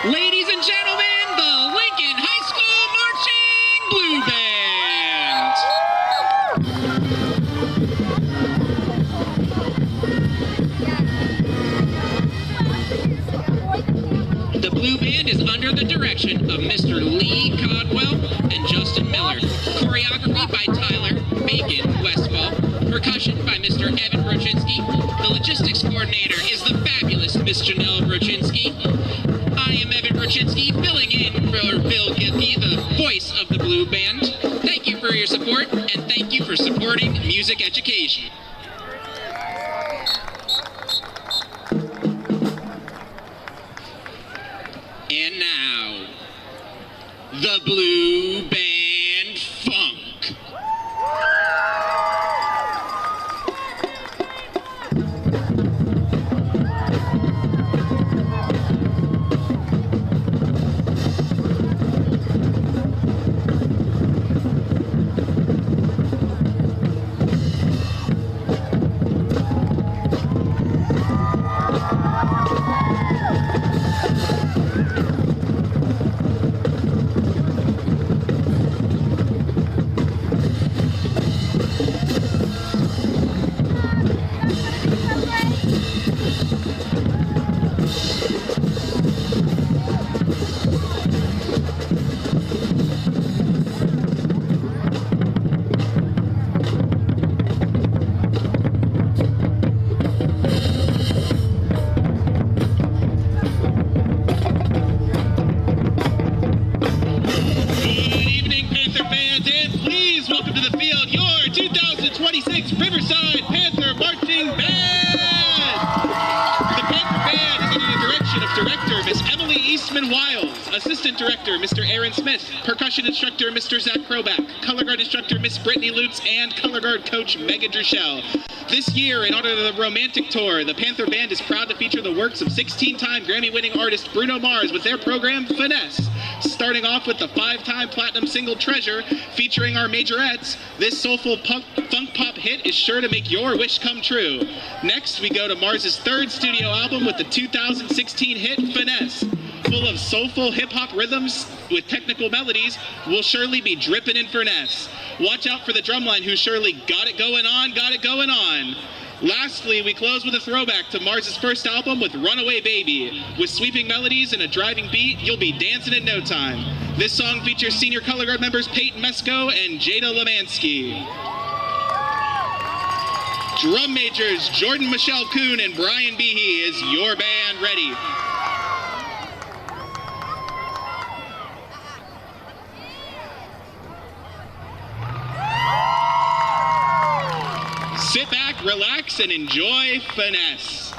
Ladies and gentlemen, the Lincoln High School Marching Blue Band. The Blue Band is under the direction of Mr. Lee Codwell and Justin Miller. Choreography by Tyler Bacon Westfall. Percussion by Mr. Evan Brochinski. The logistics coordinator is the fabulous Miss Janelle Brochinski. I am Evan Brochinski, filling in for Bill Gifke, the voice of the Blue Band. Thank you for your support, and thank you for supporting music education. And now, the Blue Band Funk. Riverside Panther Marching Band! The Panther Band is under the direction of Director Miss Emily Eastman Wiles, Assistant Director Mr. Aaron Smith, Percussion Instructor Mr. Zach Kroback, Color Guard Instructor Miss Brittany Lutz, and Color Guard Coach Megan Drischel. This year, in honor of the Romantic Tour, the Panther Band is proud to feature the works of 16-time Grammy-winning artist Bruno Mars with their program, Finesse. Starting off with the 5-time platinum single Treasure, featuring our majorettes, this soulful funk pop hit is sure to make your wish come true. Next, we go to Mars's third studio album with the 2016 hit, Finesse. Full of soulful hip-hop rhythms with technical melodies, will surely be dripping in finesse. Watch out for the drumline who surely got it going on, got it going on. Lastly, we close with a throwback to Mars's first album with Runaway Baby. With sweeping melodies and a driving beat, you'll be dancing in no time. This song features senior Color Guard members Peyton Mesko and Jada Lemansky. Drum majors Jordan Michelle Kuhn and Brian Behe. Is your band ready? Sit back, relax, and enjoy Finesse.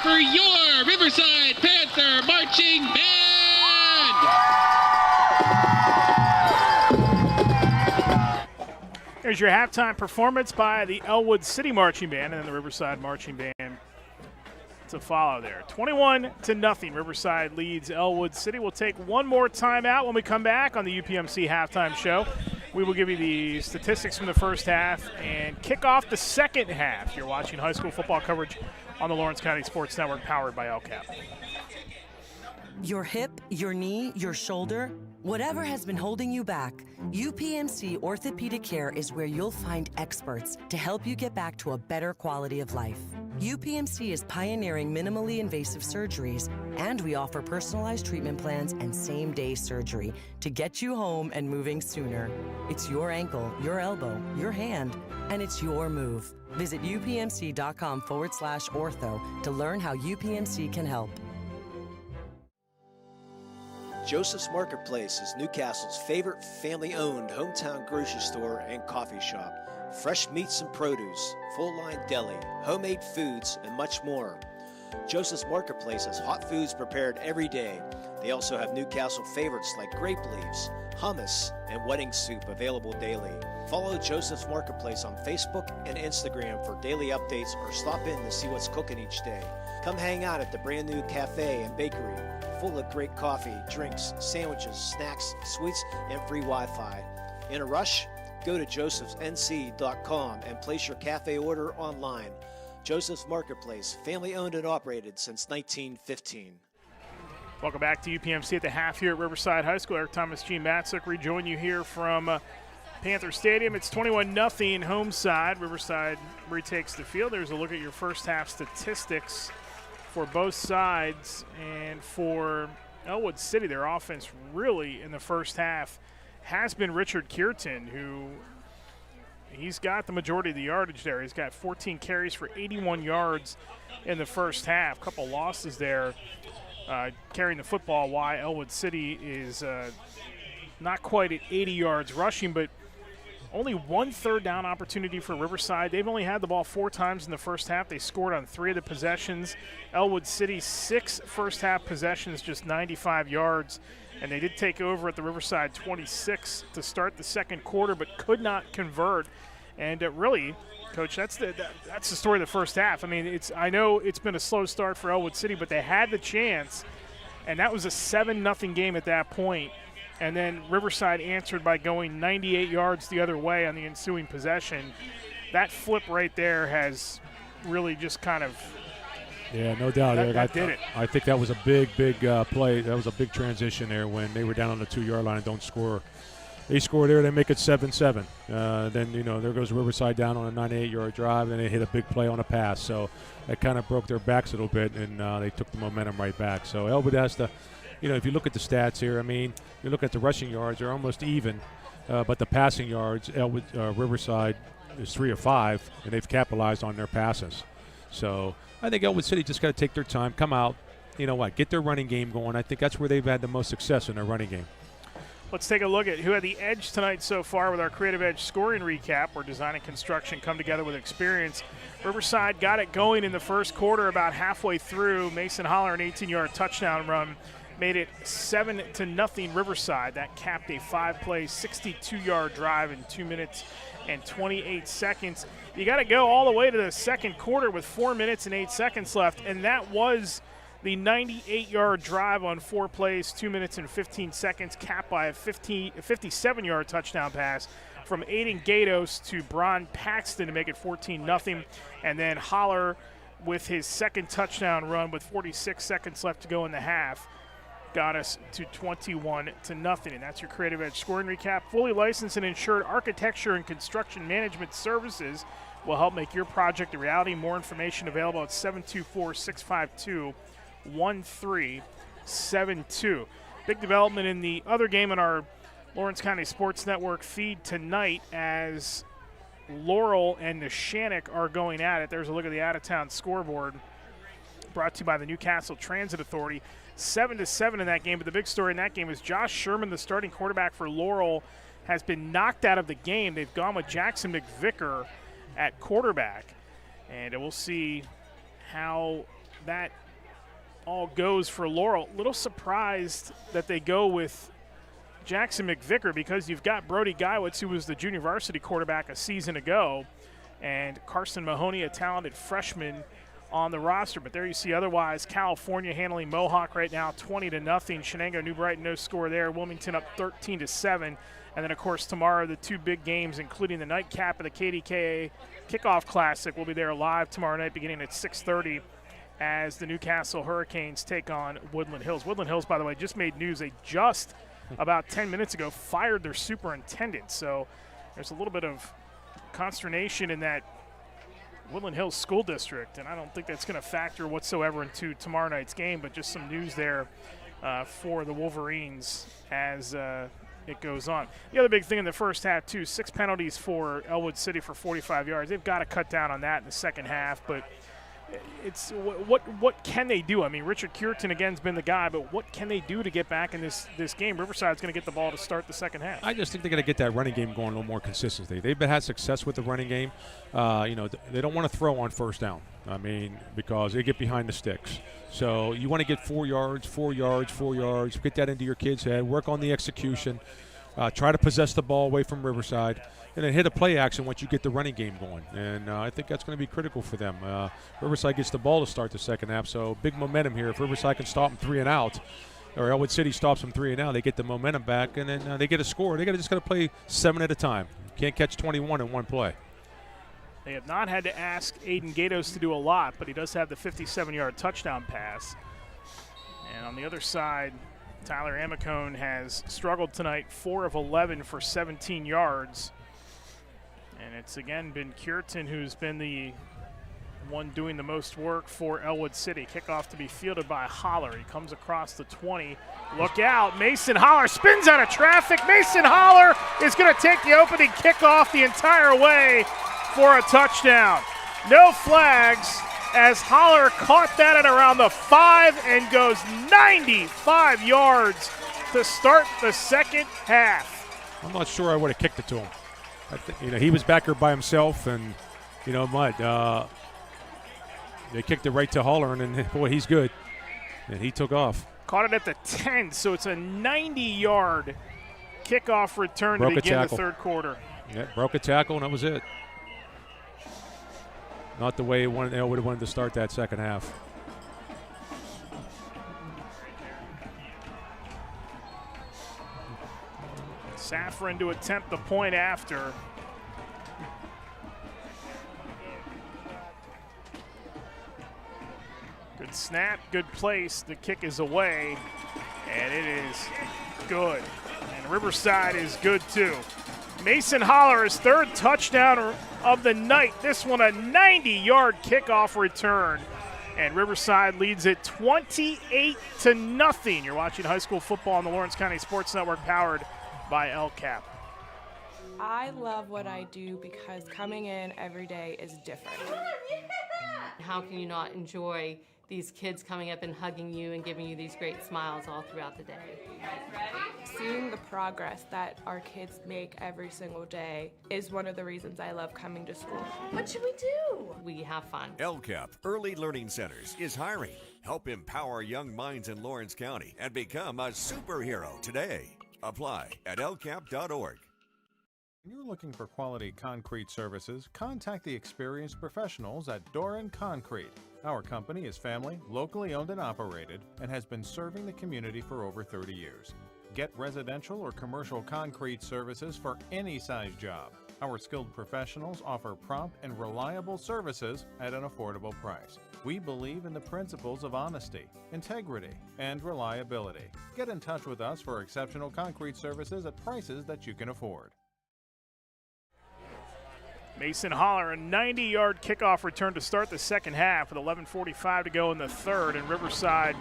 for your Riverside Panther Marching Band! There's your halftime performance by the Ellwood City Marching Band and then the Riverside Marching Band to follow there. 21-0. Riverside leads Ellwood City. We'll take one more timeout when we come back on the UPMC halftime show. We will give you the statistics from the first half and kick off the second half. You're watching high school football coverage on the Lawrence County Sports Network, powered by LCAP. Your hip, your knee, your shoulder, whatever has been holding you back, UPMC Orthopedic Care is where you'll find experts to help you get back to a better quality of life. UPMC is pioneering minimally invasive surgeries, and we offer personalized treatment plans and same-day surgery to get you home and moving sooner. It's your ankle, your elbow, your hand, and it's your move. Visit upmc.com/ortho to learn how UPMC can help. Joseph's Marketplace is Newcastle's favorite family-owned hometown grocery store and coffee shop. Fresh meats and produce, full-line deli, homemade foods, and much more. Joseph's Marketplace has hot foods prepared every day. They also have Newcastle favorites like grape leaves, hummus, and wedding soup available daily. Follow Joseph's Marketplace on Facebook and Instagram for daily updates or stop in to see what's cooking each day. Come hang out at the brand new cafe and bakery, full of great coffee, drinks, sandwiches, snacks, sweets, and free Wi-Fi. In a rush? Go to josephsnc.com and place your cafe order online. Joseph's Marketplace, family owned and operated since 1915. Welcome back to UPMC at the half here at Riverside High School. Eric Thomas, Gene Matzuk rejoin you here from Panther Stadium. It's 21-0 home side. Riverside retakes the field. There's a look at your first half statistics for both sides. And for Ellwood City, their offense really in the first half has been Richard Kierton, who he's got the majority of the yardage there. He's got 14 carries for 81 yards in the first half. A couple losses there carrying the football, why Ellwood City is not quite at 80 yards rushing, but only one third down opportunity for Riverside. They've only had the ball 4 times in the first half. They scored on 3 of the possessions. Ellwood City, 6 first half possessions, just 95 yards. And they did take over at the Riverside 26 to start the second quarter, but could not convert. And really, Coach, that's the story of the first half. I mean, I know it's been a slow start for Ellwood City, but they had the chance, and that was a 7-0 game at that point. And then Riverside answered by going 98 yards the other way on the ensuing possession. That flip right there has really just kind of – yeah, no doubt, Eric. That did it. I think that was a big play. That was a big transition there when they were down on the 2-yard line and don't score. They score there, they make it 7-7. Then, there goes Riverside down on a 98-yard drive, and they hit a big play on a pass. So that kind of broke their backs a little bit, and they took the momentum right back. So Ellwood has to, if you look at the stats here, I mean, you look at the rushing yards, they're almost even. But the passing yards, Riverside is 3 of 5, and they've capitalized on their passes. So I think Ellwood City just got to take their time, come out, get their running game going. I think that's where they've had the most success in their running game. Let's take a look at who had the edge tonight so far with our Creative Edge scoring recap, where design and construction come together with experience. Riverside got it going in the first quarter about halfway through. Mason Holler, an 18-yard touchdown run, made it 7-0 Riverside. That capped a 5-play, 62-yard drive in 2 minutes and 28 seconds. You got to go all the way to the second quarter with 4 minutes and 8 seconds left, and that was the 98-yard drive on 4 plays, 2 minutes and 15 seconds, capped by a 57-yard touchdown pass from Aiden Gatos to Bron Paxton to make it 14-0. And then Holler with his second touchdown run with 46 seconds left to go in the half got us to 21-0. And that's your Creative Edge scoring recap. Fully licensed and insured architecture and construction management services will help make your project a reality. More information available at 724-652-1372. Big development in the other game in our Lawrence County Sports Network feed tonight as Laurel and Neshannock are going at it. There's a look at the out-of-town scoreboard brought to you by the Newcastle Transit Authority. 7-7 in that game, but the big story in that game is Josh Sherman, the starting quarterback for Laurel, has been knocked out of the game. They've gone with Jackson McVicker at quarterback, and we'll see how that all goes for Laurel. Little surprised that they go with Jackson McVicker because you've got Brody Geiwitz, who was the junior varsity quarterback a season ago, and Carson Mahoney, a talented freshman on the roster. But there you see otherwise California handling Mohawk right now 20-0. Shenango, New Brighton, no score there. Wilmington up 13-7. And then, of course, tomorrow the two big games, including the nightcap of the KDKA Kickoff Classic. We'll be there live tomorrow night beginning at 6:30 as the Newcastle Hurricanes take on Woodland Hills. Woodland Hills, by the way, just made news. They just, about 10 minutes ago, fired their superintendent. So there's a little bit of consternation in that Woodland Hills School District, and I don't think that's going to factor whatsoever into tomorrow night's game, but just some news there for the Wolverines as it goes on. The other big thing in the first half, too, 6 penalties for Ellwood City for 45 yards. They've got to cut down on that in the second half, but it's what can they do? I mean, Richard Cureton, again, has been the guy, but what can they do to get back in this game? Riverside's going to get the ball to start the second half. I just think they're going to get that running game going a little more consistently. They've had success with the running game. They don't want to throw on first down. I mean, because they get behind the sticks. So you want to get 4 yards, get that into your kid's head, work on the execution, try to possess the ball away from Riverside, and then hit a play action once you get the running game going. And I think that's going to be critical for them. Riverside gets the ball to start the second half, so big momentum here. If Riverside can stop them 3 and out, or Ellwood City stops them 3 and out, they get the momentum back, and then they get a score. They just got to play 7 at a time. You can't catch 21 in one play. They have not had to ask Aiden Gatos to do a lot, but he does have the 57-yard touchdown pass. And on the other side, Tyler Amicone has struggled tonight, 4 of 11 for 17 yards. And it's again been Cureton who's been the one doing the most work for Ellwood City. Kickoff to be fielded by Holler. He comes across the 20. Look out, Mason Holler spins out of traffic. Mason Holler is going to take the opening kickoff the entire way for a touchdown. No flags as Holler caught that at around the 5 and goes 95 yards to start the second half. I'm not sure I would have kicked it to him. I think, he was back there by himself, and they kicked it right to Holler, and then, boy, he's good. And he took off. Caught it at the 10, so it's a 90-yard kickoff return to begin the third quarter. Yeah, broke a tackle, and that was it. Not the way they would have wanted to start that second half. Safran to attempt the point after. Good snap, good place. The kick is away, and it is good. And Riverside is good too. Mason Holler, his 3rd touchdown of the night. This one a 90-yard kickoff return. And Riverside leads it 28-0. You're watching high school football on the Lawrence County Sports Network, powered by LCAP. I love what I do because coming in every day is different. How can you not enjoy these kids coming up and hugging you and giving you these great smiles all throughout the day? Seeing the progress that our kids make every single day is one of the reasons I love coming to school. What should we do? We have fun. LCAP Early Learning Centers is hiring. Help empower young minds in Lawrence County and become a superhero today. Apply at lcap.org. When you're looking for quality concrete services, contact the experienced professionals at Doran Concrete. Our company is family, locally owned and operated, and has been serving the community for over 30 years. Get residential or commercial concrete services for any size job. Our skilled professionals offer prompt and reliable services at an affordable price. We believe in the principles of honesty, integrity, and reliability. Get in touch with us for exceptional concrete services at prices that you can afford. Mason Holler, a 90-yard kickoff return to start the second half with 11:45 to go in the third, and Riverside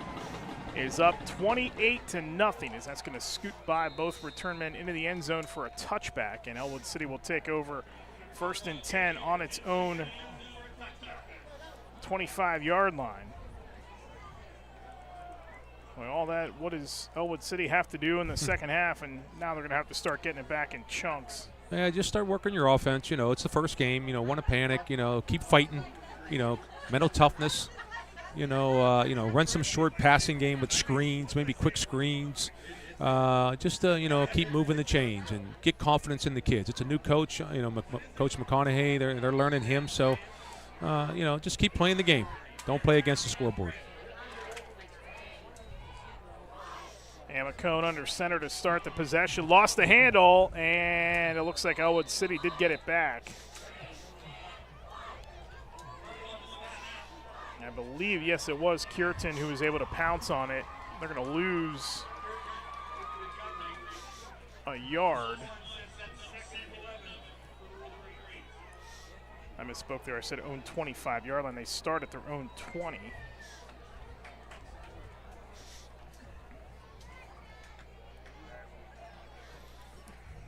is up 28-0 as that's going to scoot by both return men into the end zone for a touchback, and Ellwood City will take over 1st and 10 on its own 25-yard line. Well, all that, what does Ellwood City have to do in the second half, and now they're going to have to start getting it back in chunks. Yeah, just start working your offense. It's the first game. Want to panic. Keep fighting. Mental toughness. Run some short passing game with screens, maybe quick screens. Just to, keep moving the chains and get confidence in the kids. It's a new coach. Coach McConaughey. They're learning him. So, just keep playing the game. Don't play against the scoreboard. Amicone under center to start the possession. Lost the handle, and it looks like Ellwood City did get it back. I believe, yes, it was Cureton who was able to pounce on it. They're going to lose a yard. I misspoke there. I said own 25-yard line. They start at their own 20.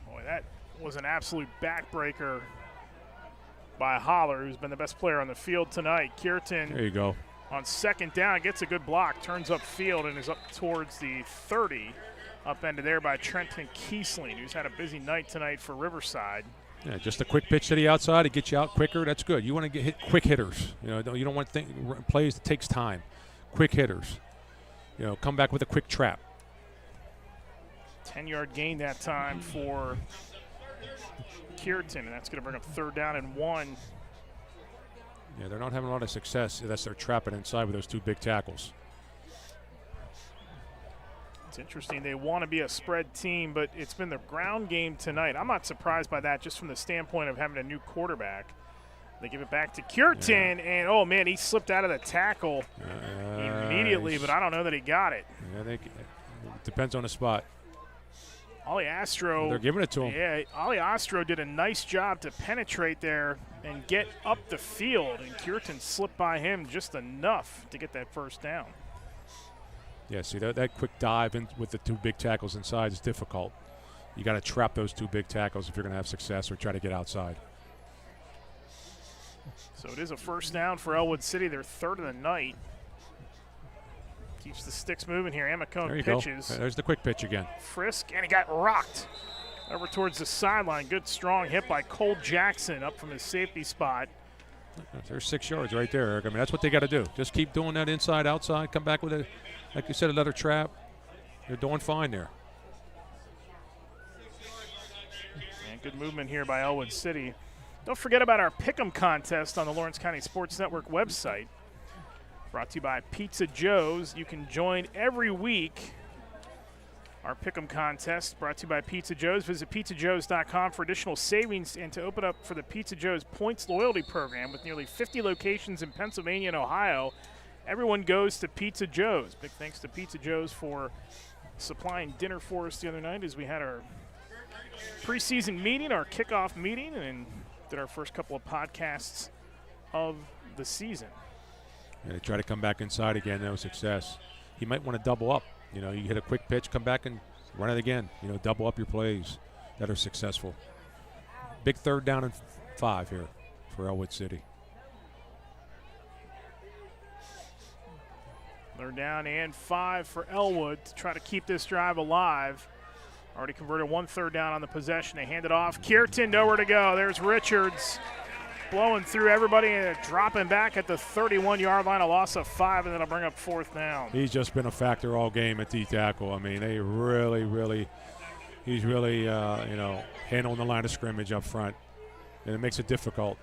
Boy, that was an absolute backbreaker by Holler, who's been the best player on the field tonight. Cureton, there you go. On second down, gets a good block, turns upfield, and is up towards the 30. Upended there by Trenton Kiesling, who's had a busy night tonight for Riverside. Yeah, just a quick pitch to the outside to get you out quicker. That's good. You want to get hit quick hitters. You don't want plays that takes time. Quick hitters. Come back with a quick trap. 10-yard gain that time for Cureton, and that's going to bring up 3rd down and 1. Yeah, they're not having a lot of success unless they're trapping inside with those 2 big tackles. It's interesting. They want to be a spread team, but it's been the ground game tonight. I'm not surprised by that just from the standpoint of having a new quarterback. They give it back to Cureton, and, oh, man, he slipped out of the tackle immediately, but I don't know that he got it. Yeah, it depends on the spot. Ollie Astro. They're giving it to him. Yeah, Ollie Astro did a nice job to penetrate there and get up the field, and Cureton slipped by him just enough to get that 1st down. Yeah, see, that quick dive in with the 2 big tackles inside is difficult. You got to trap those 2 big tackles if you're going to have success or try to get outside. So it is a 1st down for Ellwood City, their 3rd of the night. Keeps the sticks moving here. Amicone pitches. Go. There's the quick pitch again. Frisk, and he got rocked over towards the sideline. Good strong hit by Cole Jackson up from his safety spot. There's 6 yards right there, Eric. I mean, that's what they got to do. Just keep doing that inside, outside. Come back with a, like you said, another trap. They're doing fine there. And good movement here by Ellwood City. Don't forget about our Pick'em contest on the Lawrence County Sports Network website. Brought to you by Pizza Joe's. You can join every week. Our Pick'em contest brought to you by Pizza Joe's. Visit pizzajoes.com for additional savings and to open up for the Pizza Joe's Points Loyalty Program with nearly 50 locations in Pennsylvania and Ohio. Everyone goes to Pizza Joe's. Big thanks to Pizza Joe's for supplying dinner for us the other night as we had our preseason meeting, our kickoff meeting, and did our first couple of podcasts of the season. Yeah, they try to come back inside again, no success. You might want to double up. You hit a quick pitch, come back and run it again. Double up your plays that are successful. Big 3rd down and 5 here for Ellwood City. 3rd down and 5 for Ellwood to try to keep this drive alive. Already converted 1 3rd down on the possession. They hand it off. Cureton, nowhere to go. There's Richards blowing through everybody and dropping back at the 31-yard line. A loss of 5, and then it'll bring up 4th down. He's just been a factor all game at D tackle. I mean, he's really handling the line of scrimmage up front, and it makes it difficult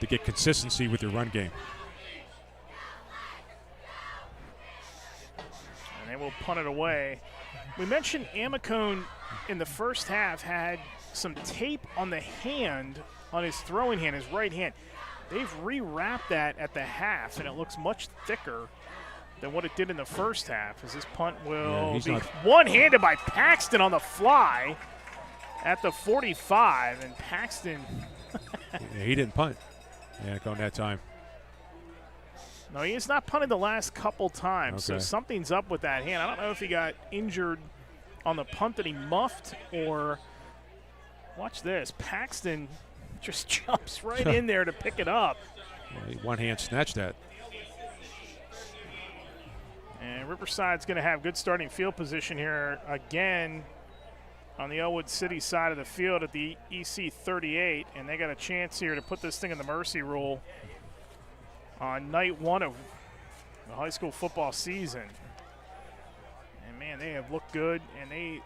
to get consistency with your run game. And they will punt it away. We mentioned Amicone in the first half had some tape on the hand, on his throwing hand, his right hand. They've rewrapped that at the half, and it looks much thicker than what it did in the first half, as this punt will be one-handed by Paxton on the fly at the 45, and Paxton. He didn't punt on that time. No, he has not punted the last couple times, okay. So something's up with that hand. I don't know if he got injured on the punt that he muffed or – watch this. Paxton just jumps right in there to pick it up. Yeah, one hand snatched that. And Riverside's going to have good starting field position here again on the Ellwood City side of the field at the EC 38. And they got a chance here to put this thing in the mercy rule on night 1 of the high school football season. And, man, they have looked good, and they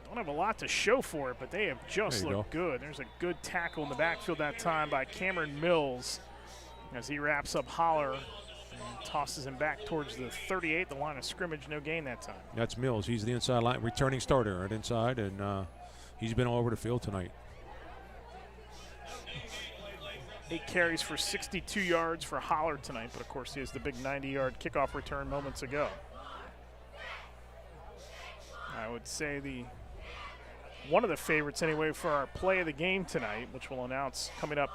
don't have a lot to show for it, but they have just looked good. There's a good tackle in the backfield that time by Cameron Mills. as he wraps up Holler and tosses him back towards the 38, the line of scrimmage. No gain that time. That's Mills. He's the inside line, returning starter at inside, and he's been all over the field tonight. 8 carries for 62 yards for Holler tonight, but of course he has the big 90-yard kickoff return moments ago. I would say one of the favorites anyway for our play of the game tonight, which we'll announce coming up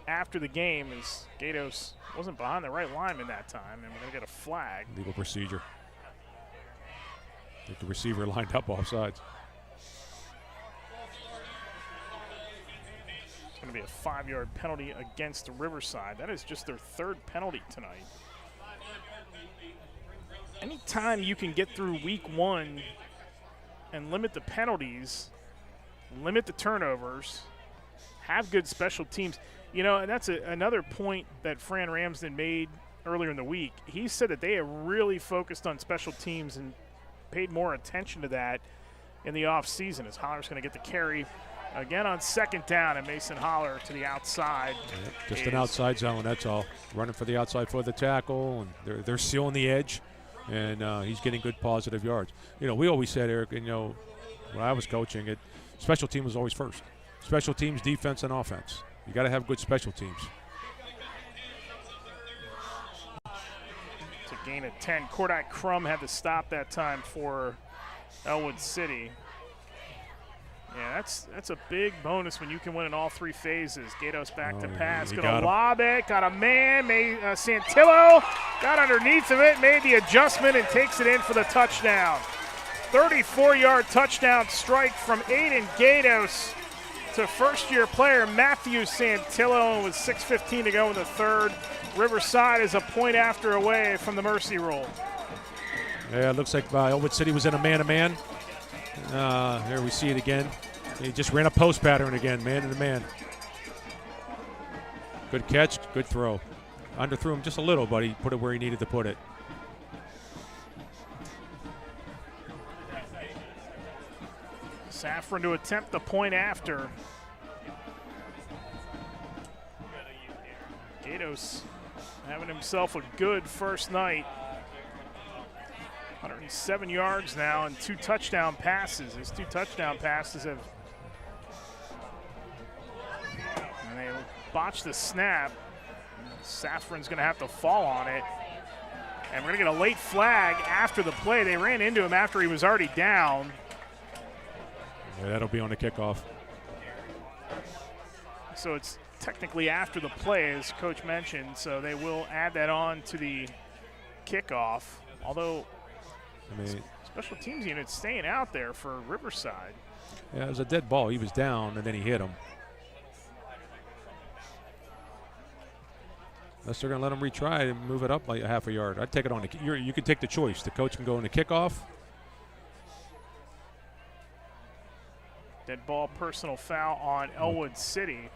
after the game, is Gatos wasn't behind the right lineman that time, and we're going to get a flag. Legal procedure. I think the receiver lined up off sides. It's going to be a 5-yard penalty against Riverside. That is just their 3rd penalty tonight. Anytime you can get through week 1 and limit the penalties, limit the turnovers, have good special teams. You know, and that's another point that Fran Ramsden made earlier in the week. He said that they have really focused on special teams and paid more attention to that in the offseason, as Holler's going to get the carry again on 2nd down, and Mason Holler to the outside. Yep, just an outside zone, that's all. Running for the outside for the tackle, and they're sealing the edge, and he's getting good positive yards. You know, we always said, Eric, and, you know, when I was coaching it, special team was always first. Special teams, defense, and offense. You got to have good special teams. It's a gain of 10. Cordite Crum had to stop that time for Ellwood City. Yeah, that's a big bonus when you can win in all 3 phases. Gatos back to pass, gonna lob it, got a man, Santillo got underneath of it, made the adjustment and takes it in for the touchdown. 34-yard touchdown strike from Aiden Gatos to first-year player Matthew Santillo, with 6:15 to go in the 3rd. Riverside is a point after away from the mercy rule. Yeah, it looks like Ellwood City was in a man-to-man. Here we see it again. He just ran a post pattern again, man-to-man. Good catch, good throw. Underthrew him just a little, but he put it where he needed to put it. Safran to attempt the point after. Gatos having himself a good first night. 107 yards now and 2 touchdown passes. His 2 touchdown passes have, and they botched the snap. Safran's going to have to fall on it. And we're going to get a late flag after the play. They ran into him after he was already down. Yeah, that'll be on the kickoff. So it's technically after the play, as Coach mentioned, so they will add that on to the kickoff. Although, special teams unit staying out there for Riverside. Yeah, it was a dead ball. He was down, and then he hit him. Unless they're going to let him retry and move it up like a half a yard. I'd take it on the. You can take the choice. The coach can go in the kickoff. Dead ball, personal foul on Ellwood City.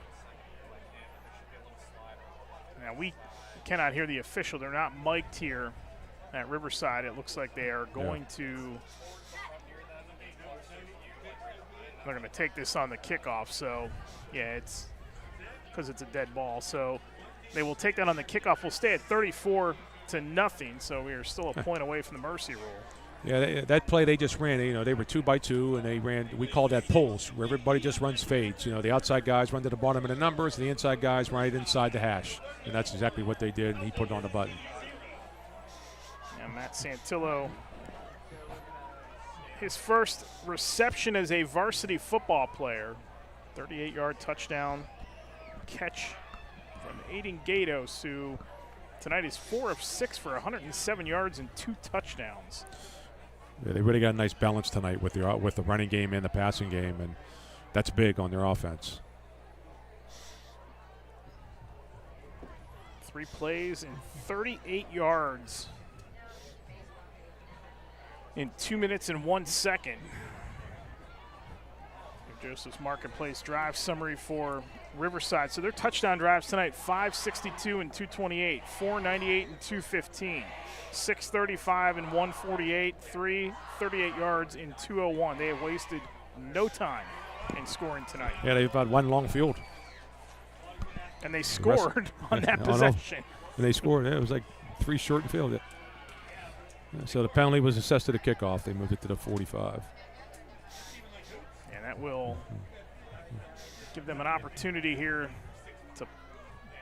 Now we cannot hear the official. They're not mic'd here at Riverside. It looks like they are going to. They're going to take this on the kickoff. So, yeah, it's because it's a dead ball. So they will take that on the kickoff. We'll stay at 34-0. So we are still a point away from the mercy rule. Yeah, that play they just ran, they were 2-by-2, and they ran, we call that pulls, where everybody just runs fades. The outside guys run to the bottom of the numbers, and the inside guys right inside the hash. And that's exactly what they did, and he put it on the button. And Matt Santillo, his first reception as a varsity football player, 38-yard touchdown catch from Aiden Gatos, who tonight is 4 of 6 for 107 yards and 2 touchdowns. Yeah, they really got a nice balance tonight with the running game and the passing game, and that's big on their offense. 3 plays and 38 yards in 2 minutes and 1 second. Joseph's Marketplace drive summary for Riverside. So their touchdown drives tonight, 562 and 228, 498 and 215, 635 and 148, 338 yards in 201. They have wasted no time in scoring tonight. Yeah, they've had one long field. And they scored on that possession. And they scored. It was like 3 short and field. So the penalty was assessed to the kickoff. They moved it to the 45. And that will give them an opportunity here to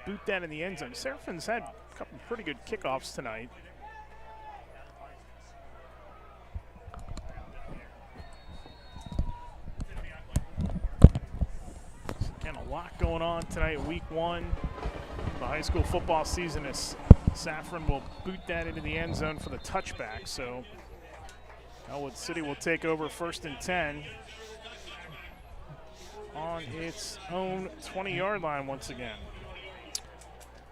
boot that in the end zone. Seraphin's had a couple pretty good kickoffs tonight. Again, a lot going on tonight, week 1 of the high school football season, as Saffron will boot that into the end zone for the touchback. So Ellwood City will take over 1st and 10 on its own 20-yard line once again.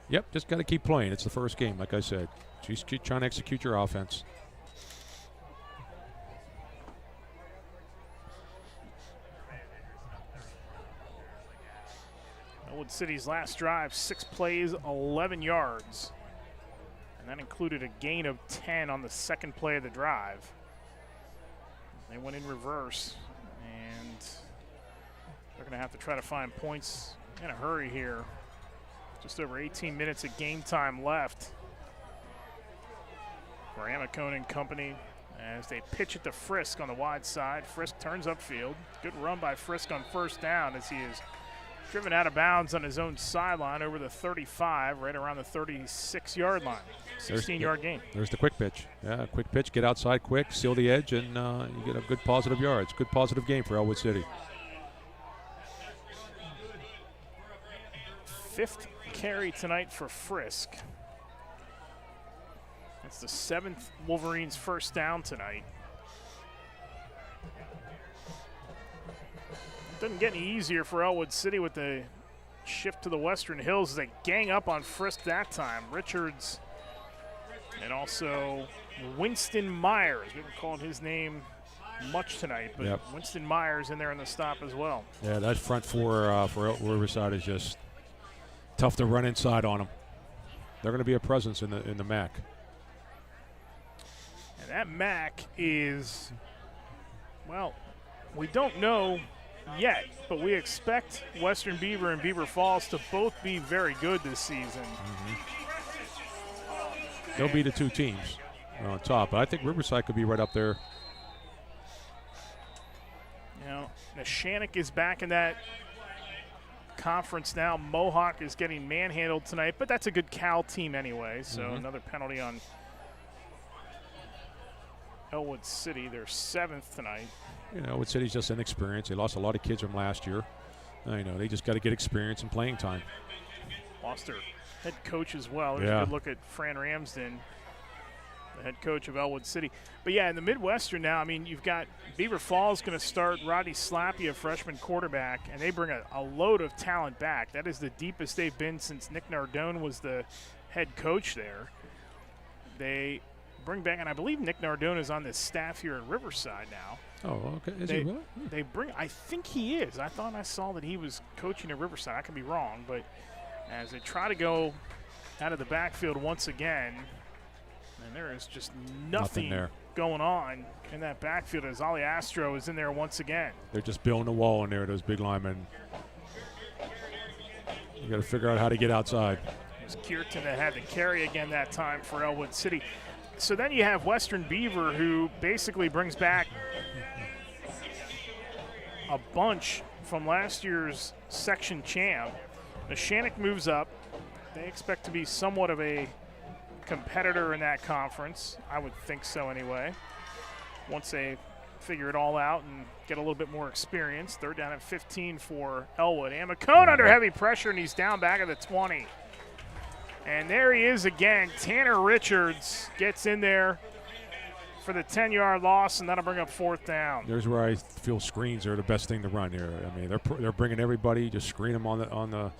Yep, just got to keep playing. It's the first game, like I said. Just keep trying to execute your offense. Ellwood City's last drive, 6 plays, 11 yards. And that included a gain of 10 on the second play of the drive. They went in reverse, and they're going to have to try to find points in a hurry here. Just over 18 minutes of game time left for Amicone and company as they pitch it to Frisk on the wide side. Frisk turns upfield. Good run by Frisk on 1st down as he is driven out of bounds on his own sideline over the 35, right around the 36-yard line. 16-yard gain. There's the quick pitch. Yeah, quick pitch, get outside quick, seal the edge, and you get a good positive yards. Good positive game for Ellwood City. 5th carry tonight for Frisk. That's the 7th Wolverines' first down tonight. Doesn't get any easier for Ellwood City with the shift to the Western Hills as they gang up on Frisk that time. Richards and also Winston Myers. We haven't called his name much tonight, but Winston Myers in there in the stop as well. Yeah, that front four for Riverside is just tough to run inside on them. They're going to be a presence in the MAC. And that MAC is, well, we don't know yet, but we expect Western Beaver and Beaver Falls to both be very good this season. They'll be the 2 teams on top, but I think Riverside could be right up there. You know, Neshannock is back in that conference now. Mohawk is getting manhandled tonight, but that's a good Cal team anyway, so another penalty on Ellwood City. They're 7th tonight. You know, Ellwood City's just inexperienced. They lost a lot of kids from last year. You know, they just got to get experience and playing time. Lost their head coach as well. There's a good look at Fran Ramsden, the head coach of Ellwood City. But yeah, in the Midwestern now, I mean, you've got Beaver Falls going to start Rodney Slappy, a freshman quarterback, and they bring a load of talent back. That is the deepest they've been since Nick Nardone was the head coach there. They bring back, and I believe Nick Nardone is on this staff here in Riverside now. Oh, okay. Is he really? They bring, I think he is. I thought I saw that he was coaching at Riverside. I could be wrong, but as they try to go out of the backfield once again, and there is just nothing there going on in that backfield as Ali Astro is in there once again. They're just building a wall in there, those big linemen. You got to figure out how to get outside. It was Kierton that had the carry again that time for Ellwood City. So then you have Western Beaver, who basically brings back a bunch from last year's section champ. Neshannock moves up. They expect to be somewhat of a competitor in that conference. I would think so anyway. Once they figure it all out and get a little bit more experience. 3rd down and 15 for Ellwood. Amicone under heavy pressure, and he's down back at the 20. And there he is again. Tanner Richards gets in there for the 10-yard loss, and that'll bring up 4th down. There's where I feel screens are the best thing to run here. I mean, they're bringing everybody, just screen them on the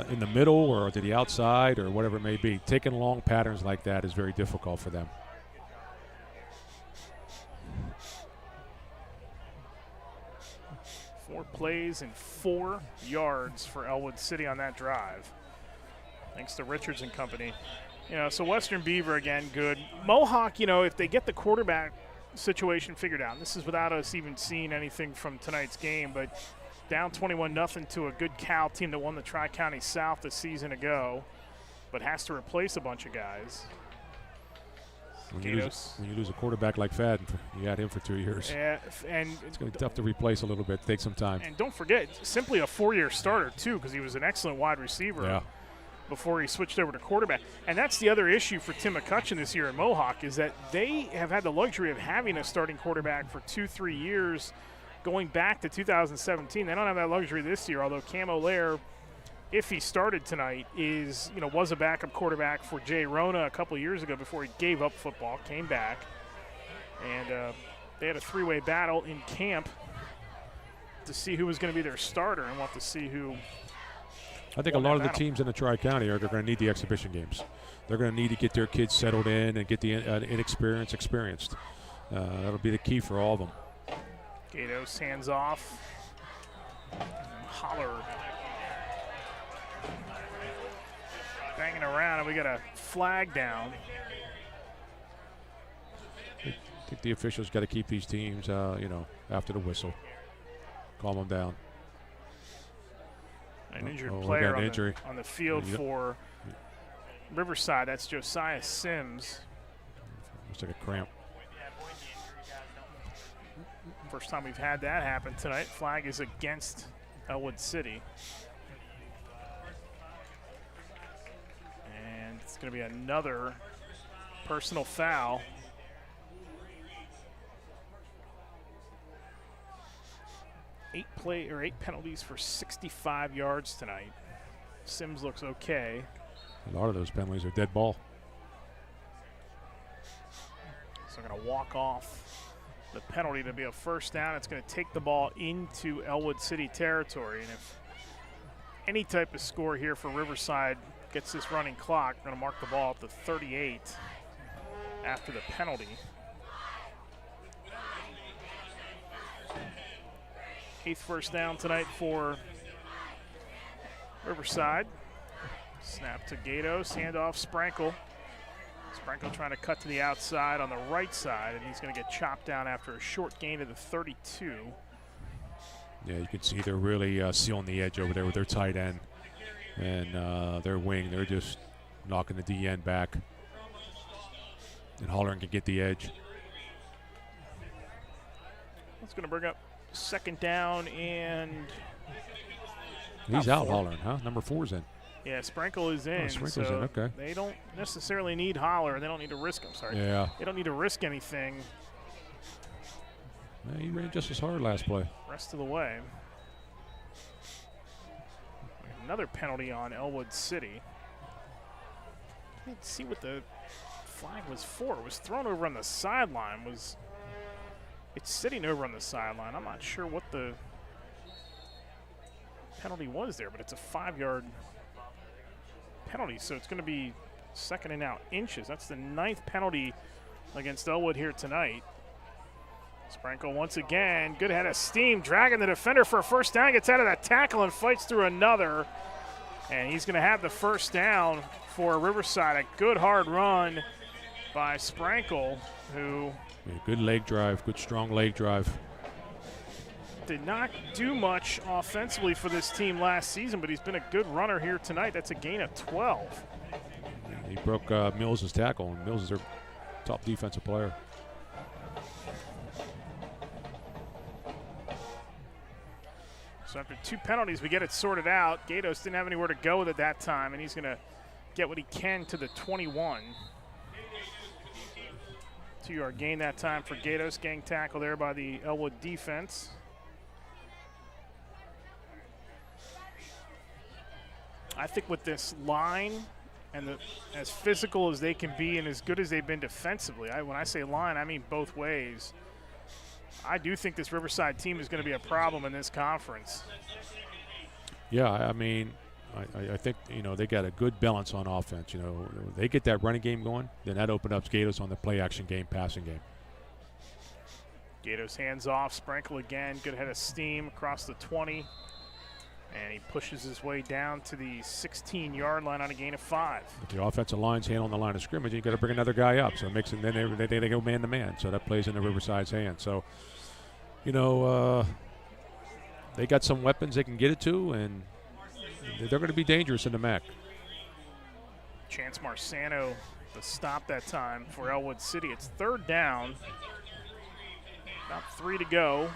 in the middle or to the outside or whatever it may be. Taking long patterns like that is very difficult for them. Four plays and 4 yards for Ellwood City on that drive, thanks to Richards and company. You know, so Western Beaver, again, good. Mohawk, you know, if they get the quarterback situation figured out, and this is without us even seeing anything from tonight's game, but down 21-0 to a good Cal team that won the Tri-County South a season ago, but has to replace a bunch of guys. When you lose a quarterback like Fadden, you had him for 2 years. Yeah, and it's going to be tough to replace a little bit. Take some time. And don't forget, simply a 4-year starter, too, because he was an excellent wide receiver before he switched over to quarterback. And that's the other issue for Tim McCutcheon this year in Mohawk, is that they have had the luxury of having a starting quarterback for 2-3 years going back to 2017. They don't have that luxury this year, although Cam O'Lear, if he started tonight, was a backup quarterback for Jay Rona a couple of years ago before he gave up football, came back. And they had a 3-way battle in camp to see who was going to be their starter, and we'll have to see who. I think a lot of the teams in the Tri-County they're going to need the exhibition games. They're going to need to get their kids settled in and get the inexperienced experienced. That'll be the key for all of them. Gatos hands off. Holler. Banging around, and we got a flag down. I think the officials got to keep these teams, after the whistle. Calm them down. An injured player on the field for Riverside. That's Josiah Sims. Looks like a cramp. First time we've had that happen tonight. Flag is against Ellwood City. And it's going to be another personal foul. Eight penalties for 65 yards tonight. Sims looks okay. A lot of those penalties are dead ball. So going to walk off the penalty to be a first down. It's going to take the ball into Ellwood City territory. And if any type of score here for Riverside gets this running clock, going to mark the ball at the 38 after the penalty. 8th first down tonight for Riverside. Snap to Gatos, handoff Sprankle. Sprankle trying to cut to the outside on the right side, and he's going to get chopped down after a short gain to the 32. Yeah, you can see they're really sealing the edge over there with their tight end and their wing. They're just knocking the D end back, and Hollering can get the edge. That's going to bring up second down, and he's out Hollering, huh? Number 4's in. Yeah, Sprankle is in. Sprankle's so in, okay. They don't necessarily need Holler. They don't need to risk him. Sorry. Yeah. They don't need to risk anything. Yeah, he ran just as hard last play. Rest of the way. Another penalty on Ellwood City. Let's see what the flag was for. It was thrown over on the sideline. It's sitting over on the sideline. I'm not sure what the penalty was there, but it's a 5-yard penalty, so it's going to be second and out inches. That's the 9th penalty against Ellwood here tonight. Sprankle once again, good head of steam, dragging the defender for a first down, gets out of that tackle and fights through another. And he's going to have the first down for Riverside. A good hard run by Sprankle, who good leg drive, good strong leg drive. Did not do much offensively for this team last season, but he's been a good runner here tonight. That's a gain of 12. He broke Mills' tackle, and Mills is their top defensive player. So after 2 penalties, we get it sorted out. Gatos didn't have anywhere to go with it that time, and he's going to get what he can to the 21. 2-yard gain that time for Gatos. Gang tackle there by the Ellwood defense. I think with this line and as physical as they can be and as good as they've been defensively, when I say line, I mean both ways. I do think this Riverside team is going to be a problem in this conference. Yeah, I mean, I think, they got a good balance on offense. They get that running game going, then that opens up Gatos on the play-action game, passing game. Gatos hands off, Sprankle again, good head of steam across the 20. And he pushes his way down to the 16-yard line on a gain of 5. If the offensive line's handling the line of scrimmage, you got to bring another guy up. So it makes it, then they go man to man. So that plays into Riverside's hand. So, they got some weapons they can get it to, and they're going to be dangerous in the MAC. Chance Marciano the stop that time for Ellwood City. It's third down. About 3 to go.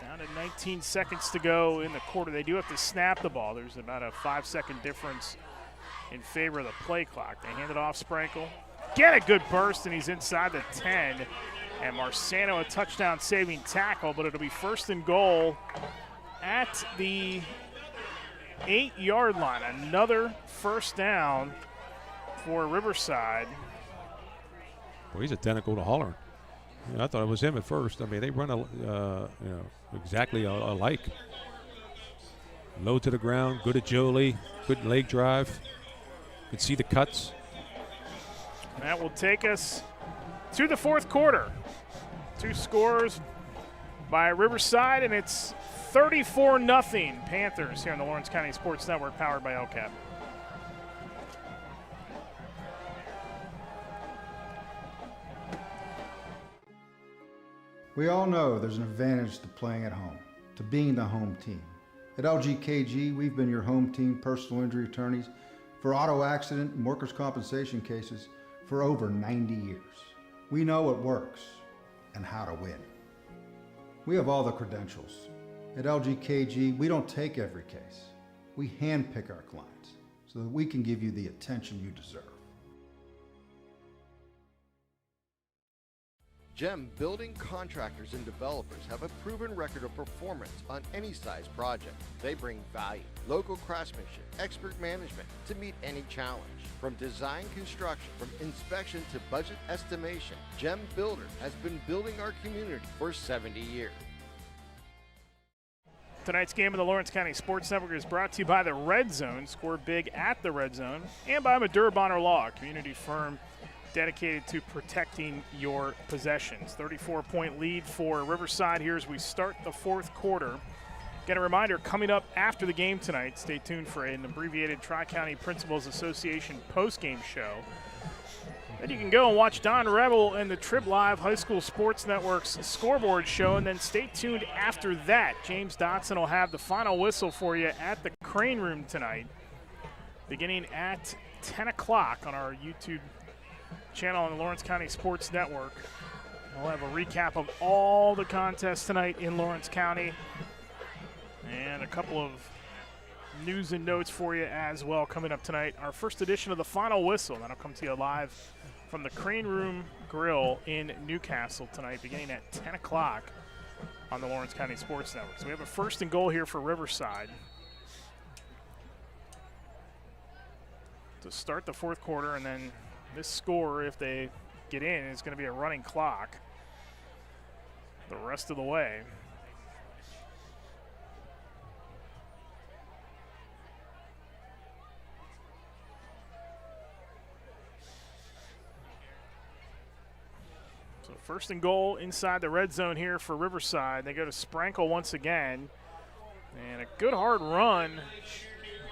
Down to 19 seconds to go in the quarter. They do have to snap the ball. There's about a 5-second difference in favor of the play clock. They hand it off Sprankle. Get a good burst, and he's inside the 10. And Marciano a touchdown saving tackle, but it'll be first and goal at the 8-yard line. Another first down for Riverside. Well, he's identical to Hollering. Yeah, I thought it was him at first. I mean, they run exactly alike. Low to the ground, good agility, good leg drive. You can see the cuts. That will take us to the fourth quarter. 2 scores by Riverside, and it's 34-0 Panthers here on the Lawrence County Sports Network, powered by LCAP. We all know there's an advantage to playing at home, to being the home team. At LGKG, we've been your home team personal injury attorneys for auto accident and workers' compensation cases for over 90 years. We know what works and how to win. We have all the credentials. At LGKG, we don't take every case. We handpick our clients so that we can give you the attention you deserve. GEM building contractors and developers have a proven record of performance on any size project. They bring value, local craftsmanship, expert management to meet any challenge. From design construction, from inspection to budget estimation, GEM Builder has been building our community for 70 years. Tonight's game of the Lawrence County Sports Network is brought to you by the Red Zone. Score big at the Red Zone. And by Madura Bonner Law, a community firm dedicated to protecting your possessions. 34-point lead for Riverside here as we start the fourth quarter. Again, a reminder, coming up after the game tonight, stay tuned for an abbreviated Tri-County Principals Association post-game show. Then you can go and watch Don Rebel and the Trib Live High School Sports Network's scoreboard show, and then stay tuned after that. James Dotson will have the final whistle for you at the Crane Room tonight, beginning at 10 o'clock on our YouTube channel on the Lawrence County Sports Network. We'll have a recap of all the contests tonight in Lawrence County and a couple of news and notes for you as well coming up tonight. Our first edition of the Final Whistle, that'll come to you live from the Crane Room Grill in Newcastle tonight, beginning at 10 o'clock on the Lawrence County Sports Network. So we have a first and goal here for Riverside to start the fourth quarter, and then this score, if they get in, is going to be a running clock the rest of the way. So first and goal inside the red zone here for Riverside. They go to Sprankle once again. And a good hard run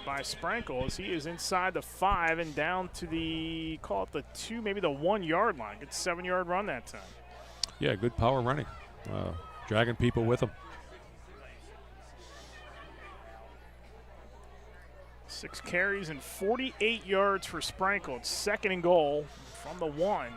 by Sprankle as he is inside the 5 and down to the, call it the 2, maybe the 1 yard line. Good 7-yard run that time. Yeah, good power running. Dragging people with him. 6 carries and 48 yards for Sprankle. It's second and goal from the 1.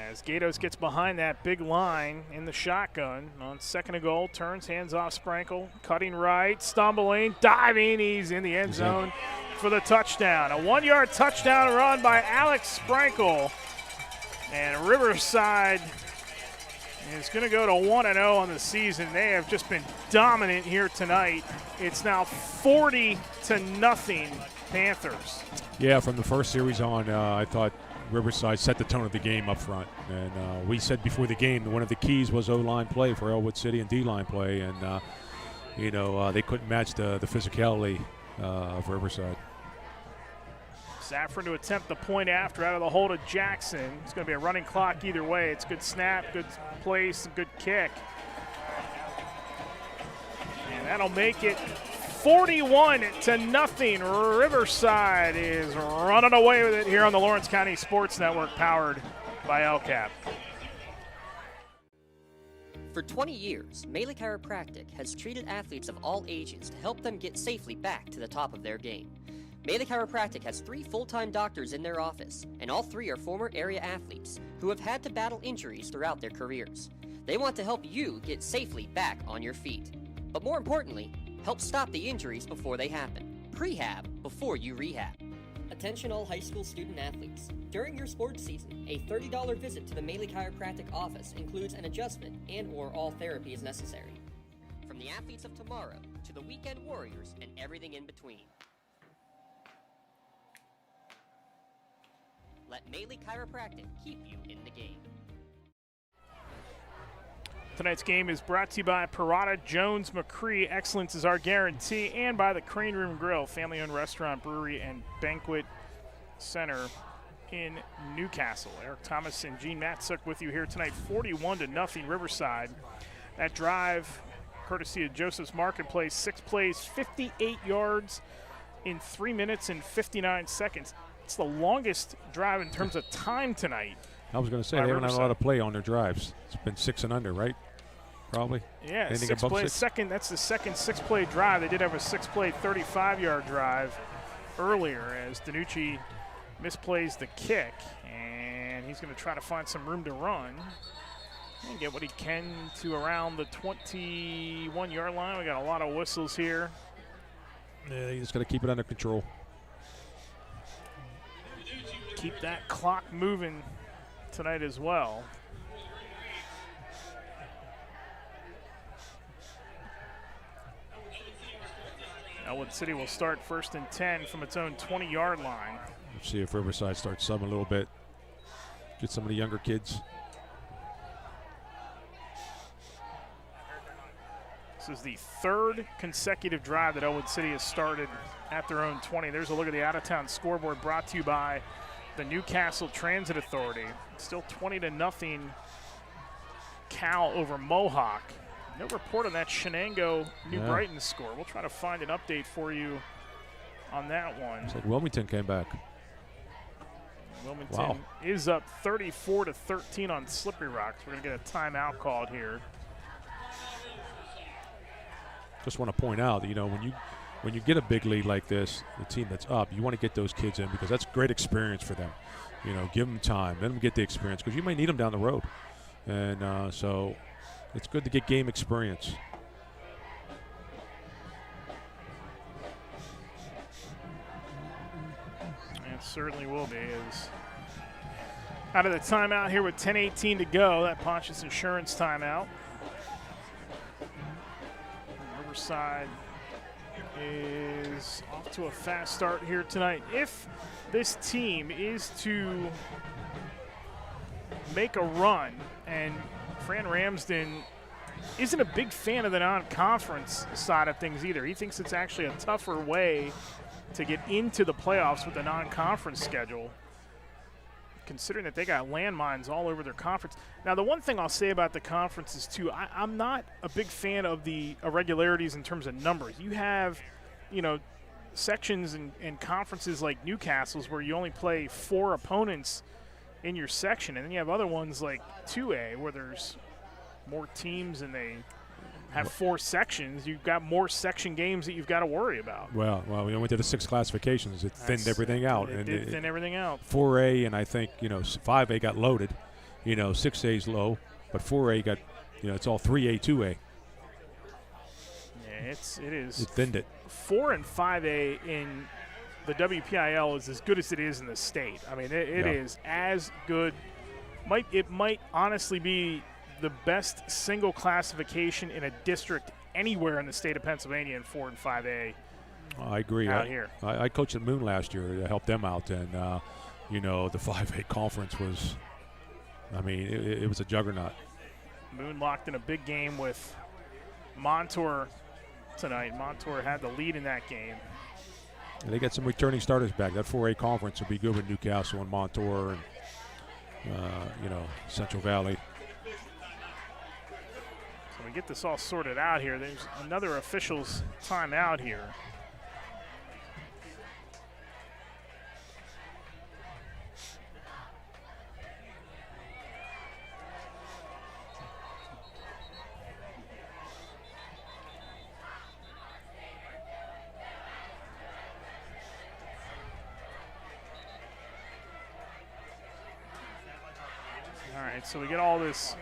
As Gatos gets behind that big line in the shotgun on second and goal, turns, hands off Sprankle, cutting right, stumbling, diving, he's in the end zone for the touchdown. A 1-yard touchdown run by Alex Sprankle. And Riverside is going to go to 1-0 on the season. They have just been dominant here tonight. It's now 40-0 Panthers. Yeah, from the first series on, I thought Riverside set the tone of the game up front. And we said before the game that one of the keys was O-line play for Ellwood City and D-line play. And, they couldn't match the physicality of Riverside. Safran to attempt the point after out of the hold of Jackson. It's going to be a running clock either way. It's good snap, good place, good kick. And that'll make it 41-0. Riverside is running away with it here on the Lawrence County Sports Network, powered by LCAP. For 20 years, Melee Chiropractic has treated athletes of all ages to help them get safely back to the top of their game. Melee Chiropractic has 3 full-time doctors in their office, and all 3 are former area athletes who have had to battle injuries throughout their careers. They want to help you get safely back on your feet. But more importantly, help stop the injuries before they happen. Prehab before you rehab. Attention all high school student athletes. During your sports season, a $30 visit to the Melee Chiropractic office includes an adjustment and/or all therapy is necessary. From the athletes of tomorrow to the weekend warriors and everything in between. Let Melee Chiropractic keep you in the game. Tonight's game is brought to you by Parada Jones McCree. Excellence is our guarantee. And by the Crane Room Grill, family-owned restaurant, brewery, and banquet center in Newcastle. Eric Thomas and Gene Matsuck with you here tonight. 41-0 Riverside. That drive, courtesy of Joseph's Marketplace, 6 plays, 58 yards in 3 minutes and 59 seconds. It's the longest drive in terms of time tonight. I was going to say, they haven't had a lot of play on their drives. It's been 6 and under, right? Probably. Yeah, anything 6 above plays. 6? That's the second 6-play drive. They did have a 6-play, 35-yard drive earlier as Danucci misplays the kick, and he's going to try to find some room to run and get what he can to around the 21-yard line. We got a lot of whistles here. Yeah, you just got to keep it under control. Keep that clock moving tonight as well. Ellwood City will start 1st and 10 from its own 20-yard line. Let's see if Riverside starts subbing a little bit. Get some of the younger kids. This is the 3rd consecutive drive that Ellwood City has started at their own 20. There's a look at the out-of-town scoreboard brought to you by the Newcastle Transit Authority. Still 20-0 Cal over Mohawk. No report on that Shenango New Brighton score. We'll try to find an update for you on that one. It's like Wilmington came back. Wilmington is up 34-13 on Slippery Rocks. We're going to get a timeout called here. Just want to point out that, you know, when you get a big lead like this, the team that's up, you want to get those kids in because that's great experience for them. You know, give them time, let them get the experience because you may need them down the road. And so it's good to get game experience. It certainly will be. As out of the timeout here with 10:18 to go, that Pontius Insurance timeout. Riverside is off to a fast start here tonight. If this team is to make a run, and Fran Ramsden isn't a big fan of the non-conference side of things either. He thinks it's actually a tougher way to get into the playoffs with the non-conference schedule, considering that they got landmines all over their conference. Now, the one thing I'll say about the conferences, too, I'm not a big fan of the irregularities in terms of numbers. You have, you know, sections and conferences like Newcastle's where you only play 4 opponents in your section, and then you have other ones like 2A where there's more teams and they have 4 sections. You've got more section games that you've got to worry about. Well, we went to the 6 classifications. It thinned everything out. It did thin everything out. 4A and I think, you know, 5A got loaded. You know, 6A's low, but 4A got, you know, it's all 3A, 2A. Yeah, it is. It thinned it. 4 and 5A in the WPIAL is as good as it is in the state. I mean, it is as good. It might honestly be the best single classification in a district anywhere in the state of Pennsylvania in 4 and 5A. I agree. Out here. I coached at Moon last year to help them out, and, you know, the 5A conference was, I mean, it was a juggernaut. Moon locked in a big game with Montour tonight. Montour had the lead in that game. And they got some returning starters back. That 4A conference will be good with Newcastle and Montour and, you know, Central Valley. So we get this all sorted out here. There's another official's timeout here. right, so we get all this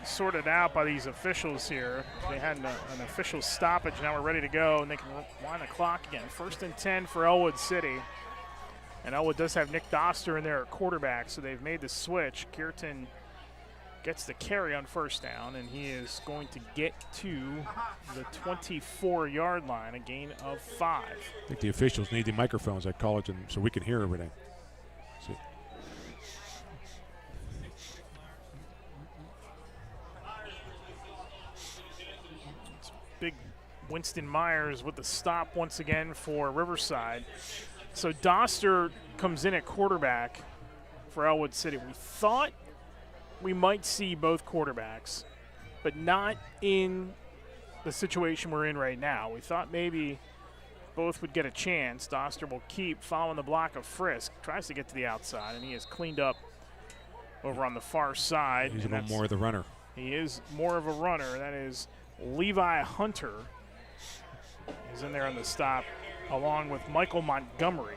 sorted out by these officials here. They had an official stoppage. Now we're ready to go, and they can wind the clock again. 1st and 10 for Ellwood City. And Ellwood does have Nick Doster in there at quarterback, so they've made the switch. Kierton gets the carry on 1st down, and he is going to get to the 24-yard line, a gain of 5. I think the officials need the microphones at college so we can hear everything. See. Big Winston Myers with the stop once again for Riverside. So Doster comes in at quarterback for Ellwood City. We thought we might see both quarterbacks, but not in the situation we're in right now. We thought maybe both would get a chance. Doster will keep following the block of Frisk, tries to get to the outside, and he is cleaned up over on the far side. He's a little more of the runner. He is more of a runner. That is Levi Hunter. He's in there on the stop, along with Michael Montgomery.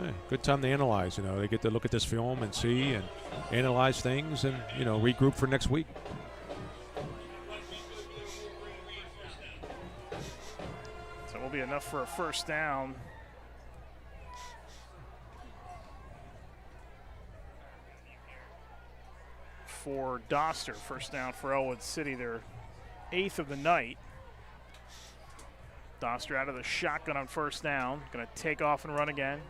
Yeah, good time to analyze. They get to look at this film and see and analyze things and, regroup for next week. So it will be enough for a 1st down. For Doster, 1st down for Ellwood City, their 8th of the night. Doster out of the shotgun on 1st down, going to take off and run again.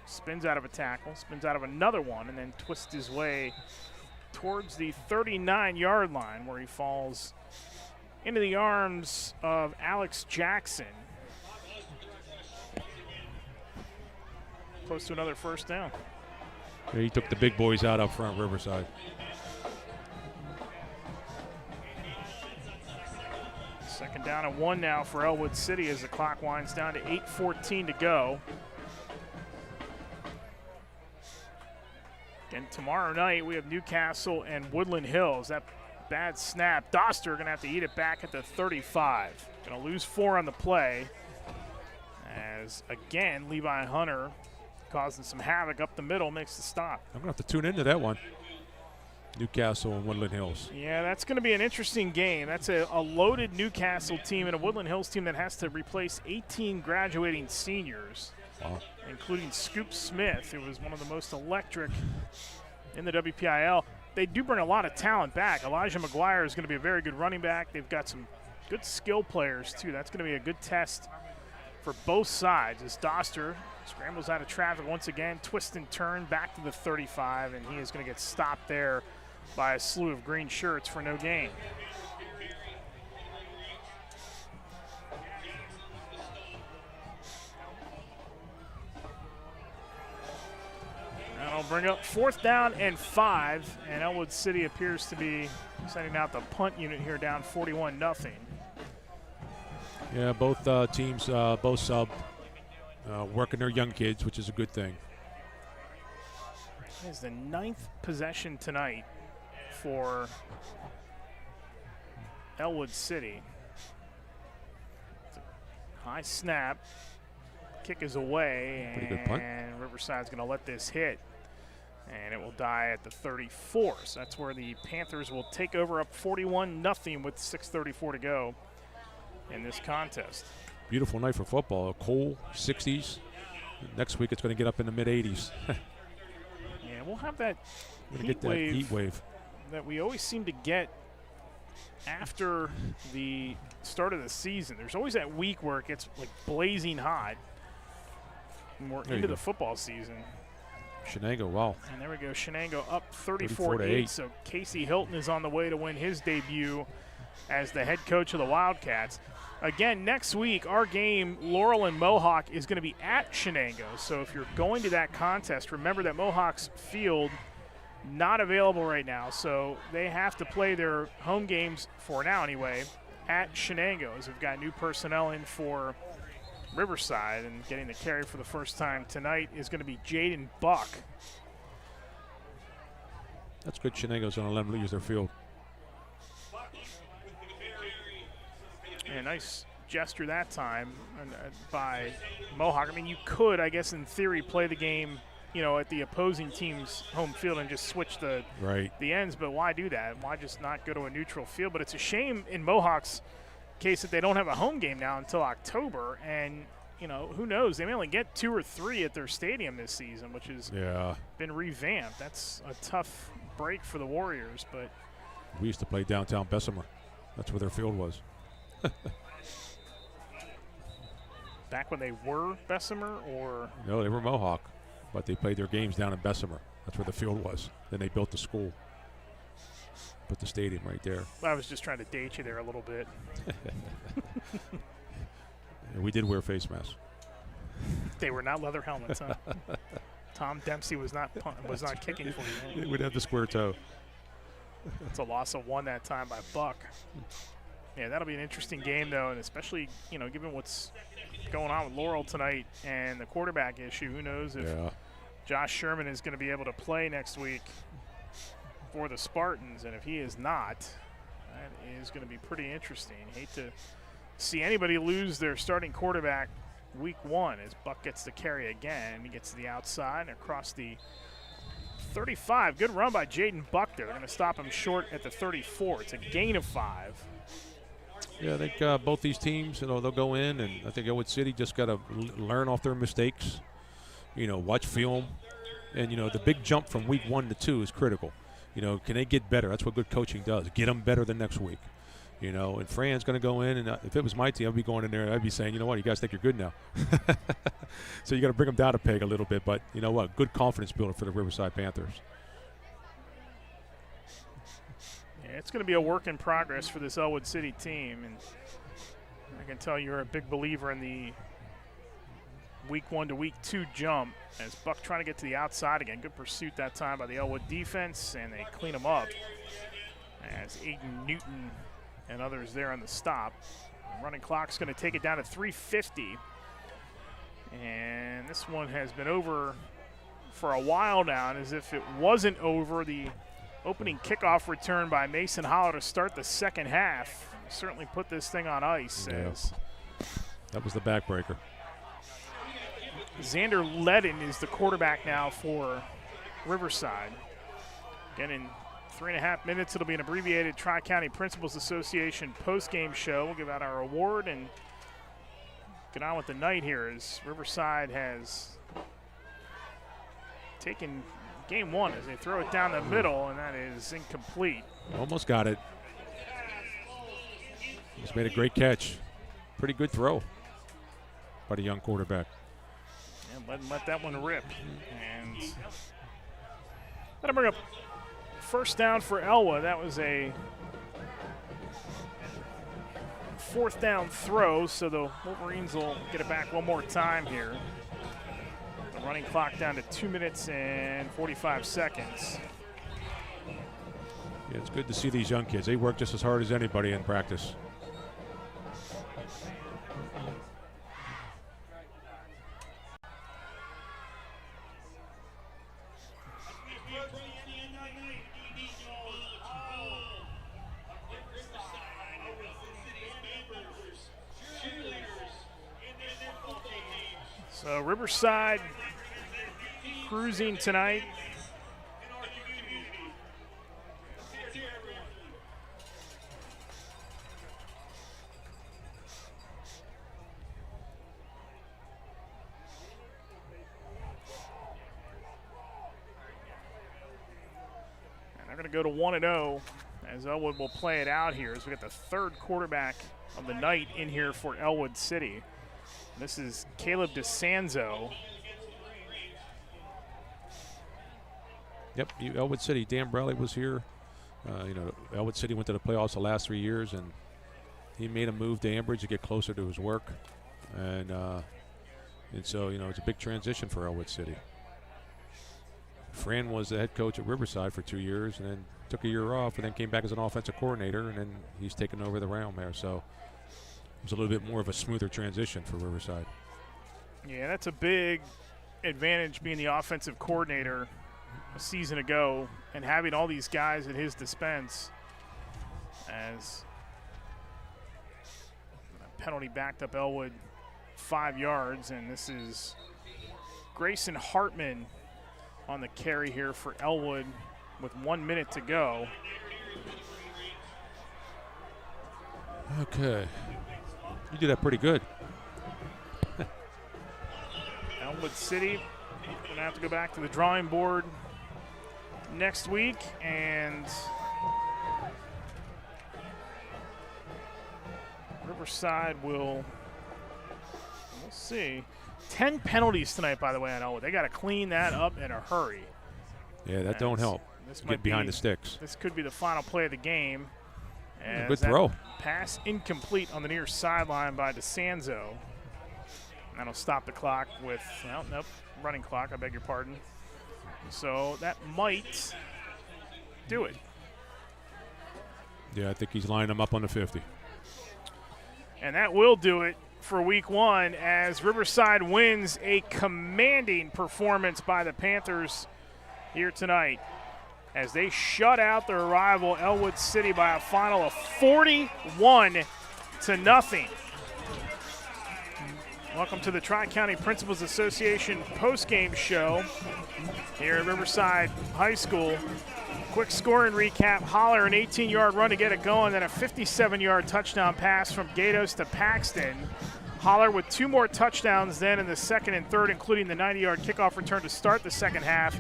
Spins out of a tackle, spins out of another one, and then twists his way towards the 39-yard line, where he falls into the arms of Alex Jackson. Close to another 1st down. Yeah, he took the big boys out up front, Riverside. Second down and 1 now for Ellwood City as the clock winds down to 8:14 to go. And tomorrow night we have Newcastle and Woodland Hills. That bad snap. Doster going to have to eat it back at the 35. Going to lose 4 on the play. As, again, Levi Hunter causing some havoc up the middle, makes the stop. I'm going to have to tune into that one. Newcastle and Woodland Hills. Yeah, that's going to be an interesting game. That's a loaded Newcastle team and a Woodland Hills team that has to replace 18 graduating seniors. Wow. Including Scoop Smith, who was one of the most electric in the WPIAL. They do bring a lot of talent back. Elijah McGuire is going to be a very good running back. They've got some good skill players, too. That's going to be a good test for both sides as Doster scrambles out of traffic once again, twist and turn back to the 35, and he is going to get stopped there by a slew of green shirts for no gain. That'll bring up 4th down and 5, and Ellwood City appears to be sending out the punt unit here down 41-0. Yeah, both teams, both sub, working their young kids, which is a good thing. It is the 9th possession tonight for Ellwood City. It's a high snap. Kick is away, pretty good punt. And Riverside's going to let this hit. And it will die at the 34. So that's where the Panthers will take over up 41-0 with 6:34 to go in this contest. Beautiful night for football. A cold 60s. Next week it's going to get up in the mid-80s. Yeah, we'll have that heat wave that we always seem to get after the start of the season. There's always that week where it gets like blazing hot. And we're into the football season. Shenango, wow. And there we go, Shenango up 34-8. So Casey Hilton is on the way to win his debut as the head coach of the Wildcats. Again, next week, our game, Laurel and Mohawk, is going to be at Shenango. So if you're going to that contest, remember that Mohawk's field not available right now. So they have to play their home games, for now anyway, at Shenango, as we've got new personnel in for Riverside, and getting the carry for the first time tonight is going to be Jaden Buck. That's good. Shenango's going to let them use their field. Yeah, nice gesture that time by Mohawk. I mean, you could, I guess, in theory, play the game at the opposing team's home field and just switch the ends. But why do that? Why just not go to a neutral field? But it's a shame in Mohawk's case that they don't have a home game now until October. And, who knows? They may only get 2 or 3 at their stadium this season, which has been revamped. That's a tough break for the Warriors. But we used to play downtown Bessemer. That's where their field was. Back when they were Bessemer, or? No, they were Mohawk, but they played their games down in Bessemer. That's where the field was. Then they built the school. Put the stadium right there. I was just trying to date you there a little bit. Yeah, we did wear face masks. They were not leather helmets, huh? Tom Dempsey was not kicking for you. We'd have the square toe. It's a loss of 1 that time by Buck. Yeah, that'll be an interesting game, though, and especially, given what's going on with Laurel tonight and the quarterback issue. Who knows if Josh Sherman is going to be able to play next week for the Spartans, and if he is not, that is going to be pretty interesting. Hate to see anybody lose their starting quarterback week 1 as Buck gets the carry again. He gets to the outside and across the 35. Good run by Jaden Buck there. They're going to stop him short at the 34. It's a gain of 5. Yeah, I think both these teams, they'll go in, and I think Ellwood City just got to learn off their mistakes, watch film. And, the big jump from week 1 to 2 is critical. Can they get better? That's what good coaching does. Get them better the next week. And Fran's going to go in, and if it was my team, I'd be going in there and I'd be saying, you know what, you guys think you're good now. So you got to bring them down a peg a little bit. But you know what, good confidence builder for the Riverside Panthers. Yeah, it's going to be a work in progress for this Ellwood City team. And I can tell you're a big believer in the week 1 to week 2 jump as Buck trying to get to the outside again. Good pursuit that time by the Ellwood defense, and they clean him up as Aiden Newton and others there on the stop. The running clock's going to take it down to 3:50. And this one has been over for a while now, and as if it wasn't over, the opening kickoff return by Mason Hollow to start the second half certainly put this thing on ice. Yeah. As that was the backbreaker. Xander Ledden is the quarterback now for Riverside. Again, in 3.5 minutes, it'll be an abbreviated Tri-County Principals Association post-game show. We'll give out our award and get on with the night here as Riverside has taken game 1 as they throw it down the middle, and that is incomplete. Almost got it. Just made a great catch. Pretty good throw by the young quarterback. And let that one rip. And that'll bring up first down for Ellwood. That was a 4th down throw, so the Wolverines will get it back one more time here. The running clock down to 2 minutes and 45 seconds. Yeah, it's good to see these young kids. They work just as hard as anybody in practice. So Riverside cruising tonight. And they're going to go to 1-0 as Ellwood will play it out here as we got the 3rd quarterback of the night in here for Ellwood City. This is Caleb DeSanzo. Yep, Ellwood City. Dan Bradley was here. Ellwood City went to the playoffs the last 3 years, and he made a move to Ambridge to get closer to his work. And so, it's a big transition for Ellwood City. Fran was the head coach at Riverside for 2 years and then took a year off and then came back as an offensive coordinator, and then he's taken over the realm there. So it was a little bit more of a smoother transition for Riverside. Yeah, that's a big advantage being the offensive coordinator a season ago and having all these guys at his dispense as a penalty backed up Ellwood 5 yards, and this is Grayson Hartman on the carry here for Ellwood with 1 minute to go. Okay. You did that pretty good. Ellwood City going to have to go back to the drawing board next week, and Riverside we'll see. 10 penalties tonight, by the way, on Ellwood. They got to clean that up in a hurry. Yeah, that don't help. Get behind the sticks. This could be the final play of the game. Good throw. Pass incomplete on the near sideline by DeSanzo. That'll stop the clock with, well, nope, running clock, I beg your pardon. So that might do it. Yeah, I think he's lining them up on the 50. And that will do it for week one as Riverside wins a commanding performance by the Panthers here tonight as they shut out their rival Ellwood City by a final of 41-0. Welcome to the Tri-County Principals Association postgame show here at Riverside High School. Quick scoring recap. Holler, an 18-yard run to get it going, then a 57-yard touchdown pass from Gatos to Paxton. Holler with 2 more touchdowns then in the second and third, including the 90-yard kickoff return to start the second half.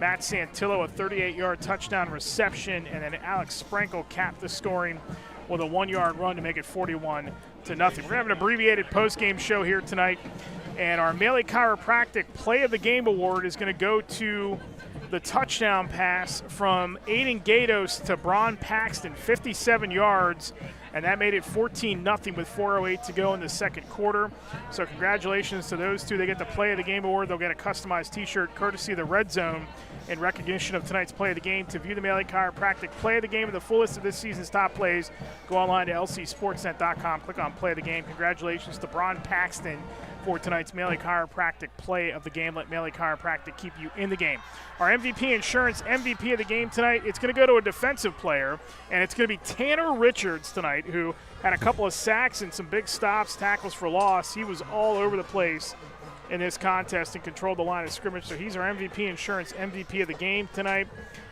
Matt Santillo, a 38-yard touchdown reception, and then Alex Sprankle capped the scoring with a 1-yard run to make it 41-0. We're going to have an abbreviated postgame show here tonight, and our Maley Chiropractic Play of the Game Award is going to go to the touchdown pass from Aiden Gatos to Bron Paxton, 57 yards, and that made it 14-0 with 4:08 to go in the second quarter. So congratulations to those two. They get the Play of the Game Award. They'll get a customized T-shirt courtesy of the Red Zone in recognition of tonight's Play of the Game. To view the Maley Chiropractic Play of the Game and the full list of this season's top plays, go online to lcsportsnet.com, click on Play of the Game. Congratulations to Bron Paxton for tonight's Maley Chiropractic Play of the Game. Let Maley Chiropractic keep you in the game. Our MVP Insurance MVP of the game tonight, it's going to go to a defensive player, and it's going to be Tanner Richards tonight, who had a couple of sacks and some big stops, tackles for loss. He was all over the place in this contest and controlled the line of scrimmage, so he's our MVP Insurance MVP of the game tonight.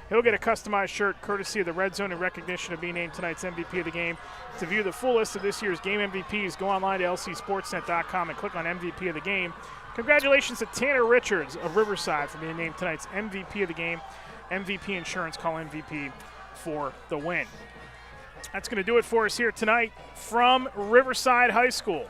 He'll get a customized shirt courtesy of the Red Zone in recognition of being named tonight's MVP of the game. To view the full list of this year's game MVPs, go online to lcsportsnet.com and click on MVP of the game. Congratulations to Tanner Richards of Riverside for being named tonight's MVP of the game. MVP Insurance, call MVP for the win. That's going to do it for us here tonight from Riverside High School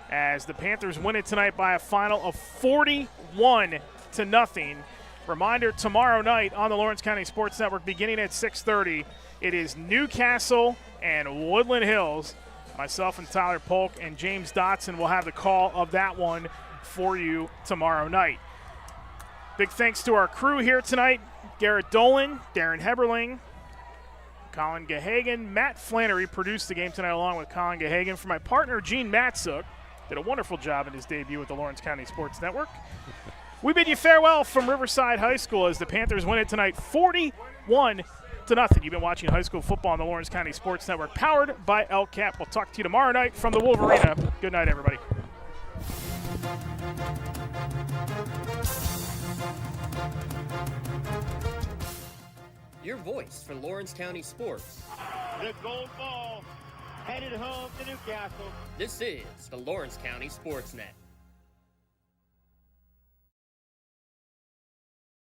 as the Panthers win it tonight by a final of 41-0. Reminder, tomorrow night on the Lawrence County Sports Network beginning at 6:30, it is Newcastle and Woodland Hills. Myself and Tyler Polk and James Dotson will have the call of that one for you tomorrow night. Big thanks to our crew here tonight, Garrett Dolan, Darren Heberling, Colin Gahagan, Matt Flannery produced the game tonight along with Colin Gahagan. For my partner, Gene Matsuk, did a wonderful job in his debut with the Lawrence County Sports Network. We bid you farewell from Riverside High School as the Panthers win it tonight 41-0. You've been watching high school football on the Lawrence County Sports Network, powered by LCAP. We'll talk to you tomorrow night from the Wolverine. Good night, everybody. Your voice for Lawrence County sports. The gold ball headed home to Newcastle. This is the Lawrence County SportsNet.